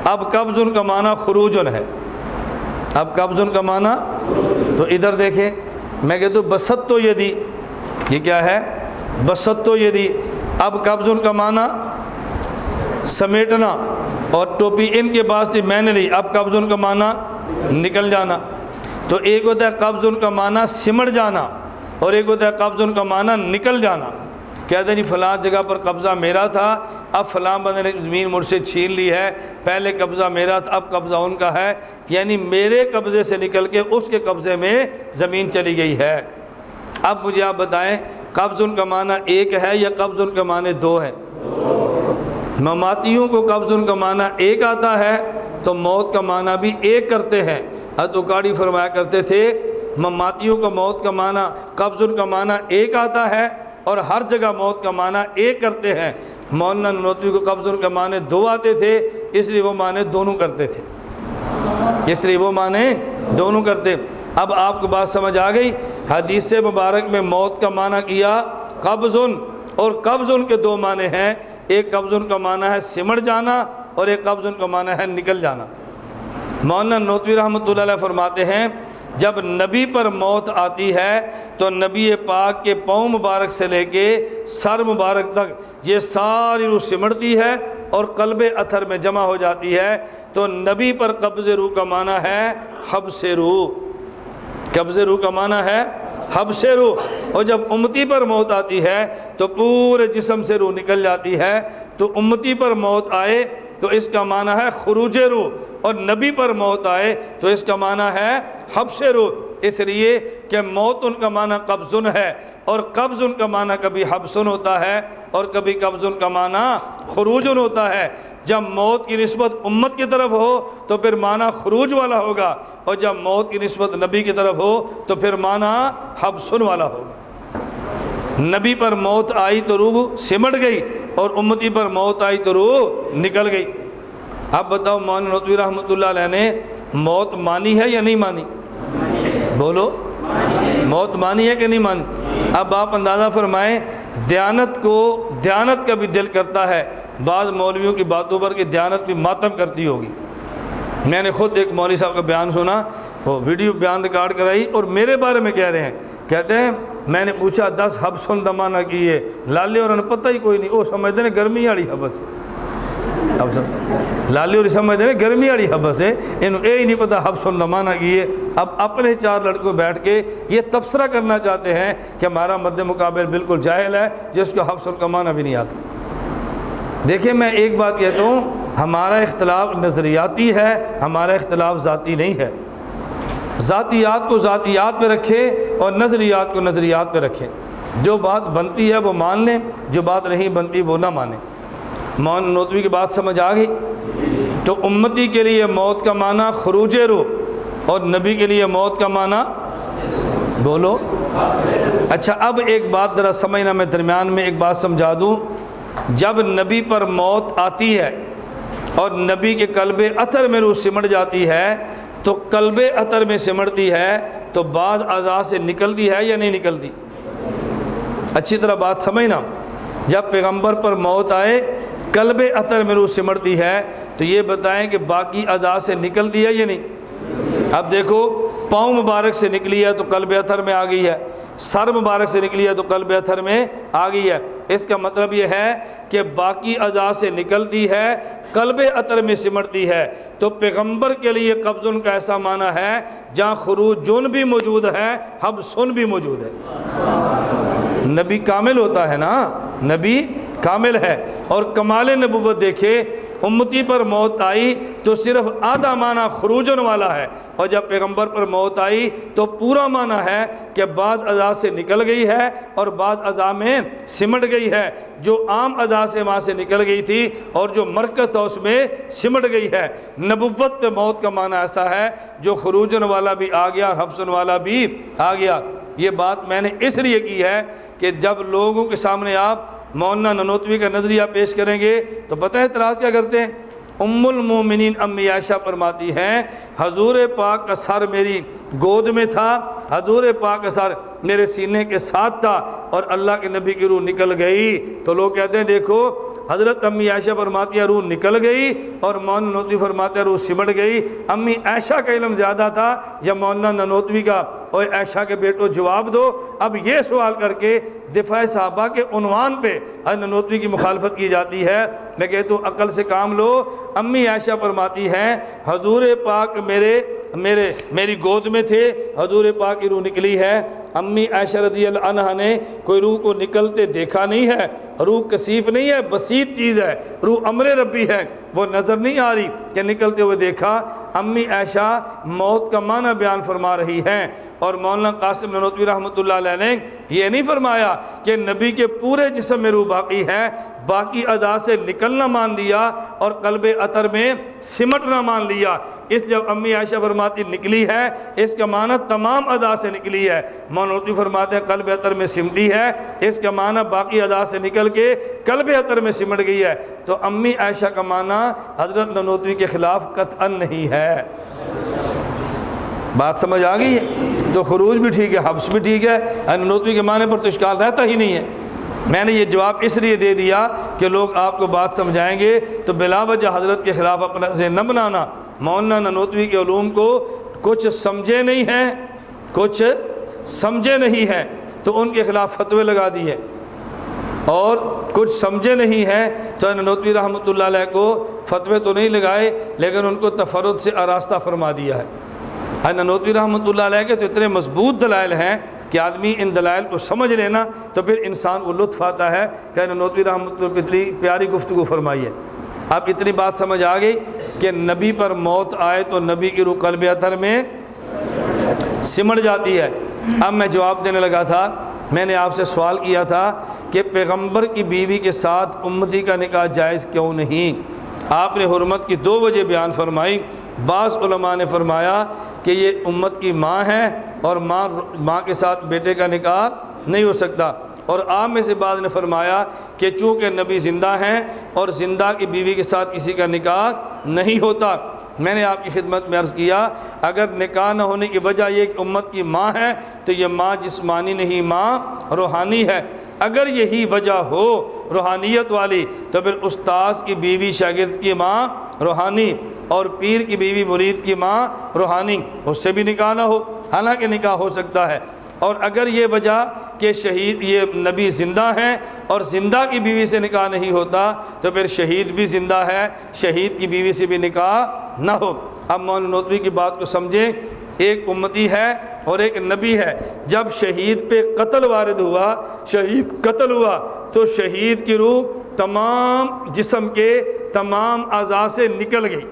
اب قبض کا معنی خروجن ہے۔ اب قبض کا معنی، تو ادھر دیکھیں، میں کہتا ہوں بسط یدی، یہ کیا ہے؟ بسط یدی۔ اب قبض کا معنی سمیٹنا، اور ٹوپی ان کے پاس سے میں نے لی، اب قبض کا معنی نکل جانا۔ تو ایک ہوتا ہے قبض کا معنی سمٹ جانا، اور ایک ہوتا ہے قبض کا معنی نکل جانا۔ کہتے ہیں جی فلاں جگہ پر قبضہ میرا تھا، اب فلاں بندے نے زمین مجھ سے چھین لی ہے، پہلے قبضہ میرا تھا اب قبضہ ان کا ہے، یعنی میرے قبضے سے نکل کے اس کے قبضے میں زمین چلی گئی ہے۔ اب مجھے آپ بتائیں قبض ان کا معنی ایک ہے یا قبض ان کا معنی دو ہے؟ مماتیوں کو قبض ان کا معنی ایک آتا ہے تو موت کا معنی بھی ایک کرتے ہیں۔ حضرت اکاڑی فرمایا کرتے تھے مماتیوں کو موت کا معنی قبض ان کا معنی ایک آتا ہے اور ہر جگہ موت کا معنی ایک کرتے ہیں۔ مولانا نانوتوی کو قبض ان کا معنی دو آتے تھے، اس لیے وہ معنی دونوں کرتے تھے، اس لیے وہ معنی دونوں کرتے۔ اب آپ کو بات سمجھ آ گئی؟ حدیث مبارک میں موت کا معنی کیا قبض، اور قبض کے دو معنی ہیں، ایک قبض کا معنی ہے سمٹ جانا اور ایک قبض کا معنی ہے نکل جانا۔ مولانا نانوتوی رحمۃ اللہ علیہ فرماتے ہیں جب نبی پر موت آتی ہے تو نبی پاک کے پاؤں مبارک سے لے کے سر مبارک تک یہ ساری روح سمٹتی ہے اور قلب اثر میں جمع ہو جاتی ہے، تو نبی پر قبض روح کا معنی ہے حبس روح، قبض روح کا معنی ہے حبس روح۔ اور جب امتی پر موت آتی ہے تو پورے جسم سے روح نکل جاتی ہے، تو امتی پر موت آئے تو اس کا معنی ہے خروج روح، اور نبی پر موت آئے تو اس کا معنی ہے حبس روح، اس لیے کہ موت ان کا معنی قبضن ہے، اور قبض ان کا معنی کبھی حبسن ہوتا ہے اور کبھی قبض ان کا معنی خروجن ہوتا ہے۔ جب موت کی نسبت امت کی طرف ہو تو پھر معنی خروج والا ہوگا، اور جب موت کی نسبت نبی کی طرف ہو تو پھر معنی حبسن والا ہوگا۔ نبی پر موت آئی تو روح سمٹ گئی اور امتی پر موت آئی تو روح نکل گئی۔ اب بتاؤ مولانا نانوتوی رحمۃ اللہ علیہ نے موت مانی ہے یا نہیں مانی؟ بولو، موت مانی ہے کہ نہیں مانی؟ اب آپ اندازہ فرمائیں دیانت کا بھی دل کرتا ہے بعض مولویوں کی باتوں پر کہ دیانت بھی ماتم کرتی ہوگی۔ میں نے خود ایک مولوی صاحب کا بیان سنا، وہ ویڈیو بیان ریکارڈ کرائی اور میرے بارے میں کہہ رہے ہیں، کہتے ہیں میں نے پوچھا 10 حبسن دمانہ کیے لالے اور انہیں پتہ ہی کوئی نہیں، وہ سمجھتے ہیں گرمی والی حبس لالے اور سمجھتے ہیں گرمی والی حبس ہے، انہوں یہ ہی نہیں پتہ حبسن دمانہ کیے۔ اب اپنے 4 لڑکوں بیٹھ کے یہ تبصرہ کرنا چاہتے ہیں کہ ہمارا مد مقابل بالکل جاہل ہے جس کو حبسن کا معنی بھی نہیں آتا۔ دیکھیں میں ایک بات کہتا ہوں، ہمارا اختلاف نظریاتی ہے، ہمارا اختلاف ذاتی نہیں ہے۔ ذاتیات کو ذاتیات پہ رکھیں اور نظریات کو نظریات پہ رکھیں، جو بات بنتی ہے وہ مان لیں، جو بات نہیں بنتی وہ نہ مانیں۔ مولانا نانوتوی کی بات سمجھ آ گئی؟ تو امتی کے لیے موت کا معنی خروج روح اور نبی کے لیے موت کا معنی بولو۔ اچھا اب ایک بات ذرا سمجھنا، میں درمیان میں ایک بات سمجھا دوں، جب نبی پر موت آتی ہے اور نبی کے قلب اثر میں روح سمٹ جاتی ہے تو قلب اثر میں سمٹتی ہے تو بعض اعضاء سے نکلتی ہے یا نہیں نکلتی؟ اچھی طرح بات سمجھنا، جب پیغمبر پر موت آئے قلب اثر میں روح سمٹتی ہے تو یہ بتائیں کہ باقی اعضاء سے نکلتی ہے یا نہیں؟ اب دیکھو پاؤں مبارک سے نکلی ہے تو قلب اثر میں آ گئی ہے، سر مبارک سے نکلی ہے تو قلب اثر میں آ گئی ہے، اس کا مطلب یہ ہے کہ باقی اعضاء سے نکلتی ہے قلب اثر میں سمٹتی ہے۔ تو پیغمبر کے لیے قبض کا ایسا معنی ہے جہاں خروج جن بھی موجود ہے حبسن بھی موجود ہے۔ نبی کامل ہوتا ہے نا، نبی کامل ہے، اور کمال نبوت دیکھے امتی پر موت آئی تو صرف آدھا معنی خروجن والا ہے، اور جب پیغمبر پر موت آئی تو پورا معنی ہے کہ بعض اعضاء سے نکل گئی ہے اور بعض اعضاء میں سمٹ گئی ہے، جو عام اعضاء سے وہاں سے نکل گئی تھی اور جو مرکز تھا اس میں سمٹ گئی ہے۔ نبوت پہ موت کا معنی ایسا ہے جو خروجن والا بھی آ گیا اور حبسن والا بھی آ گیا۔ یہ بات میں نے اس لیے کی ہے کہ جب لوگوں کے سامنے آپ مولانا نانوتوی کا نظریہ پیش کریں گے تو پتہ ہے اعتراض کیا کرتے ہیں؟ ام المومنین امی عائشہ فرماتی ہیں حضور پاک کا سر میری گود میں تھا، حضور پاک کا سر میرے سینے کے ساتھ تھا اور اللہ کے نبی کی روح نکل گئی۔ تو لوگ کہتے ہیں دیکھو حضرت امی عائشہ فرماتی ہے روح نکل گئی اور مولانا نانوتوی فرماتے ہیں روح سمٹ گئی۔ امی عائشہ کا علم زیادہ تھا یا مولانا نانوتوی کا؟ اور عائشہ کے بیٹو جواب دو۔ اب یہ سوال کر کے دفاع صحابہ کے عنوان پہ حضرت نانوتوی کی مخالفت کی جاتی ہے۔ میں کہتا ہوں عقل سے کام لو۔ امی عائشہ فرماتی ہیں حضور پاک میرے میری گود میں تھے، حضور پاک کی روح نکلی ہے۔ امی عائشہ رضی اللہ عنہا نے کوئی روح کو نکلتے دیکھا نہیں ہے، روح کثیف نہیں ہے، بسیط چیز ہے، روح امر ربی ہے، وہ نظر نہیں آ رہی کہ نکلتے ہوئے دیکھا۔ امی عائشہ موت کا معنی بیان فرما رہی ہیں، اور مولانا قاسم نانوتوی رحمۃ اللہ علیہ نے یہ نہیں فرمایا کہ نبی کے پورے جسم میں روح باقی ہے، باقی اعضاء سے نکلنا مان لیا اور قلب اطہر میں سمٹنا مان لیا۔ اس جب امی عائشہ فرماتی نکلی ہے، اس کا معنی تمام اعضاء سے نکلی ہے۔ نانوتوی فرماتے ہیں قلب اطہر میں سمٹی ہے، اس کا معنی باقی اعضاء سے نکل کے قلب اطہر میں سمٹ گئی ہے۔ تو امی عائشہ کا معنی حضرت نانوتوی کے خلاف قطعاً نہیں ہے۔ بات سمجھ آ گئی ہے؟ تو خروج بھی ٹھیک ہے، حبس بھی ٹھیک ہے، نانوتوی کے معنی پر تو اشکال رہتا ہی نہیں ہے۔ میں نے یہ جواب اس لیے دے دیا کہ لوگ آپ کو بات سمجھائیں گے، تو بلا وجہ حضرت کے خلاف اپنا ذہن نہ بنانا۔ مولانا نانوتوی کے علوم کو کچھ سمجھے نہیں ہیں تو ان کے خلاف فتوے لگا دیے، اور کچھ سمجھے نہیں ہیں تو نانوتوی رحمۃ اللہ علیہ کو فتوے تو نہیں لگائے، لیکن ان کو تفرد سے آراستہ فرما دیا ہے۔ نانوتوی رحمۃ اللہ علیہ کے تو اتنے مضبوط دلائل ہیں کہ آدمی ان دلائل کو سمجھ لینا تو پھر انسان کو لطف آتا ہے کہ نانوتوی رحمۃ اللہ اتنی پیاری گفتگو فرمائی ہے۔ اب اتنی بات سمجھ آ گئی کہ نبی پر موت آئے تو نبی کی روح قلب اطہر میں سمٹ جاتی ہے۔ اب میں جواب دینے لگا تھا، میں نے آپ سے سوال کیا تھا کہ پیغمبر کی بیوی کے ساتھ امتی کا نکاح جائز کیوں نہیں؟ آپ نے حرمت کی 2 وجہ بیان فرمائی۔ بعض علماء نے فرمایا کہ یہ امت کی ماں ہے اور ماں کے ساتھ بیٹے کا نکاح نہیں ہو سکتا، اور آپ میں سے بعض نے فرمایا کہ چونکہ نبی زندہ ہیں اور زندہ کی بیوی کے ساتھ کسی کا نکاح نہیں ہوتا۔ میں نے آپ کی خدمت میں عرض کیا اگر نکاح نہ ہونے کی وجہ یہ کہ امت کی ماں ہے تو یہ ماں جسمانی نہیں، ماں روحانی ہے۔ اگر یہی وجہ ہو روحانیت والی تو پھر استاذ کی بیوی شاگرد کی ماں روحانی، اور پیر کی بیوی مرید کی ماں روحانی، اس سے بھی نکاح نہ ہو، حالانکہ نکاح ہو سکتا ہے۔ اور اگر یہ وجہ کہ شہید یہ نبی زندہ ہیں اور زندہ کی بیوی سے نکاح نہیں ہوتا تو پھر شہید بھی زندہ ہے، شہید کی بیوی سے بھی نکاح نہ ہو۔ اب مولانا نانوتوی کی بات کو سمجھیں، ایک امتی ہے اور ایک نبی ہے۔ جب شہید پہ قتل وارد ہوا، شہید قتل ہوا، تو شہید کی روح تمام جسم کے تمام اعضاء سے نکل گئی۔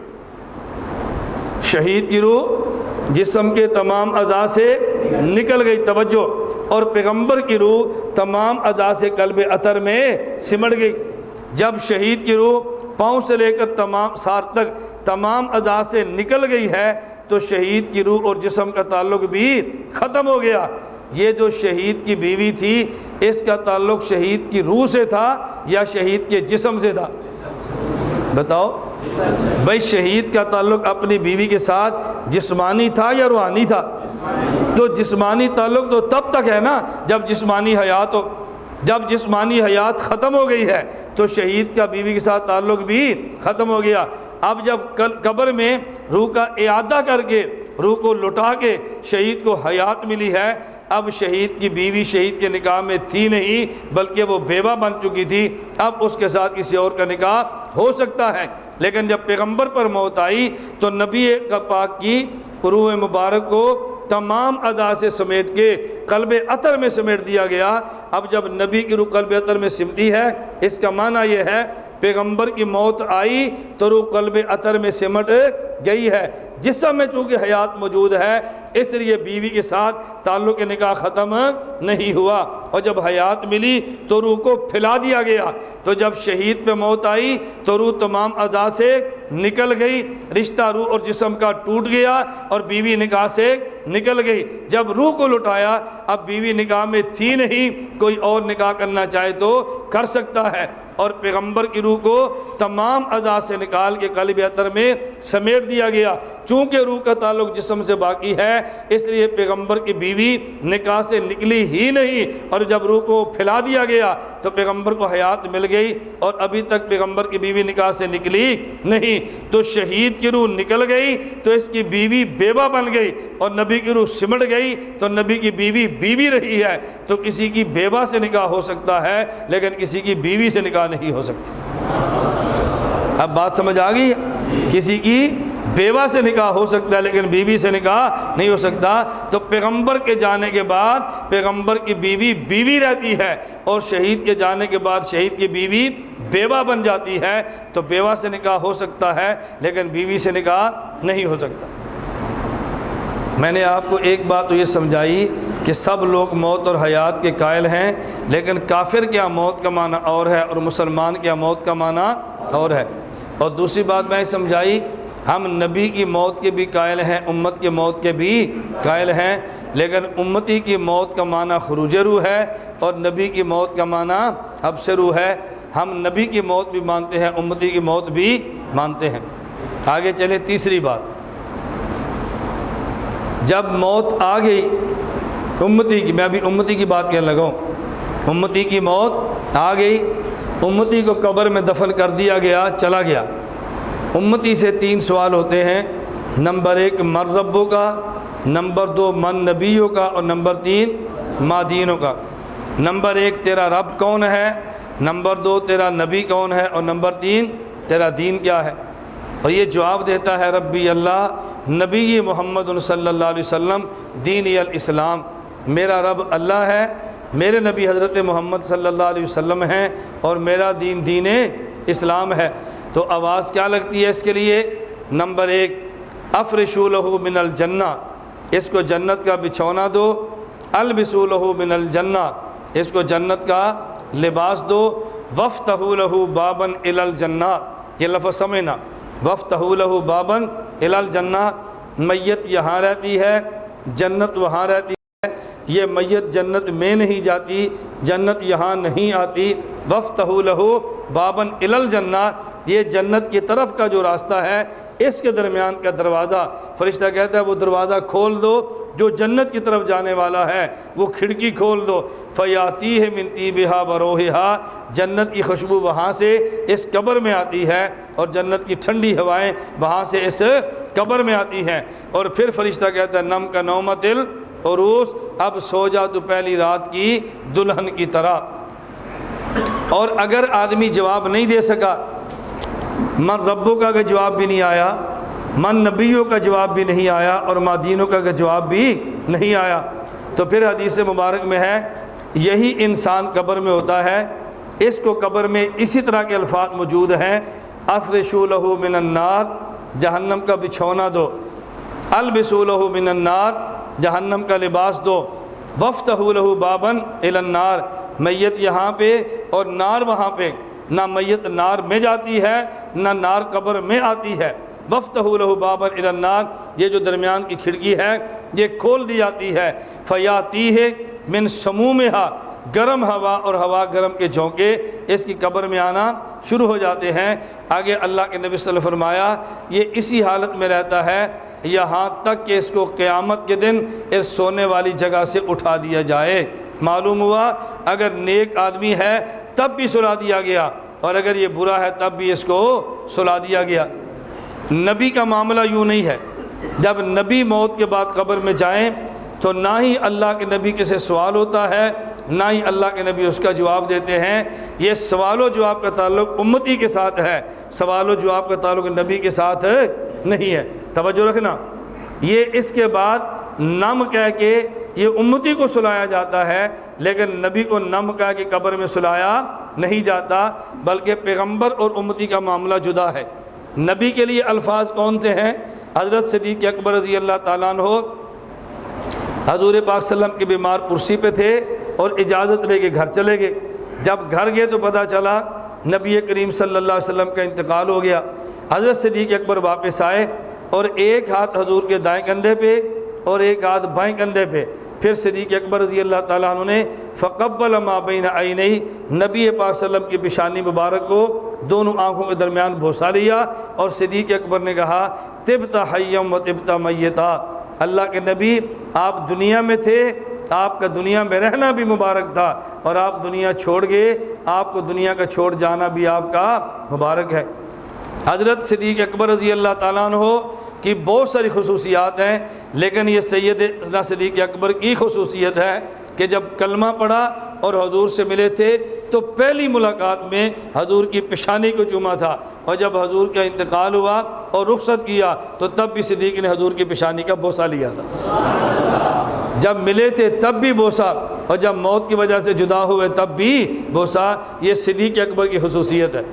شہید کی روح جسم کے تمام اعضاء سے نکل گئی، توجہ، اور پیغمبر کی روح تمام اعضاء سے قلب اطہر میں سمٹ گئی۔ جب شہید کی روح پاؤں سے لے کر تمام سار تک تمام اعضاء سے نکل گئی ہے تو شہید کی روح اور جسم کا تعلق بھی ختم ہو گیا۔ یہ جو شہید کی بیوی تھی اس کا تعلق شہید کی روح سے تھا یا شہید کے جسم سے تھا؟ بتاؤ بھائی، شہید کا تعلق اپنی بیوی کے ساتھ جسمانی تھا یا روحانی تھا؟ تو جسمانی تعلق تو تب تک ہے نا جب جسمانی حیات ہو۔ جب جسمانی حیات ختم ہو گئی ہے تو شہید کا بیوی کے ساتھ تعلق بھی ختم ہو گیا۔ اب جب قبر میں روح کا اعادہ کر کے روح کو لٹا کے شہید کو حیات ملی ہے، اب شہید کی بیوی شہید کے نکاح میں تھی نہیں بلکہ وہ بیوہ بن چکی تھی، اب اس کے ساتھ کسی اور کا نکاح ہو سکتا ہے۔ لیکن جب پیغمبر پر موت آئی تو نبی پاک کی روح مبارک کو تمام اعضاء سے سمیٹ کے قلب اطہر میں سمیٹ دیا گیا۔ اب جب نبی کی روح قلب اطہر میں سمٹی ہے، اس کا معنی یہ ہے پیغمبر کی موت آئی تو روح قلب اطہر میں سمٹ گئی ہے۔ جسم میں چونکہ حیات موجود ہے اس لیے بیوی کے ساتھ تعلق نکاح ختم نہیں ہوا، اور جب حیات ملی تو روح کو پھیلا دیا گیا۔ تو جب شہید پہ موت آئی تو روح تمام اعضاء سے نکل گئی، رشتہ روح اور جسم کا ٹوٹ گیا اور بیوی نکاح سے نکل گئی۔ جب روح کو لٹایا اب بیوی نکاح میں تھی نہیں، کوئی اور نکاح کرنا چاہے تو کر سکتا ہے، اور پیغمبر کی روح کو تمام اعضاء سے نکال کے قلب اطہر میں سمیٹ دیا گیا۔ چونکہ روح کا تعلق جسم سے باقی ہے اس لیے پیغمبر کی بیوی نکاح سے نکلی ہی نہیں، اور جب روح کو پھیلا دیا گیا تو پیغمبر کو حیات مل گئی، اور ابھی تک پیغمبر کی بیوی نکاح سے نکلی نہیں۔ تو شہید کی روح نکل گئی تو اس کی بیوی بیوہ بن گئی، اور نبی کی روح سمٹ گئی تو نبی کی بیوی بیوی رہی ہے۔ تو کسی کی بیوہ سے نکاح ہو سکتا ہے لیکن کسی کی بیوی سے نکاح نہیں ہو سکتی۔ اب بات سمجھ آ گئی؟ کسی کی بیوہ سے نکاح ہو سکتا ہے لیکن بیوی سے نکاح نہیں ہو سکتا۔ تو پیغمبر کے جانے کے بعد پیغمبر کی بیوی بیوی رہتی ہے، اور شہید کے جانے کے بعد شہید کی بیوی بیوہ بن جاتی ہے۔ تو بیوہ سے نکاح ہو سکتا ہے لیکن بیوی سے نکاح نہیں ہو سکتا۔ میں نے آپ کو ایک بات تو یہ سمجھائی کہ سب لوگ موت اور حیات کے قائل ہیں، لیکن کافر کیا موت کا معنی اور ہے اور مسلمان کیا موت کا معنی اور ہے۔ اور دوسری بات میں سمجھائی، ہم نبی کی موت کے بھی قائل ہیں، امت کے موت کے بھی قائل ہیں، لیکن امتی کی موت کا معنی خروج روح ہے اور نبی کی موت کا معنی حبس روح ہے۔ ہم نبی کی موت بھی مانتے ہیں، امتی کی موت بھی مانتے ہیں۔ آگے چلیں تیسری بات، جب موت آ گئی امتی کی، میں ابھی امتی کی بات کہنے لگا ہوں، امتی کی موت آ گئی، امتی کو قبر میں دفن کر دیا گیا، چلا گیا۔ امتی سے 3 سوال ہوتے ہیں، نمبر 1 من ربوں کا، نمبر 2 من نبیوں کا، اور نمبر 3 ما دینوں کا۔ نمبر 1 تیرا رب کون ہے، نمبر 2 تیرا نبی کون ہے، اور نمبر 3 تیرا دین کیا ہے۔ اور یہ جواب دیتا ہے ربی اللہ، نبی محمد صلی اللہ علیہ وسلم، دینی الاسلام، میرا رب اللہ ہے، میرے نبی حضرت محمد صلی اللہ علیہ وسلم ہیں، اور میرا دین دین اسلام ہے۔ تو آواز کیا لگتی ہے اس کے لیے؟ نمبر 1 افرشوا لہ من الجنہ، اس کو جنت کا بچھونا دو، البسوا لہ من الجنہ، اس کو جنت کا لباس دو، وفتحوا لہ بابا الی الجنہ، یہ لفظ سمجھنا، وفتحوا لہ بابا الی الجنہ، میت یہاں رہتی ہے، جنت وہاں رہتی ہے، یہ میت جنت میں نہیں جاتی، جنت یہاں نہیں آتی۔ وفتحوا لہ بابا الی الجنہ، یہ جنت کی طرف کا جو راستہ ہے، اس کے درمیان کا دروازہ، فرشتہ کہتا ہے وہ دروازہ کھول دو جو جنت کی طرف جانے والا ہے، وہ کھڑکی کھول دو، فیاتیہ من طیبہا وروحہا، جنت کی خوشبو وہاں سے اس قبر میں آتی ہے، اور جنت کی ٹھنڈی ہوائیں وہاں سے اس قبر میں آتی ہیں۔ اور پھر فرشتہ کہتا ہے نم کا نومت العروس، اب سو جا تو پہلی رات کی دلہن کی طرح۔ اور اگر آدمی جواب نہیں دے سکا، من ربوں کا جواب بھی نہیں آیا، من نبیوں کا جواب بھی نہیں آیا، اور ما دینوں کا جواب بھی نہیں آیا، تو پھر حدیث مبارک میں ہے یہی انسان قبر میں ہوتا ہے، اس کو قبر میں اسی طرح کے الفاظ موجود ہیں، افرشوا لہ من النار، جہنم کا بچھونا دو، البسوا لہ من النار، جہنم کا لباس دو، وفتحوا لہ بابا الی النار، میت یہاں پہ اور نار وہاں پہ، نہ میت نار میں جاتی ہے نہ نار قبر میں آتی ہے۔ وفتحوا لہ بابا الی النار، یہ جو درمیان کی کھڑکی ہے یہ کھول دی جاتی ہے، فیاتیہ من سمومہا، گرم ہوا اور ہوا گرم کے جھونکے اس کی قبر میں آنا شروع ہو جاتے ہیں۔ آگے اللہ کے نبی صلی اللہ علیہ وسلم فرمایا یہ اسی حالت میں رہتا ہے یہاں تک کہ اس کو قیامت کے دن اس سونے والی جگہ سے اٹھا دیا جائے۔ معلوم ہوا اگر نیک آدمی ہے تب بھی سلا دیا گیا، اور اگر یہ برا ہے تب بھی اس کو سلا دیا گیا۔ نبی کا معاملہ یوں نہیں ہے، جب نبی موت کے بعد قبر میں جائیں تو نہ ہی اللہ کے نبی کے سے سوال ہوتا ہے، نہ ہی اللہ کے نبی اس کا جواب دیتے ہیں۔ یہ سوال و جواب کا تعلق امتی کے ساتھ ہے، سوال و جواب کا تعلق نبی کے ساتھ نہیں ہے، توجہ رکھنا۔ یہ اس کے بعد نم کہہ کے یہ امتی کو سلایا جاتا ہے، لیکن نبی کو نم کہہ کے قبر میں سلایا نہیں جاتا، بلکہ پیغمبر اور امتی کا معاملہ جدا ہے۔ نبی کے لیے الفاظ کون سے ہیں؟ حضرت صدیق اکبر رضی اللہ تعالیٰ عنہ حضور پاک صلی اللہ علیہ وسلم کے بیمار کرسی پہ تھے اور اجازت لے کے گھر چلے گئے۔ جب گھر گئے تو پتہ چلا نبی کریم صلی اللہ علیہ وسلم کا انتقال ہو گیا۔ حضرت صدیق اکبر واپس آئے اور ایک ہاتھ حضور کے دائیں کندھے پہ اور ایک ہاتھ بائیں کندھے پہ، پھر صدیق اکبر رضی اللہ تعالیٰ عنہ نے فقبل ما بین عینیہ، نبی پاک صلی اللہ علیہ وسلم کی پیشانی مبارک کو دونوں آنکھوں کے درمیان بوسہ لیا، اور صدیق اکبر نے کہا طبت حیا و طبت میتا، اللہ کے نبی آپ دنیا میں تھے، آپ کا دنیا میں رہنا بھی مبارک تھا، اور آپ دنیا چھوڑ گئے، آپ کو دنیا کا چھوڑ جانا بھی آپ کا مبارک ہے۔ حضرت صدیق اکبر رضی اللہ تعالیٰ عنہ کی بہت ساری خصوصیات ہیں، لیکن یہ سیدنا صدیق اکبر کی خصوصیت ہے کہ جب کلمہ پڑھا اور حضور سے ملے تھے تو پہلی ملاقات میں حضور کی پیشانی کو چوما تھا، اور جب حضور کا انتقال ہوا اور رخصت کیا تو تب بھی صدیق نے حضور کی پیشانی کا بوسہ لیا تھا۔ جب ملے تھے تب بھی بوسہ، اور جب موت کی وجہ سے جدا ہوئے تب بھی بوسہ۔ یہ صدیق اکبر کی خصوصیت ہے۔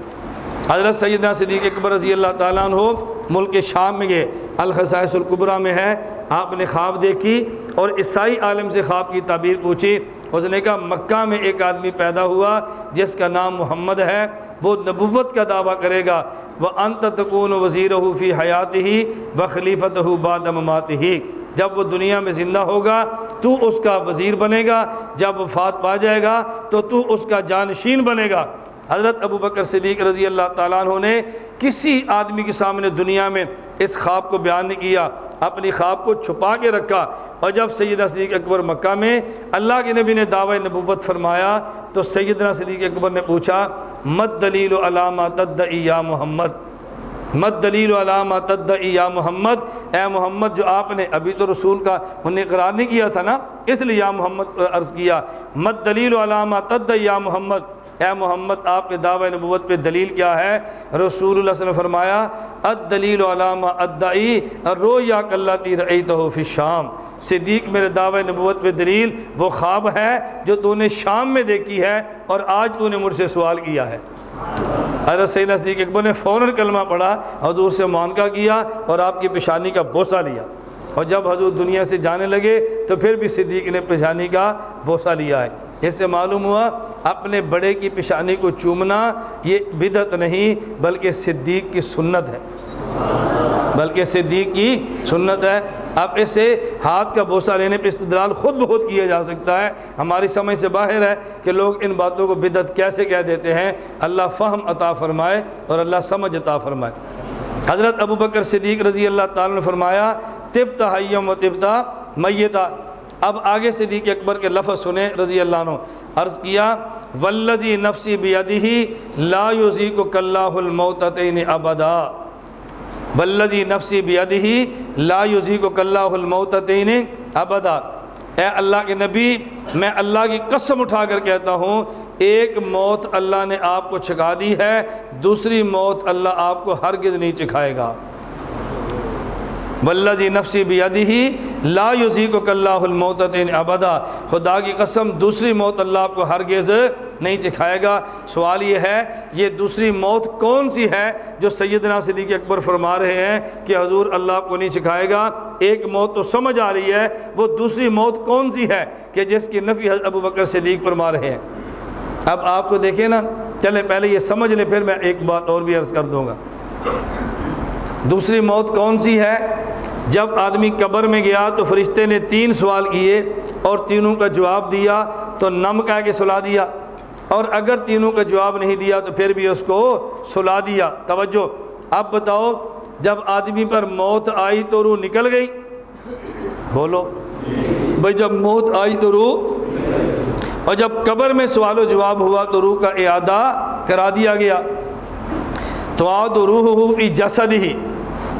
حضرت سیدنا صدیق اکبر رضی اللہ تعالیٰ عنہ ملک شام میں گئے، الخصائص الکبریٰ میں ہے، آپ نے خواب دیکھی اور عیسائی عالم سے خواب کی تعبیر پوچھی۔ اس نے کہا مکہ میں ایک آدمی پیدا ہوا جس کا نام محمد ہے، وہ نبوت کا دعویٰ کرے گا، وَأَنْتَ تَكُونُ وَزِيرَهُ فِي حَيَاتِهِ وَخَلِيفَتَهُ بَعْدَ مَمَاتِهِ۔ جب وہ دنیا میں زندہ ہوگا تو اس کا وزیر بنے گا، جب وفات پا جائے گا تو اس کا جانشین بنے گا۔ حضرت ابو بکر صدیق رضی اللہ تعالیٰ عنہ نے کسی آدمی کے سامنے دنیا میں اس خواب کو بیان نہیں کیا، اپنی خواب کو چھپا کے رکھا۔ اور جب سیدنا صدیق اکبر مکہ میں اللہ کے نبی نے دعوی نبوت فرمایا تو سیدنا صدیق اکبر نے پوچھا مد دلیل علی ما تدعی یا محمد، مد دلیل علی ما تدعی یا محمد، اے محمد جو آپ نے ابھی تو رسول کا انہیں اقرار نہیں کیا تھا نا، اس لیے یا محمد عرض کیا، مد دلیل علی ما تدعی یا محمد، اے محمد آپ کے دعوی نبوت پہ دلیل کیا ہے؟ رسول اللہ صلی اللہ علیہ وسلم نے فرمایا الدلیل علی ما ادعی الرؤیا التی رأیتہ فی الشام، صدیق میرے دعوی نبوت پہ دلیل وہ خواب ہے جو تو نے شام میں دیکھی ہے اور آج تو نے مجھ سے سوال کیا ہے۔ حضرت سیدنا صدیق اکبر نے فوراً کلمہ پڑھا، حضور سے معانقہ کیا اور آپ کی پیشانی کا بوسہ لیا، اور جب حضور دنیا سے جانے لگے تو پھر بھی صدیق نے پیشانی کا بوسہ لیا ہے۔ اس سے معلوم ہوا اپنے بڑے کی پیشانی کو چومنا یہ بدعت نہیں بلکہ صدیق کی سنت ہے، بلکہ صدیق کی سنت ہے۔ اب اسے ہاتھ کا بوسہ لینے پہ استدلال خود بخود کیا جا سکتا ہے، ہماری سمجھ سے باہر ہے کہ لوگ ان باتوں کو بدعت کیسے کہہ دیتے ہیں۔ اللہ فہم عطا فرمائے اور اللہ سمجھ عطا فرمائے۔ حضرت ابو بکر صدیق رضی اللہ تعالیٰ نے فرمایا طبت حیم و طبت میتا۔ اب آگے صدیق اکبر کے لفظ سنیں رضی اللہ عنہ، عرض کیا والذی نفسی بیدہ لا یذیقک اللہ الموتتین ابدا، والذی نفسی بیدہ لا یذیقک اللہ الموتتین ابدا۔ اے اللہ کے نبی میں اللہ کی قسم اٹھا کر کہتا ہوں ایک موت اللہ نے آپ کو چکھا دی ہے، دوسری موت اللہ آپ کو ہرگز نہیں چکھائے گا۔ والذی نفسی بیدہ لا یذیقک اللہ الموتتین ابدا، خدا کی قسم دوسری موت اللہ آپ کو ہرگز نہیں چکھائے گا۔ سوال یہ ہے یہ دوسری موت کون سی ہے جو سیدنا صدیق اکبر فرما رہے ہیں کہ حضور اللہ آپ کو نہیں چکھائے گا؟ ایک موت تو سمجھ آ رہی ہے، وہ دوسری موت کون سی ہے کہ جس کی نفی حضرت ابو بکر صدیق فرما رہے ہیں؟ اب آپ کو دیکھیں نا، چلیں پہلے یہ سمجھ لیں پھر میں ایک بات اور بھی عرض کر دوں گا۔ دوسری موت کون سی ہے؟ جب آدمی قبر میں گیا تو فرشتے نے 3 سوال کیے اور تینوں کا جواب دیا تو نم کہہ کے سلا دیا، اور اگر تینوں کا جواب نہیں دیا تو پھر بھی اس کو سلا دیا۔ توجہ، اب بتاؤ جب آدمی پر موت آئی تو روح نکل گئی؟ بولو بھائی، جب موت آئی تو روح، اور جب قبر میں سوال و جواب ہوا تو روح کا اعادہ کرا دیا گیا۔ تو آد روح فی جسدہ،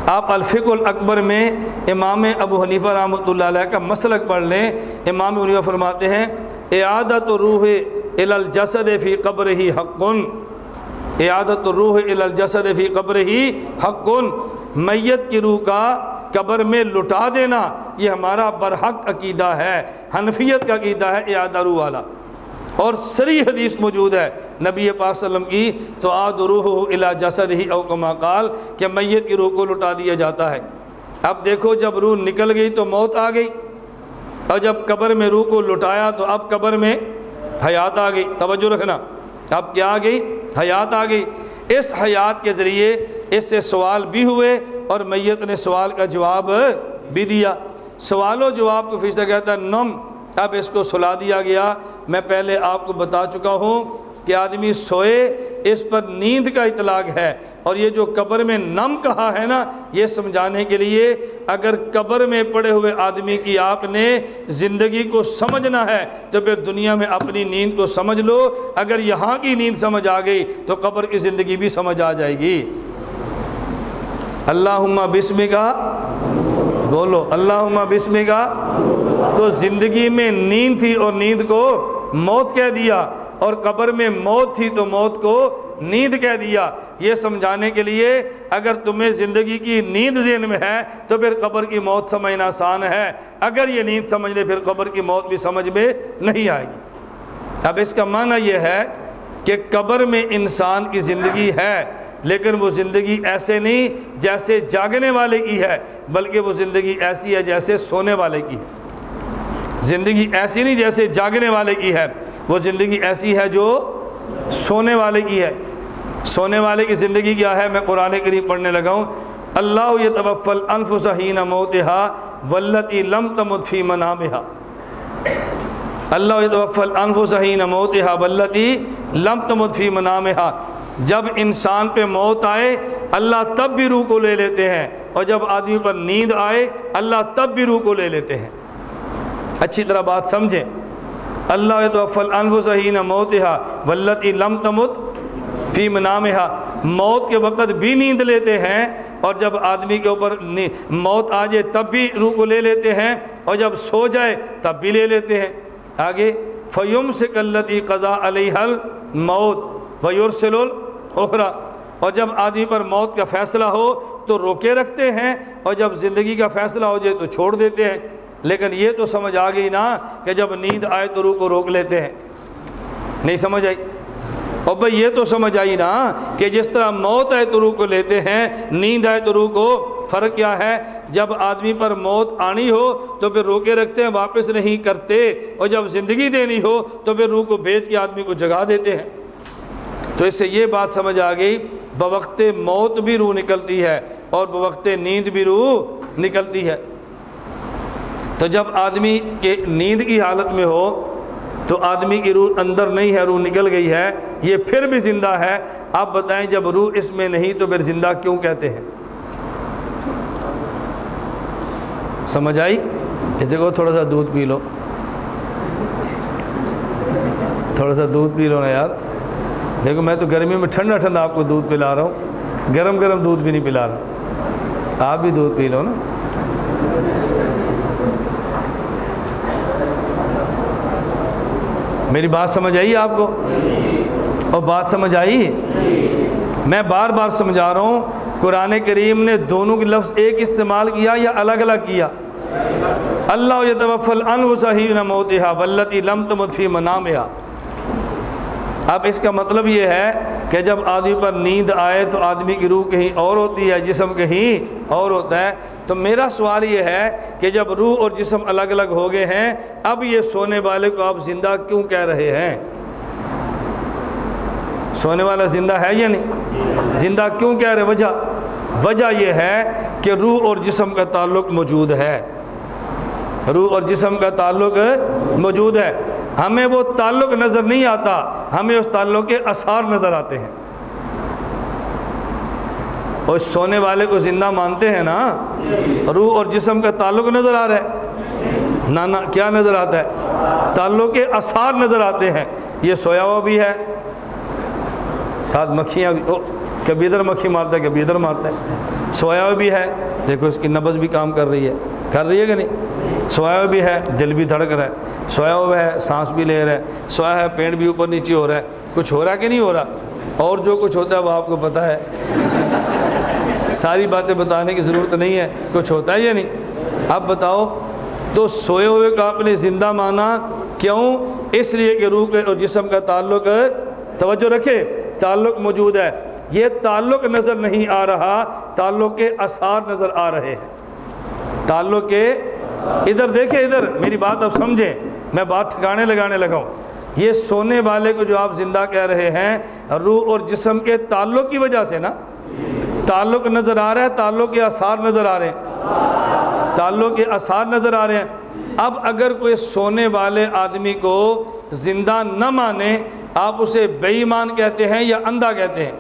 آپ الفقہ الاکبر میں امام ابو حنیفہ رحمۃ اللہ علیہ کا مسلک پڑھ لیں۔ امام ابو حنیفہ فرماتے ہیں اعادۃ الروح الی الجسد فی قبرہ حق، اعادۃ الروح الی الجسد فی قبرہ حق، میت کی روح کا قبر میں لٹا دینا یہ ہمارا برحق عقیدہ ہے، حنفیت کا عقیدہ ہے اعادہ روح والا، اور صریح حدیث موجود ہے نبی پاک صلی اللہ علیہ وسلم کی تو آد روح الی جسدہ او کما قال کہ میت کی روح کو لٹا دیا جاتا ہے۔ اب دیکھو جب روح نکل گئی تو موت آ گئی، اور جب قبر میں روح کو لٹایا تو اب قبر میں حیات آ گئی۔ توجہ رکھنا، اب کیا آ گئی؟ حیات آ گئی۔ اس حیات کے ذریعے اس سے سوال بھی ہوئے اور میت نے سوال کا جواب بھی دیا۔ سوال و جواب کو فرشتہ کہتا ہے نم، اب اس کو سلا دیا گیا۔ میں پہلے آپ کو بتا چکا ہوں کہ آدمی سوئے اس پر نیند کا اطلاق ہے، اور یہ جو قبر میں نم کہا ہے نا یہ سمجھانے کے لیے اگر قبر میں پڑے ہوئے آدمی کی آپ نے زندگی کو سمجھنا ہے تو پھر دنیا میں اپنی نیند کو سمجھ لو، اگر یہاں کی نیند سمجھ آ گئی تو قبر کی زندگی بھی سمجھ آ جائے گی۔ اللہم بسمک، بولو اللہم بسمک۔ تو زندگی میں نیند تھی اور نیند کو موت کہہ دیا، اور قبر میں موت تھی تو موت کو نیند کہہ دیا، یہ سمجھانے کے لیے اگر تمہیں زندگی کی نیند ذہن میں ہے تو پھر قبر کی موت سمجھنا آسان ہے، اگر یہ نیند سمجھ لے پھر قبر کی موت بھی سمجھ میں نہیں آئے گی۔ اب اس کا معنی یہ ہے کہ قبر میں انسان کی زندگی ہے، لیکن وہ زندگی ایسے نہیں جیسے جاگنے والے کی ہے، بلکہ وہ زندگی ایسی ہے جیسے سونے والے کی ہے۔ زندگی ایسی نہیں جیسے جاگنے والے کی ہے، وہ زندگی ایسی ہے جو سونے والے کی ہے۔ سونے والے کی زندگی کیا ہے؟ میں قرآن کریم پڑھنے لگا ہوں، اللہ یتوفی الانفس حین موتها واللتی لم تمت فی منامها، اللہ یتوفی الانفس حین موتها واللتی لم تمت فی منامها۔ جب انسان پہ موت آئے اللہ تب بھی روح کو لے لیتے ہیں، اور جب آدمی پر نیند آئے اللہ تب بھی روح کو لے لیتے ہیں۔ اچھی طرح بات سمجھیں، اللہ یتوفی الانفس حین موتها واللتی لم تمت فی منامها، موت کے وقت بھی نیند لیتے ہیں، اور جب آدمی کے اوپر موت آ جائے تب بھی روح کو لے لیتے ہیں، اور جب سو جائے تب بھی لے لیتے ہیں۔ آگے فیمسک التی قضی علیہا الموت ویرسل الاخری، اور جب آدمی پر موت کا فیصلہ ہو تو روکے رکھتے ہیں، اور جب زندگی کا فیصلہ ہو جائے تو چھوڑ دیتے ہیں۔ لیکن یہ تو سمجھ آ گئی نا کہ جب نیند آئے تو روح کو روک لیتے ہیں؟ نہیں سمجھ آئی؟ اور بھئی یہ تو سمجھ آئی نا کہ جس طرح موت آئے تو روح کو لیتے ہیں، نیند آئے تو روح کو، فرق کیا ہے؟ جب آدمی پر موت آنی ہو تو پھر روکے رکھتے ہیں، واپس نہیں کرتے، اور جب زندگی دینی ہو تو پھر روح کو بھیج کے آدمی کو جگا دیتے ہیں۔ تو اس سے یہ بات سمجھ آ گئی، بوقت موت بھی روح نکلتی ہے اور بوقت نیند بھی روح نکلتی ہے۔ تو جب آدمی کے نیند کی حالت میں ہو تو آدمی کی روح اندر نہیں ہے، روح نکل گئی ہے، یہ پھر بھی زندہ ہے۔ آپ بتائیں جب روح اس میں نہیں تو پھر زندہ کیوں کہتے ہیں؟ سمجھ آئی؟ یہ دیکھو تھوڑا سا دودھ پی لو، تھوڑا سا دودھ پی لو نا یار۔ دیکھو میں تو گرمی میں ٹھنڈا ٹھنڈا آپ کو دودھ پلا رہا ہوں، گرم گرم دودھ بھی نہیں پلا رہا، آپ بھی دودھ پی لو نا۔ میری بات سمجھ آئی آپ کو؟ اور بات سمجھ آئی؟ میں بار بار سمجھا رہا ہوں، قرآن کریم نے دونوں کے لفظ ایک استعمال کیا یا الگ الگ کیا؟ اللہ یتوفی الانفس حین موتها واللتی لم تمت فی منامها۔ اب اس کا مطلب یہ ہے کہ جب آدمی پر نیند آئے تو آدمی کی روح کہیں اور ہوتی ہے، جسم کہیں اور ہوتا ہے۔ تو میرا سوال یہ ہے کہ جب روح اور جسم الگ الگ ہو گئے ہیں، اب یہ سونے والے کو آپ زندہ کیوں کہہ رہے ہیں؟ سونے والا زندہ ہے یا نہیں؟ زندہ کیوں کہہ رہے؟ وجہ یہ ہے کہ روح اور جسم کا تعلق موجود ہے، روح اور جسم کا تعلق موجود ہے۔ ہمیں وہ تعلق نظر نہیں آتا، ہمیں اس تعلق کے آثار نظر آتے ہیں۔ اور سونے والے کو زندہ مانتے ہیں نا، روح اور جسم کا تعلق نظر آ رہا ہے نا، کیا نظر آتا ہے؟ تعلق کے آثار نظر آتے ہیں۔ یہ سویا ہوا بھی ہے، ساتھ مکھیاں بھی، کبھی ادھر مکھی مارتا ہے کبھی ادھر مارتا ہے۔ سویا ہوا بھی ہے، دیکھو اس کی نبض بھی کام کر رہی ہے کہ نہیں؟ سویا ہوا بھی ہے، دل بھی دھڑک رہا ہے، سویا ہوا ہے، سانس بھی لے رہا ہے، سویا ہے، پیٹ بھی اوپر نیچے ہو رہا ہے، کچھ ہو رہا ہے کہ نہیں ہو رہا؟ اور جو کچھ ہوتا ہے وہ آپ کو پتہ ہے، ساری باتیں بتانے کی ضرورت نہیں ہے، کچھ ہوتا ہے یا نہیں؟ اب بتاؤ، تو سوئے ہوئے کا آپ نے زندہ مانا کیوں؟ اس لیے کہ روح اور جسم کا تعلق، توجہ رکھے، تعلق موجود ہے۔ یہ تعلق نظر نہیں آ رہا، تعلق کے آثار نظر آ رہے ہیں۔ تعلق کے، ادھر دیکھیں، ادھر میری بات اب سمجھیں، میں بات ٹھکانے لگانے لگا ہوں۔ یہ سونے والے کو جو آپ زندہ کہہ رہے ہیں، روح اور جسم کے تعلق کی وجہ سے نا، تعلق نظر آ رہا ہے، تعلق کے آثار نظر آ رہے ہیں، تعلق کے آثار نظر آ رہے ہیں۔ اب اگر کوئی سونے والے آدمی کو زندہ نہ مانے، آپ اسے بے ایمان کہتے ہیں یا اندھا کہتے ہیں؟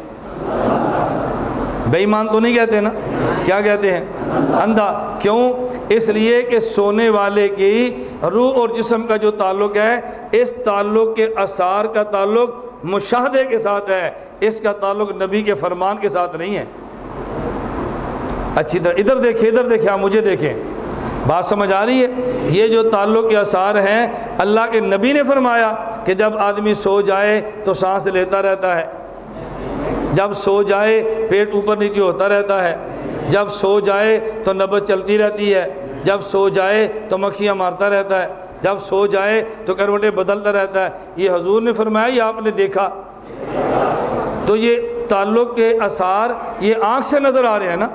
بے ایمان تو نہیں کہتے نا، کیا کہتے ہیں؟ اندھا۔ کیوں؟ اس لیے کہ سونے والے کی روح اور جسم کا جو تعلق ہے، اس تعلق کے آثار کا تعلق مشاہدے کے ساتھ ہے، اس کا تعلق نبی کے فرمان کے ساتھ نہیں ہے۔ اچھی طرح ادھر دیکھیں، ادھر دیکھیں، آپ مجھے دیکھیں، بات سمجھ آ رہی ہے؟ یہ جو تعلق کے آثار ہیں، اللہ کے نبی نے فرمایا کہ جب آدمی سو جائے تو سانس لیتا رہتا ہے، جب سو جائے پیٹ اوپر نیچے ہوتا رہتا ہے، جب سو جائے تو نبض چلتی رہتی ہے، جب سو جائے تو مکھیاں مارتا رہتا ہے، جب سو جائے تو کروٹیں بدلتا رہتا ہے۔ یہ حضور نے فرمایا، یہ آپ نے دیکھا؟ تو یہ تعلق کے آثار یہ آنکھ سے نظر آ رہے ہیں نا۔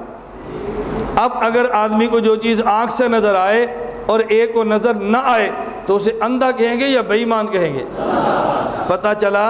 اب اگر آدمی کو جو چیز آنکھ سے نظر آئے اور ایک کو نظر نہ آئے تو اسے اندھا کہیں گے یا بے ایمان کہیں گے؟ پتہ چلا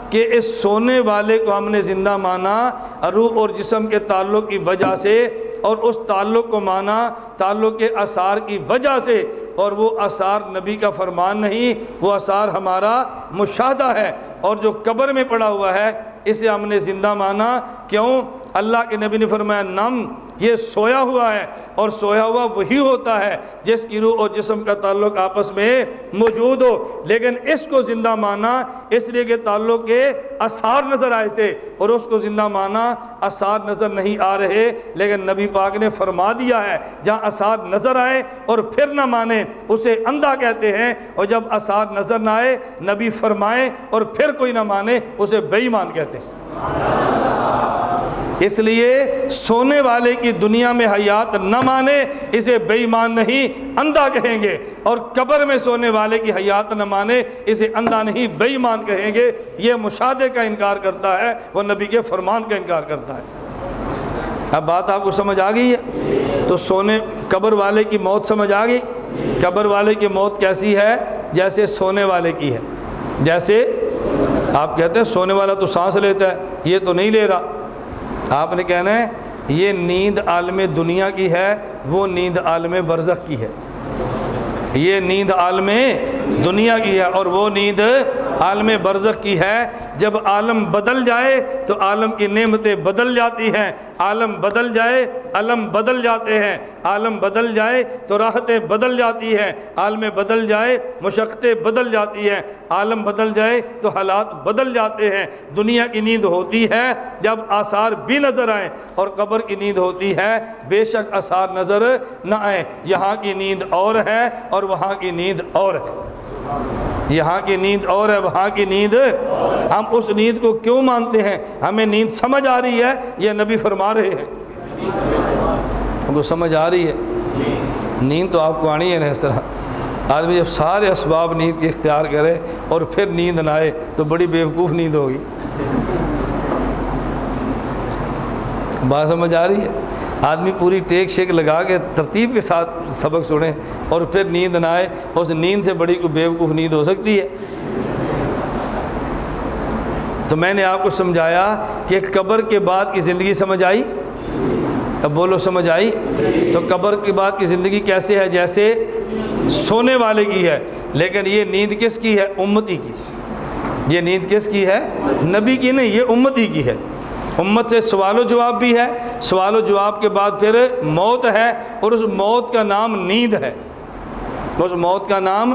کہ اس سونے والے کو ہم نے زندہ مانا روح اور جسم کے تعلق کی وجہ سے، اور اس تعلق کو مانا تعلق کے آثار کی وجہ سے، اور وہ آثار نبی کا فرمان نہیں، وہ آثار ہمارا مشاہدہ ہے۔ اور جو قبر میں پڑا ہوا ہے اسے ہم نے زندہ مانا، کیوں؟ اللہ کے نبی نے فرمایا نم، یہ سویا ہوا ہے، اور سویا ہوا وہی ہوتا ہے جس کی روح اور جسم کا تعلق آپس میں موجود ہو۔ لیکن اس کو زندہ مانا اس لیے کہ تعلق کے آثار نظر آئے تھے، اور اس کو زندہ مانا آثار نظر نہیں آ رہے، لیکن نبی پاک نے فرما دیا ہے جہاں آثار نظر آئے اور پھر نہ مانے اسے اندھا کہتے ہیں، اور جب آثار نظر نہ آئے نبی فرمائے اور پھر کوئی نہ مانے اسے بے ایمان کہتے ہیں۔ اس لیے سونے والے کی دنیا میں حیات نہ مانے اسے بے ایمان نہیں، اندھا کہیں گے، اور قبر میں سونے والے کی حیات نہ مانے اسے اندھا نہیں بے ایمان کہیں گے۔ یہ مشاہدے کا انکار کرتا ہے، وہ نبی کے فرمان کا انکار کرتا ہے۔ اب بات آپ کو سمجھ آ گئی ہے؟ تو قبر والے کی موت سمجھ آ گئی؟ قبر والے کی موت کیسی ہے؟ جیسے سونے والے کی ہے۔ جیسے آپ کہتے ہیں سونے والا تو سانس لیتا ہے، یہ تو نہیں لے رہا۔ آپ نے کہنا ہے یہ نیند عالم دنیا کی ہے، وہ نیند عالم برزخ کی ہے۔ یہ نیند عالم دنیا کی ہے اور وہ نیند عالم برزخ کی ہے۔ جب عالم بدل جائے تو عالم کی نعمتیں بدل جاتی ہیں، عالم بدل جائے علم بدل جاتے ہیں، عالم بدل جائے تو راحتیں بدل جاتی ہیں، عالم بدل جائے مشقتیں بدل جاتی ہیں، عالم بدل جائے تو حالات بدل جاتے ہیں۔ دنیا کی نیند ہوتی ہے جب آثار بھی نظر آئیں، اور قبر کی نیند ہوتی ہے بے شک آثار نظر نہ آئیں۔ یہاں کی نیند اور ہے اور وہاں کی نیند اور ہے، یہاں کی نیند اور ہے وہاں کی نیند۔ ہم اس نیند کو کیوں مانتے ہیں؟ ہمیں نیند سمجھ آ رہی ہے، یہ نبی فرما رہے ہیں، ہم کو سمجھ آ رہی ہے۔ نیند تو آپ کو آنی ہے نا۔ اس طرح آدمی جب سارے اسباب نیند کی اختیار کرے اور پھر نیند نہ آئے تو بڑی بیوقوف نیند ہوگی۔ بات سمجھ آ رہی ہے؟ آدمی پوری ٹیک شیک لگا کے ترتیب کے ساتھ سبق سنے اور پھر نیند نہ آئے، اس نیند سے بڑی کوئی بیوقوف نیند ہو سکتی ہے؟ تو میں نے آپ کو سمجھایا کہ قبر کے بعد کی زندگی سمجھ آئی؟ اب بولو سمجھ آئی؟ تو قبر کے بعد کی زندگی کیسے ہے؟ جیسے سونے والے کی ہے، لیکن یہ نیند کس کی ہے؟ امتی کی۔ یہ نیند کس کی ہے؟ نبی کی نہیں، یہ امتی کی ہے۔ امت سے سوال و جواب بھی ہے، سوال و جواب کے بعد پھر موت ہے، اور اس موت کا نام نیند ہے۔ اس موت کا نام،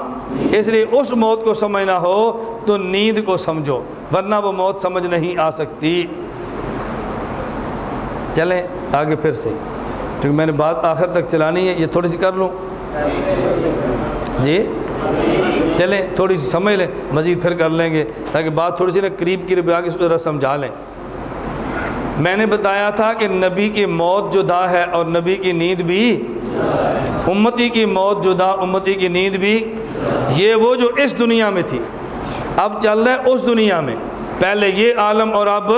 اس لیے اس موت کو سمجھنا ہو تو نیند کو سمجھو، ورنہ وہ موت سمجھ نہیں آ سکتی۔ چلیں آگے پھر سے، کیونکہ میں نے بات آخر تک چلانی ہے، یہ تھوڑی سی کر لوں جی، چلیں تھوڑی سی سمجھ لیں، مزید پھر کر لیں گے تاکہ بات تھوڑی سی نا قریب قریب آ کے اس کو ذرا سمجھا لیں۔ میں نے بتایا تھا کہ نبی کی موت جدا ہے اور نبی کی نیند بھی، امتی کی موت جدا امتی کی نیند بھی۔ یہ وہ جو اس دنیا میں تھی، اب چل رہا ہے اس دنیا میں، پہلے یہ عالم اور اب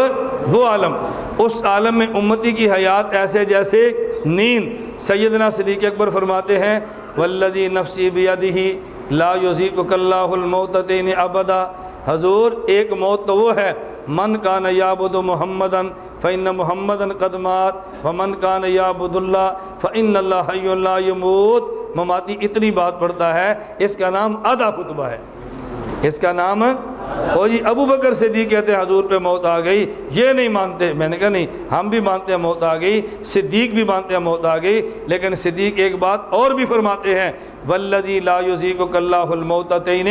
وہ عالم۔ اس عالم میں امتی کی حیات ایسے جیسے نیند۔ سیدنا صدیق اکبر فرماتے ہیں والذی نفسی بیدہ لا یذیقک اللہ الموتتین ابدا۔ حضور ایک موت تو وہ ہے من کان یعبد محمدً فإن محمدً قد مات ومن کان یعبد اللہ فإن اللہ حی لا یموت۔ مماتی اتنی بات پڑھتا ہے، اس کا نام آدھا خطبہ ہے، اس کا نام۔ اور جی ابو بکر صدیق کہتے ہیں حضور پہ موت آ گئی، یہ نہیں مانتے۔ میں نے کہا نہیں، ہم بھی مانتے ہیں موت آ گئی، صدیق بھی مانتے ہیں موت آ گئی، لیکن صدیق ایک بات اور بھی فرماتے ہیں والذی لا یذیقک اللہ الموتتین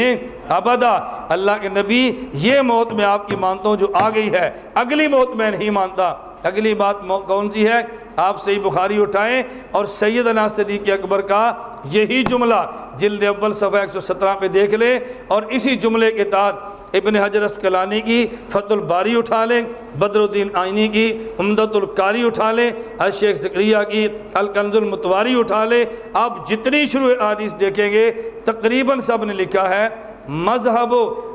ابدا۔ اللہ کے نبی یہ موت میں آپ کی مانتا ہوں جو آ گئی ہے، اگلی موت میں نہیں مانتا۔ اگلی بات کون سی ہے؟ آپ صحیح بخاری اٹھائیں اور سیدنا صدیق اکبر کا یہی جملہ جلد اول صفحہ 117 پہ دیکھ لیں، اور اسی جملے کے تحت ابن حجر اسقلانی کی فتح الباری اٹھا لیں، بدر الدین آئینی کی عمدۃ القاری اٹھا لیں، الشیخ زکریہ کی الکنز المتواری اٹھا لیں۔ آپ جتنی شروع حدیث دیکھیں گے تقریباً سب نے لکھا ہے مذہب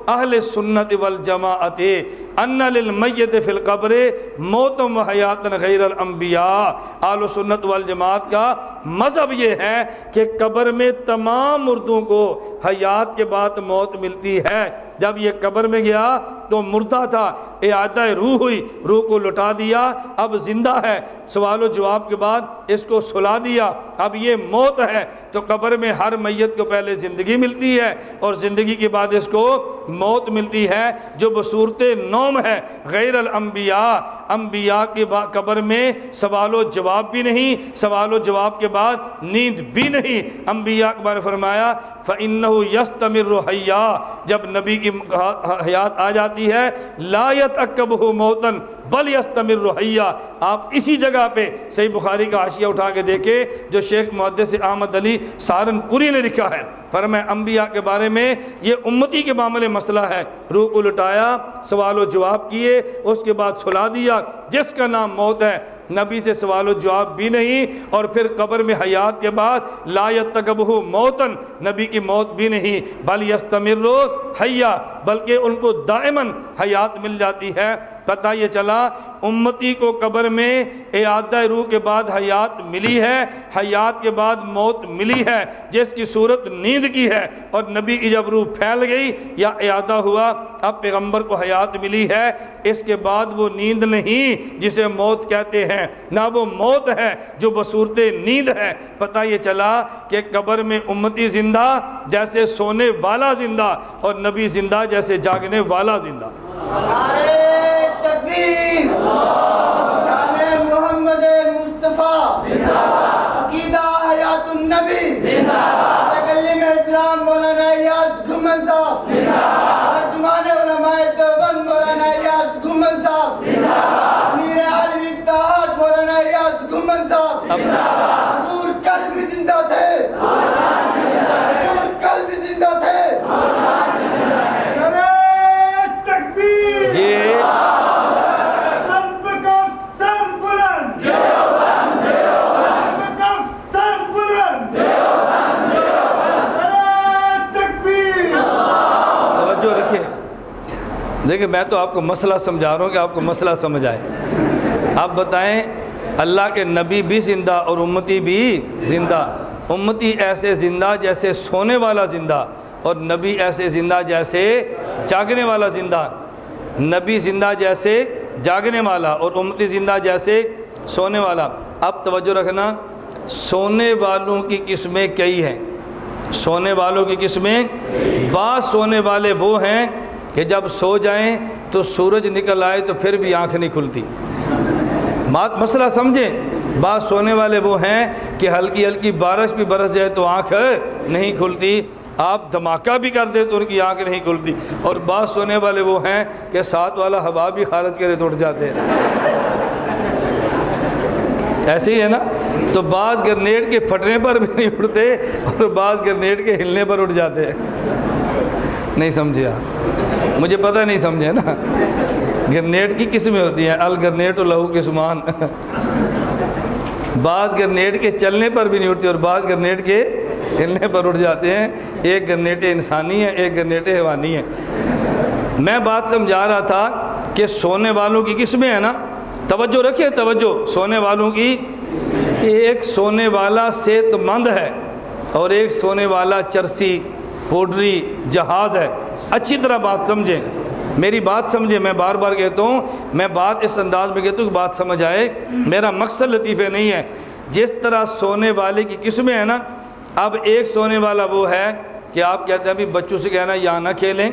اہل سنت والجماعت ان للمیت فی القبر موت و حیات غیر الانبیاء۔ اہل سنت والجماعت کا مذہب یہ ہے کہ قبر میں تمام مردوں کو حیات کے بعد موت ملتی ہے۔ جب یہ قبر میں گیا تو مردہ تھا، اعادہ روح ہوئی، روح کو لٹا دیا، اب زندہ ہے، سوال و جواب کے بعد اس کو سلا دیا، اب یہ موت ہے۔ تو قبر میں ہر میت کو پہلے زندگی ملتی ہے اور زندگی کے بعد اس کو موت ملتی ہے، جو بصورت نوم ہے۔ غیر الانبیاء، انبیاء کی قبر میں سوال و جواب بھی نہیں، سوال و جواب کے بعد نیند بھی نہیں۔ انبیاء کے بارے میں فرمایا فَإِنَّهُ يَسْتَمِرُّ حَيَّا، جب نبی کی حیات آ جاتی ہے لا يَتَعَقَّبُهُ مَوْتًا بَلْ يَسْتَمِرُّ حَيَّا۔ آپ اسی جگہ پہ صحیح بخاری کا حاشیہ اٹھا کے دیکھیں جو شیخ محدث احمد علی سہارنپوری نے لکھا ہے، فرمایا انبیاء کے بارے میں یہ امتی کے معاملے مسئلہ ہے، روح کو لٹایا، سوال و جواب کیے، اس کے بعد سلا دیا، جس کا نام موت ہے۔ نبی سے سوال و جواب بھی نہیں، اور پھر قبر میں حیات کے بعد لا یتقبہ موتن، نبی کی موت بھی نہیں، بل یستمر حیا، بلکہ ان کو دائماً حیات مل جاتی ہے۔ پتہ یہ چلا امتی کو قبر میں اعادہ روح کے بعد حیات ملی ہے، حیات کے بعد موت ملی ہے، جس کی صورت نیند کی ہے، اور نبی کی جب روح پھیل گئی یا اعادہ ہوا، اب پیغمبر کو حیات ملی ہے۔ اس کے بعد وہ نیند نہیں جسے موت کہتے ہیں، نہ وہ موت ہے جو بصورت نیند ہے۔ پتہ یہ چلا کہ قبر میں امتی زندہ جیسے سونے والا زندہ، اور نبی زندہ جیسے جاگنے والا زندہ۔ تکبیر، جان محمد مصطفیٰ زندہ، عقیدہ حیات النبی زندہ، متکلم اسلام مولانا الیاس گھمن صاحب زندہ، ترجمان علماء دیوبند مولانا الیاس گھمن صاحب زندہ، امیر عالم اتحاد مولانا الیاس گھمن صاحب زندہ۔ حضور کل بھی زندہ تھے، حضور کل بھی زندہ تھے۔ دیکھیں میں تو آپ کو مسئلہ سمجھا رہا ہوں کہ آپ کو مسئلہ سمجھ آئے۔ آپ بتائیں اللہ کے نبی بھی زندہ اور امتی بھی زندہ، امتی ایسے زندہ جیسے سونے والا زندہ، اور نبی ایسے زندہ جیسے جاگنے والا زندہ۔ نبی زندہ جیسے جاگنے والا اور امتی زندہ جیسے سونے والا۔ اب توجہ رکھنا، سونے والوں کی قسمیں کئی ہیں، سونے والوں کی قسمیں، بعض سونے والے وہ ہیں کہ جب سو جائیں تو سورج نکل آئے تو پھر بھی آنکھ نہیں کھلتی۔ مسئلہ سمجھیں، بعض سونے والے وہ ہیں کہ ہلکی ہلکی بارش بھی برس جائے تو آنکھ نہیں کھلتی، آپ دھماکہ بھی کر دے تو ان کی آنکھ نہیں کھلتی، اور بعض سونے والے وہ ہیں کہ ساتھ والا ہوا بھی خارج کرے تو اٹھ جاتے ہیں۔ ایسے ہی ہے نا؟ تو بعض گرنیڈ کے پھٹنے پر بھی نہیں اٹھتے اور بعض گرنیڈ کے ہلنے پر اٹھ جاتے ہیں۔ نہیں سمجھے آپ؟ مجھے پتہ نہیں سمجھے نا۔ گرنیڈ کی قسمیں ہوتی ہیں، الگرنیٹ و لہو قسمان۔ بعض گرنیڈ کے چلنے پر بھی نہیں اٹھتے اور بعض گرنیڈ کے ہلنے پر اٹھ جاتے ہیں۔ ایک گرنیٹ انسانی ہے، ایک گرنیٹ حیوانی ہے۔ میں بات سمجھا رہا تھا کہ سونے والوں کی قسمیں ہیں نا، توجہ رکھیں توجہ، سونے والوں کی، ایک سونے والا صحت مند ہے اور ایک سونے والا چرسی پوڈری جہاز ہے۔ اچھی طرح بات سمجھیں، میری بات سمجھیں، میں بار بار کہتا ہوں، میں بات اس انداز میں کہتا ہوں کہ بات سمجھ آئے، میرا مقصد لطیفے نہیں ہے۔ جس طرح سونے والے کی قسمیں ہیں نا، اب ایک سونے والا وہ ہے کہ آپ کہتے ہیں ابھی بچوں سے کہنا یہاں نہ کھیلیں،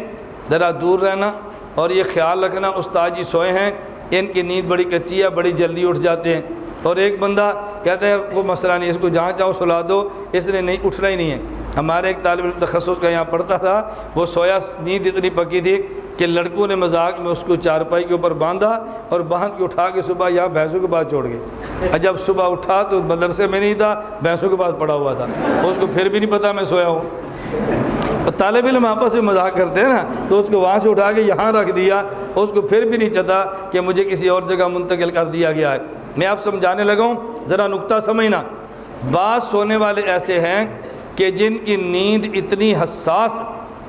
ذرا دور رہنا، اور یہ خیال رکھنا استاد جی سوئے ہیں، ان کی نیند بڑی کچی ہے، بڑی جلدی اٹھ جاتے ہیں۔ اور ایک بندہ کہتا ہے کوئی مسئلہ نہیں، اس کو جہاں چاہو سلا دو، اس نے نہیں اٹھنا ہی نہیں ہے۔ ہمارے ایک طالب علم تخصص کا یہاں پڑھتا تھا، وہ سویا، نیند اتنی پکی تھی کہ لڑکوں نے مذاق میں اس کو چارپائی کے اوپر باندھا اور باندھ کے اٹھا کے صبح یہاں بھینسوں کے بعد چھوڑ گئے۔ جب صبح اٹھا تو مدرسے میں نہیں تھا، بھینسوں کے بعد پڑا ہوا تھا، اس کو پھر بھی نہیں پتا میں سویا ہوں۔ طالب علم آپس میں مذاق کرتے ہیں نا، تو اس کو وہاں سے اٹھا کے یہاں رکھ دیا، اس کو پھر بھی نہیں چتا کہ مجھے کسی اور جگہ منتقل کر دیا گیا ہے۔ میں آپ سمجھانے لگا ہوں، ذرا نقطہ سمجھنا۔ بعض سونے والے ایسے ہیں کہ جن کی نیند اتنی حساس،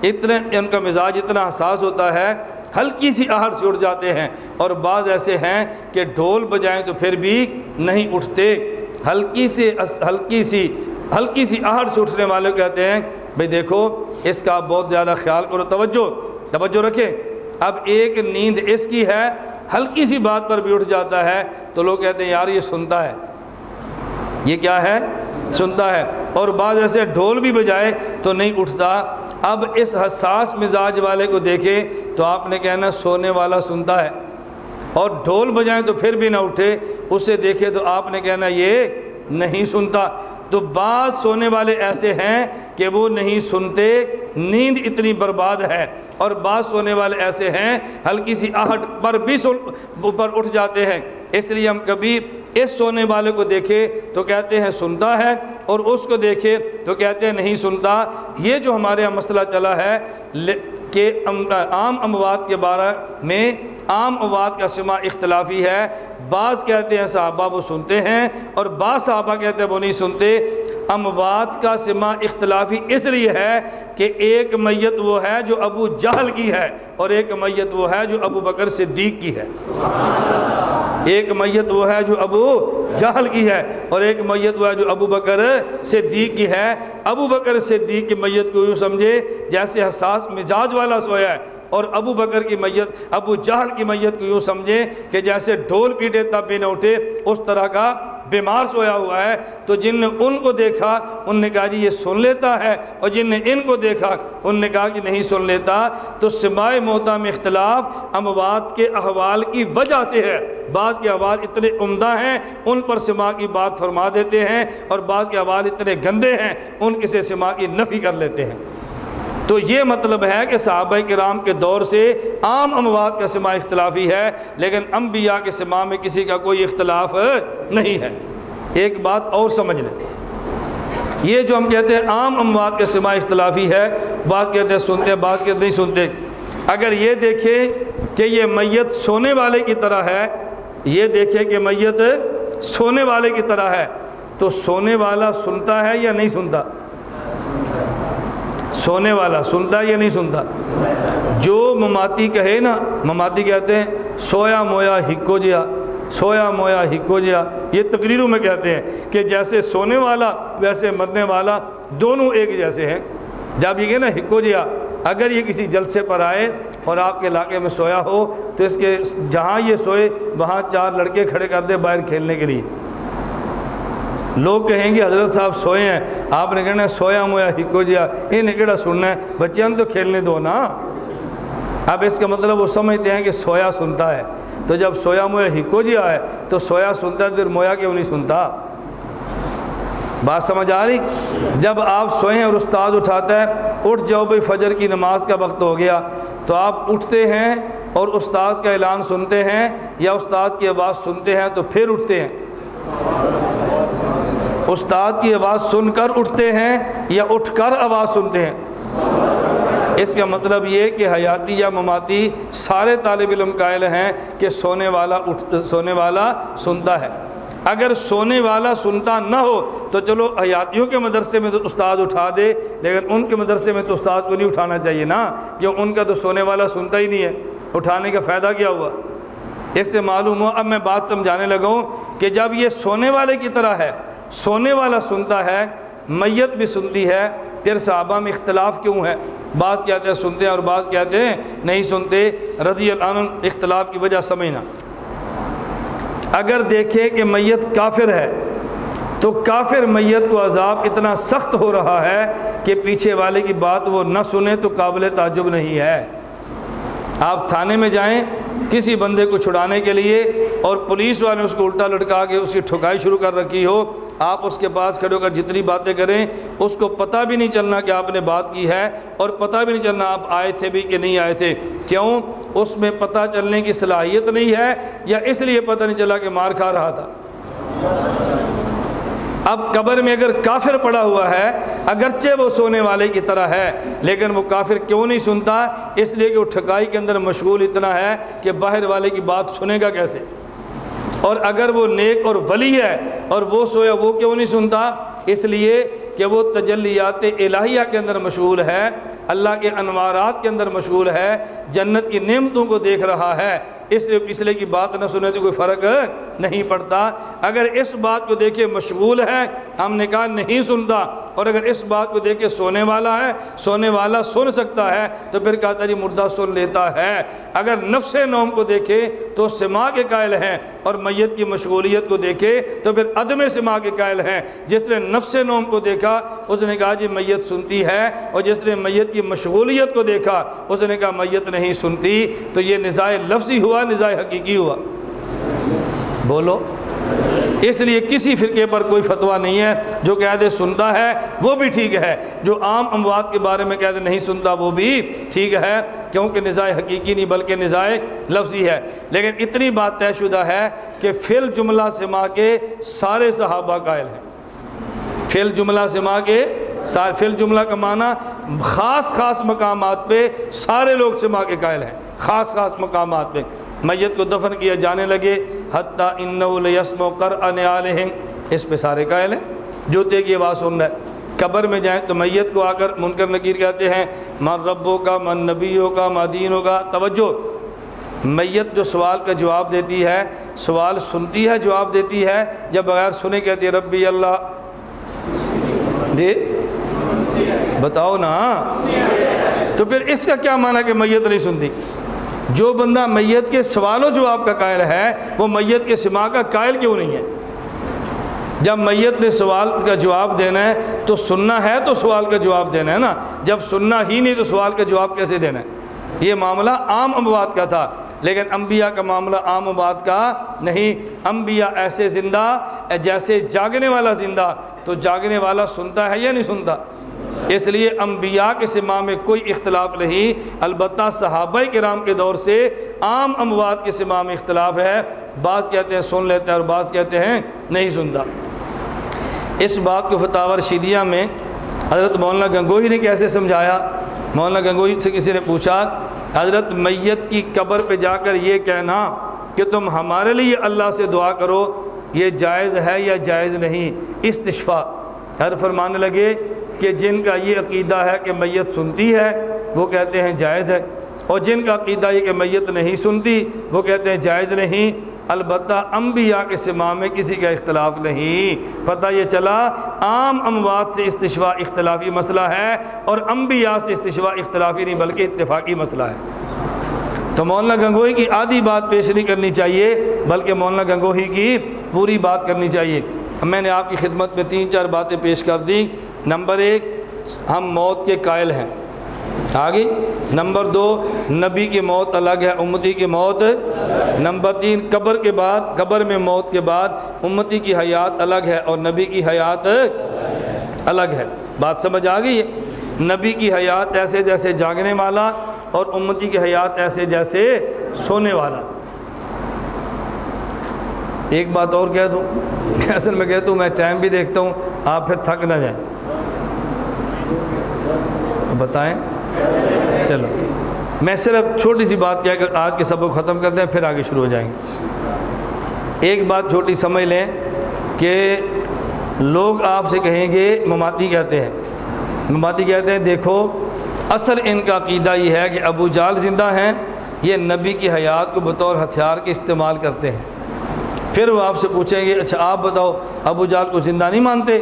ان کا مزاج اتنا حساس ہوتا ہے، ہلکی سی آہٹ سے اٹھ جاتے ہیں، اور بعض ایسے ہیں کہ ڈھول بجائیں تو پھر بھی نہیں اٹھتے۔ ہلکی سی آہٹ سے اٹھنے والے کہتے ہیں بھئی دیکھو اس کا بہت زیادہ خیال کرو، توجہ رکھیں۔ اب ایک نیند اس کی ہے، ہلکی سی بات پر بھی اٹھ جاتا ہے تو لوگ کہتے ہیں یار یہ سنتا ہے، یہ کیا ہے، سنتا ہے۔ اور بعض ایسے ڈھول بھی بجائے تو نہیں اٹھتا۔ اب اس حساس مزاج والے کو دیکھیں تو آپ نے کہنا سونے والا سنتا ہے، اور ڈھول بجائیں تو پھر بھی نہ اٹھے، اسے دیکھے تو آپ نے کہنا یہ نہیں سنتا۔ تو بعض سونے والے ایسے ہیں کہ وہ نہیں سنتے، نیند اتنی برباد ہے، اور بعض سونے والے ایسے ہیں ہلکی سی آہٹ پر بھی اوپر اٹھ جاتے ہیں۔ اس لیے ہم کبھی اس سونے والے کو دیکھے تو کہتے ہیں سنتا ہے، اور اس کو دیکھے تو کہتے ہیں نہیں سنتا۔ یہ جو ہمارے یہاں مسئلہ چلا ہے کہ عام اموات کے بارے میں، عام اموات کا سماع اختلافی ہے۔ بعض کہتے ہیں صحابہ وہ سنتے ہیں، اور بعض صحابہ کہتے ہیں وہ نہیں سنتے۔ اموات کا سماع اختلافی اس لیے ہے کہ ایک میت وہ ہے جو ابو جہل کی ہے، اور ایک میت وہ ہے جو ابو بکر صدیق کی ہے۔ ایک میت وہ ہے جو ابو جہل کی ہے، اور ایک میت وہ ہے جو ابو بکر صدیق کی ہے۔ ابو بکر صدیق کی میت کو یوں سمجھے جیسے حساس مزاج والا سویا ہے، اور ابو بکر کی میت، ابو جہل کی میت کو یوں سمجھے کہ جیسے ڈھول پیٹے تب بھی نہ اٹھے، اس طرح کا بیمار سویا ہوا ہے۔ تو جن نے ان کو دیکھا ان نے کہا جی یہ سن لیتا ہے، اور جن نے ان کو دیکھا ان نے کہا کہ نہیں سن لیتا۔ تو سماع موتیٰ میں اختلاف اموات کے احوال کی وجہ سے ہے۔ بعض کے احوال اتنے عمدہ ہیں ان پر سماع کی بات فرما دیتے ہیں، اور بعض کے احوال اتنے گندے ہیں ان کے سے سماع کی نفی کر لیتے ہیں۔ تو یہ مطلب ہے کہ صحابہ کرام کے دور سے عام اموات کا سماع اختلافی ہے، لیکن انبیاء کے سماع میں کسی کا کوئی اختلاف نہیں ہے۔ ایک بات اور سمجھ لیں، یہ جو ہم کہتے ہیں عام اموات کا سماع اختلافی ہے، بعض کہتے ہیں سنتے ہیں، بعض کہتے نہیں سنتے۔ اگر یہ دیکھیں کہ یہ میت سونے والے کی طرح ہے، یہ دیکھیں کہ میت سونے والے کی طرح ہے، تو سونے والا سنتا ہے یا نہیں سنتا؟ سونے والا سنتا ہے یا نہیں سنتا؟ جو مماتی کہے نا، مماتی کہتے ہیں سویا مویا ہکو جیا، سویا مویا ہکو جیا، یہ تقریروں میں کہتے ہیں کہ جیسے سونے والا ویسے مرنے والا دونوں ایک جیسے ہیں۔ جب یہ کہ نا ہکو جیا، اگر یہ کسی جلسے پر آئے اور آپ کے علاقے میں سویا ہو تو اس کے جہاں یہ سوئے وہاں 4 لڑکے کھڑے کر دے باہر کھیلنے کے لیے۔ لوگ کہیں گے حضرت صاحب سوئے ہیں، آپ نے کہنا سویا مویا ہکو جیا، انہیں کیڑا سننا ہے، بچیاں تو کھیلنے دو نا۔ اب اس کا مطلب وہ سمجھتے ہیں کہ سویا سنتا ہے، تو جب سویا مویا ہکو جیا ہے تو سویا سنتا ہے، پھر مویا کیوں نہیں سنتا؟ بات سمجھ آ رہی؟ جب آپ سوئے ہیں اور استاد اٹھاتا ہے اٹھ جاؤ بھائی فجر کی نماز کا وقت ہو گیا، تو آپ اٹھتے ہیں اور استاد کا اعلان سنتے ہیں، یا استاد کی آواز سنتے ہیں تو پھر اٹھتے ہیں؟ استاد کی آواز سن کر اٹھتے ہیں یا اٹھ کر آواز سنتے ہیں؟ اس کا مطلب یہ کہ حیاتی یا مماتی سارے طالب علم قائل ہیں کہ سونے والا سنتا ہے۔ اگر سونے والا سنتا نہ ہو تو چلو حیاتیوں کے مدرسے میں تو استاد اٹھا دے، لیکن ان کے مدرسے میں تو استاد کو نہیں اٹھانا چاہیے نا، کیوں ان کا تو سونے والا سنتا ہی نہیں ہے، اٹھانے کا فائدہ کیا ہوا؟ اس سے معلوم ہوا، اب میں بات سمجھانے لگا ہوں کہ جب یہ سونے والے کی طرح ہے، سونے والا سنتا ہے، میت بھی سنتی ہے، پھر صحابہ میں اختلاف کیوں ہے؟ بعض کہتے ہیں سنتے ہیں اور بعض کہتے ہیں نہیں سنتے۔ رضی اللہ عنہ اختلاف کی وجہ سمجھنا، اگر دیکھیں کہ میت کافر ہے تو کافر میت کو عذاب اتنا سخت ہو رہا ہے کہ پیچھے والے کی بات وہ نہ سنے تو قابل تعجب نہیں ہے۔ آپ تھانے میں جائیں، کسی بندے کو چھڑانے کے لیے اور پولیس والے اس کو الٹا لٹکا کے اس کی ٹھکائی شروع کر رکھی ہو، آپ اس کے پاس کھڑے ہو کر جتنی باتیں کریں اس کو پتہ بھی نہیں چلنا کہ آپ نے بات کی ہے، اور پتہ بھی نہیں چلنا آپ آئے تھے بھی کہ نہیں آئے تھے۔ کیوں؟ اس میں پتہ چلنے کی صلاحیت نہیں ہے، یا اس لیے پتہ نہیں چلا کہ مار کھا رہا تھا۔ اب قبر میں اگر کافر پڑا ہوا ہے، اگرچہ وہ سونے والے کی طرح ہے، لیکن وہ کافر کیوں نہیں سنتا؟ اس لیے کہ وہ ٹھکائی کے اندر مشغول اتنا ہے کہ باہر والے کی بات سنے گا کیسے۔ اور اگر وہ نیک اور ولی ہے اور وہ سویا، وہ کیوں نہیں سنتا؟ اس لیے کہ وہ تجلیات الہیہ کے اندر مشغول ہے، اللہ کے انوارات کے اندر مشغول ہے، جنت کی نعمتوں کو دیکھ رہا ہے، اس لیے پچھلے کی بات نہ سنے تو کوئی فرق نہیں پڑتا۔ اگر اس بات کو دیکھے مشغول ہے، ہم نے کہا نہیں سنتا، اور اگر اس بات کو دیکھے سونے والا ہے، سونے والا سن سکتا ہے، تو پھر کہتا جی مردہ سن لیتا ہے۔ اگر نفس نوم کو دیکھے تو سماع کے قائل ہیں، اور میت کی مشغولیت کو دیکھے تو پھر عدم سماع کے قائل ہیں۔ جس نے نفس نوم کو دیکھا اس نے کہا جی میت سنتی ہے، اور جس نے میت کی مشغولیت کو دیکھا اس نے کہا میت نہیں سنتی۔ تو یہ نزاع لفظی ہوا، نزاع حقیقی ہوا؟ بولو۔ اس لیے کسی فرقے پر کوئی فتویٰ نہیں ہے، جو کہہ دے سنتا ہے وہ بھی ٹھیک ہے، جو عام اموات کے بارے میں کہہ دے نہیں سنتا وہ بھی ٹھیک ہے، کیونکہ نزاع حقیقی نہیں بلکہ نزاع لفظی ہے۔ لیکن اتنی بات طے شدہ ہے کہ فی الجملہ سماع کے سارے صحابہ قائل ہیں۔ فی الجملہ سماع کے سارے، فی الجملہ کا معنی خاص خاص مقامات پہ سارے لوگ سماع کے قائل ہیں، خاص خاص مقامات پہ۔ میت کو دفن کیا جانے لگے، حتیٰ انہ لیسمع قرع نعالہم، اس پہ سارے قائل ہیں، جوتے کی آواز سن رہا ہے۔ قبر میں جائیں تو میت کو آ کر منکر نکیر کہتے ہیں من ربوں کا، من نبیوں کا، من دینوں کا۔ توجہ، میت جو سوال کا جواب دیتی ہے، سوال سنتی ہے، جواب دیتی ہے، جب بغیر سنے کہتی ہے ربی اللہ۔ جی بتاؤ نا، تو پھر اس کا کیا معنی کہ میت نہیں سنتی؟ جو بندہ میت کے سوال و جواب کا قائل ہے وہ میت کے سماع کا قائل کیوں نہیں ہے؟ جب میت نے سوال کا جواب دینا ہے تو سننا ہے، تو سوال کا جواب دینا ہے نا۔ جب سننا ہی نہیں تو سوال کا جواب کیسے دینا ہے؟ یہ معاملہ عام اموات کا تھا، لیکن انبیاء کا معاملہ عام اموات کا نہیں۔ انبیاء ایسے زندہ جیسے جاگنے والا زندہ، تو جاگنے والا سنتا ہے یا نہیں سنتا؟ اس لیے انبیاء کے سماع میں کوئی اختلاف نہیں، البتہ صحابہ کرام کے دور سے عام اموات کے سماع میں اختلاف ہے، بعض کہتے ہیں سن لیتے ہیں اور بعض کہتے ہیں نہیں سنتا۔ اس بات کو فتاوی رشیدیہ میں حضرت مولانا گنگوہی نے کیسے سمجھایا؟ مولانا گنگوہی سے کسی نے پوچھا حضرت میت کی قبر پہ جا کر یہ کہنا کہ تم ہمارے لیے اللہ سے دعا کرو، یہ جائز ہے یا جائز نہیں؟ استشفاء۔ ہر فرمانے لگے کہ جن کا یہ عقیدہ ہے کہ میت سنتی ہے وہ کہتے ہیں جائز ہے، اور جن کا عقیدہ یہ کہ میت نہیں سنتی وہ کہتے ہیں جائز نہیں۔ البتہ انبیاء کے سماع میں کسی کا اختلاف نہیں۔ پتہ یہ چلا عام اموات سے استشفاء اختلافی مسئلہ ہے، اور انبیاء سے استشفاء اختلافی نہیں بلکہ اتفاقی مسئلہ ہے۔ تو مولانا گنگوہی کی آدھی بات پیش نہیں کرنی چاہیے بلکہ مولانا گنگوہی کی پوری بات کرنی چاہیے۔ میں نے آپ کی خدمت میں 3-4 باتیں پیش کر دیں۔ نمبر 1، ہم موت کے قائل ہیں، آگے۔ نمبر 2، نبی کی موت الگ ہے، امتی کی موت۔ نمبر 3، قبر کے بعد، قبر میں موت کے بعد امتی کی حیات الگ ہے اور نبی کی حیات الگ ہے۔ بات سمجھ آ گئی ہے؟ نبی کی حیات ایسے جیسے جاگنے والا، اور امتی کی حیات ایسے جیسے سونے والا۔ ایک بات اور کہہ دوں، اصل میں کہتا ہوں، میں ٹائم بھی دیکھتا ہوں، آپ پھر تھک نہ جائیں۔ بتائیں، چلو میں صرف چھوٹی سی بات کہہ کر آج کے سبق ختم کرتے ہیں، پھر آگے شروع ہو جائیں گے۔ ایک بات چھوٹی سمجھ لیں کہ لوگ آپ سے کہیں گے مماتی کہتے ہیں، مماتی کہتے ہیں دیکھو اصل ان کا عقیدہ یہ ہے کہ ابو جہل زندہ ہیں، یہ نبی کی حیات کو بطور ہتھیار کے استعمال کرتے ہیں۔ پھر وہ آپ سے پوچھیں گے اچھا آپ بتاؤ ابو جہل کو زندہ نہیں مانتے؟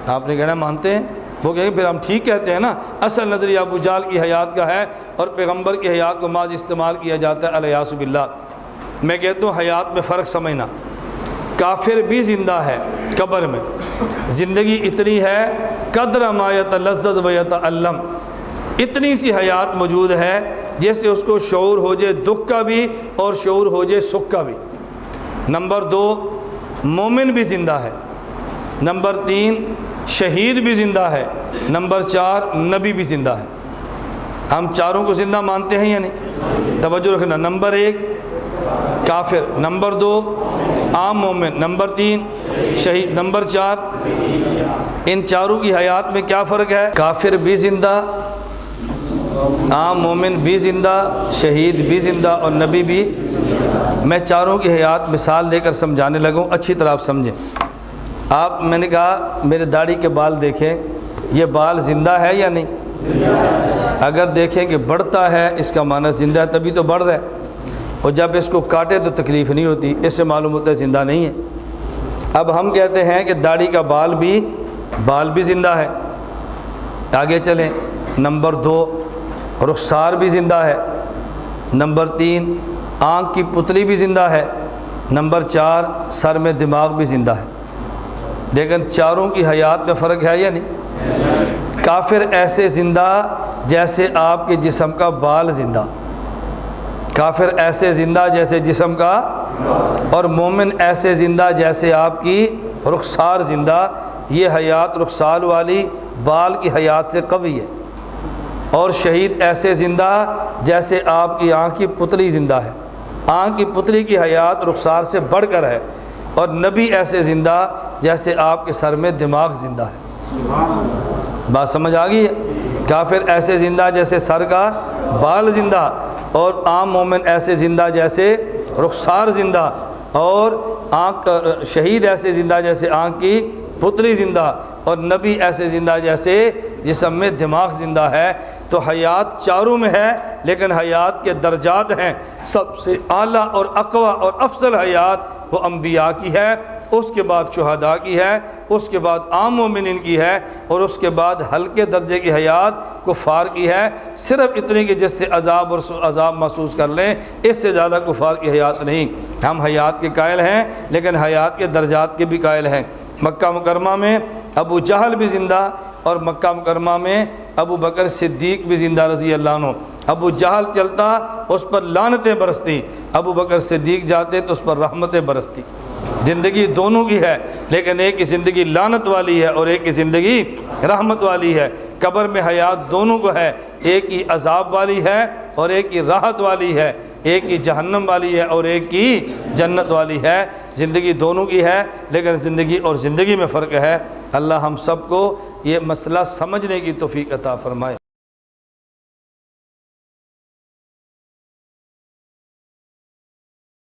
آپ نے کہنا مانتے ہیں۔ وہ کہیں گے پھر ہم ٹھیک کہتے ہیں نا، اصل نظریہ ابو جہل کی حیات کا ہے اور پیغمبر کی حیات کو ماض استعمال کیا جاتا ہے، الیاذ باللہ۔ میں کہتا ہوں حیات میں فرق سمجھنا، کافر بھی زندہ ہے قبر میں، زندگی اتنی ہے قدر ما یتلذذ و یتعلم، اتنی سی حیات موجود ہے جیسے اس کو شعور ہو جائے دکھ کا بھی اور شعور ہو جائے سکھ کا بھی۔ نمبر 2 مومن بھی زندہ ہے، نمبر 3 شہید بھی زندہ ہے، نمبر 4 نبی بھی زندہ ہے۔ ہم چاروں کو زندہ مانتے ہیں یا نہیں؟ توجہ رکھنا، نمبر 1 کافر، نمبر 2 عام مومن، نمبر 3 شہید، نمبر 4 ان چاروں کی حیات میں کیا فرق ہے؟ کافر بھی زندہ، عام مومن بھی زندہ، شہید بھی زندہ اور نبی بھی۔ میں چاروں کی حیات مثال دے کر سمجھانے لگوں، اچھی طرح آپ سمجھیں۔ آپ میں نے کہا میرے داڑھی کے بال دیکھیں، یہ بال زندہ ہے یا نہیں؟ اگر دیکھیں کہ بڑھتا ہے اس کا معنی زندہ ہے، تبھی تو بڑھ رہا ہے، اور جب اس کو کاٹے تو تکلیف نہیں ہوتی، اس سے معلوم ہوتا ہے زندہ نہیں ہے۔ اب ہم کہتے ہیں کہ داڑھی کا بال بھی زندہ ہے۔ آگے چلیں، نمبر 2 رخسار بھی زندہ ہے، نمبر 3 آنکھ کی پتلی بھی زندہ ہے، نمبر 4 سر میں دماغ بھی زندہ ہے۔ لیکن چاروں کی حیات میں فرق ہے یا نہیں؟ کافر ایسے زندہ جیسے آپ کے جسم کا بال زندہ، کافر ایسے زندہ جیسے جسم کا، اور مومن ایسے زندہ جیسے آپ کی رخسار زندہ۔ یہ حیات رخسار والی بال کی حیات سے قوی ہے۔ اور شہید ایسے زندہ جیسے آپ کی آنکھ کی پتلی زندہ ہے، آنکھ کی پتلی کی حیات رخسار سے بڑھ کر ہے۔ اور نبی ایسے زندہ جیسے آپ کے سر میں دماغ زندہ ہے۔ بات سمجھ آ گئی ہے؟ کافر ایسے زندہ جیسے سر کا بال زندہ، اور عام مومن ایسے زندہ جیسے رخسار زندہ، اور شہید ایسے زندہ جیسے آنکھ کی پتلی زندہ، اور نبی ایسے زندہ جیسے جسم میں دماغ زندہ ہے۔ تو حیات چاروں میں ہے، لیکن حیات کے درجات ہیں۔ سب سے اعلیٰ اور اقویٰ اور افضل حیات وہ انبیاء کی ہے، اس کے بعد شہداء کی ہے، اس کے بعد عام مومنین کی ہے، اور اس کے بعد ہلکے درجے کی حیات کفار کی ہے۔ صرف اتنے کہ جس سے عذاب محسوس کر لیں، اس سے زیادہ کفار کی حیات نہیں۔ ہم حیات کے قائل ہیں، لیکن حیات کے درجات کے بھی قائل ہیں۔ مکہ مکرمہ میں ابو جہل بھی زندہ، اور مکہ مکرمہ میں ابو بکر صدیق بھی زندہ رضی اللہ عنہ۔ ابو جہل چلتا اس پر لعنتیں برستی، ابو بکر صدیق جاتے تو اس پر رحمتیں برستی۔ زندگی دونوں کی ہے، لیکن ایک کی زندگی لعنت والی ہے اور ایک کی زندگی رحمت والی ہے۔ قبر میں حیات دونوں کو ہے، ایک کی عذاب والی ہے اور ایک کی راحت والی ہے، ایک کی جہنم والی ہے اور ایک کی جنت والی ہے۔ زندگی دونوں کی ہے، لیکن زندگی اور زندگی میں فرق ہے۔ اللہ ہم سب کو یہ مسئلہ سمجھنے کی توفیق عطا فرمائے۔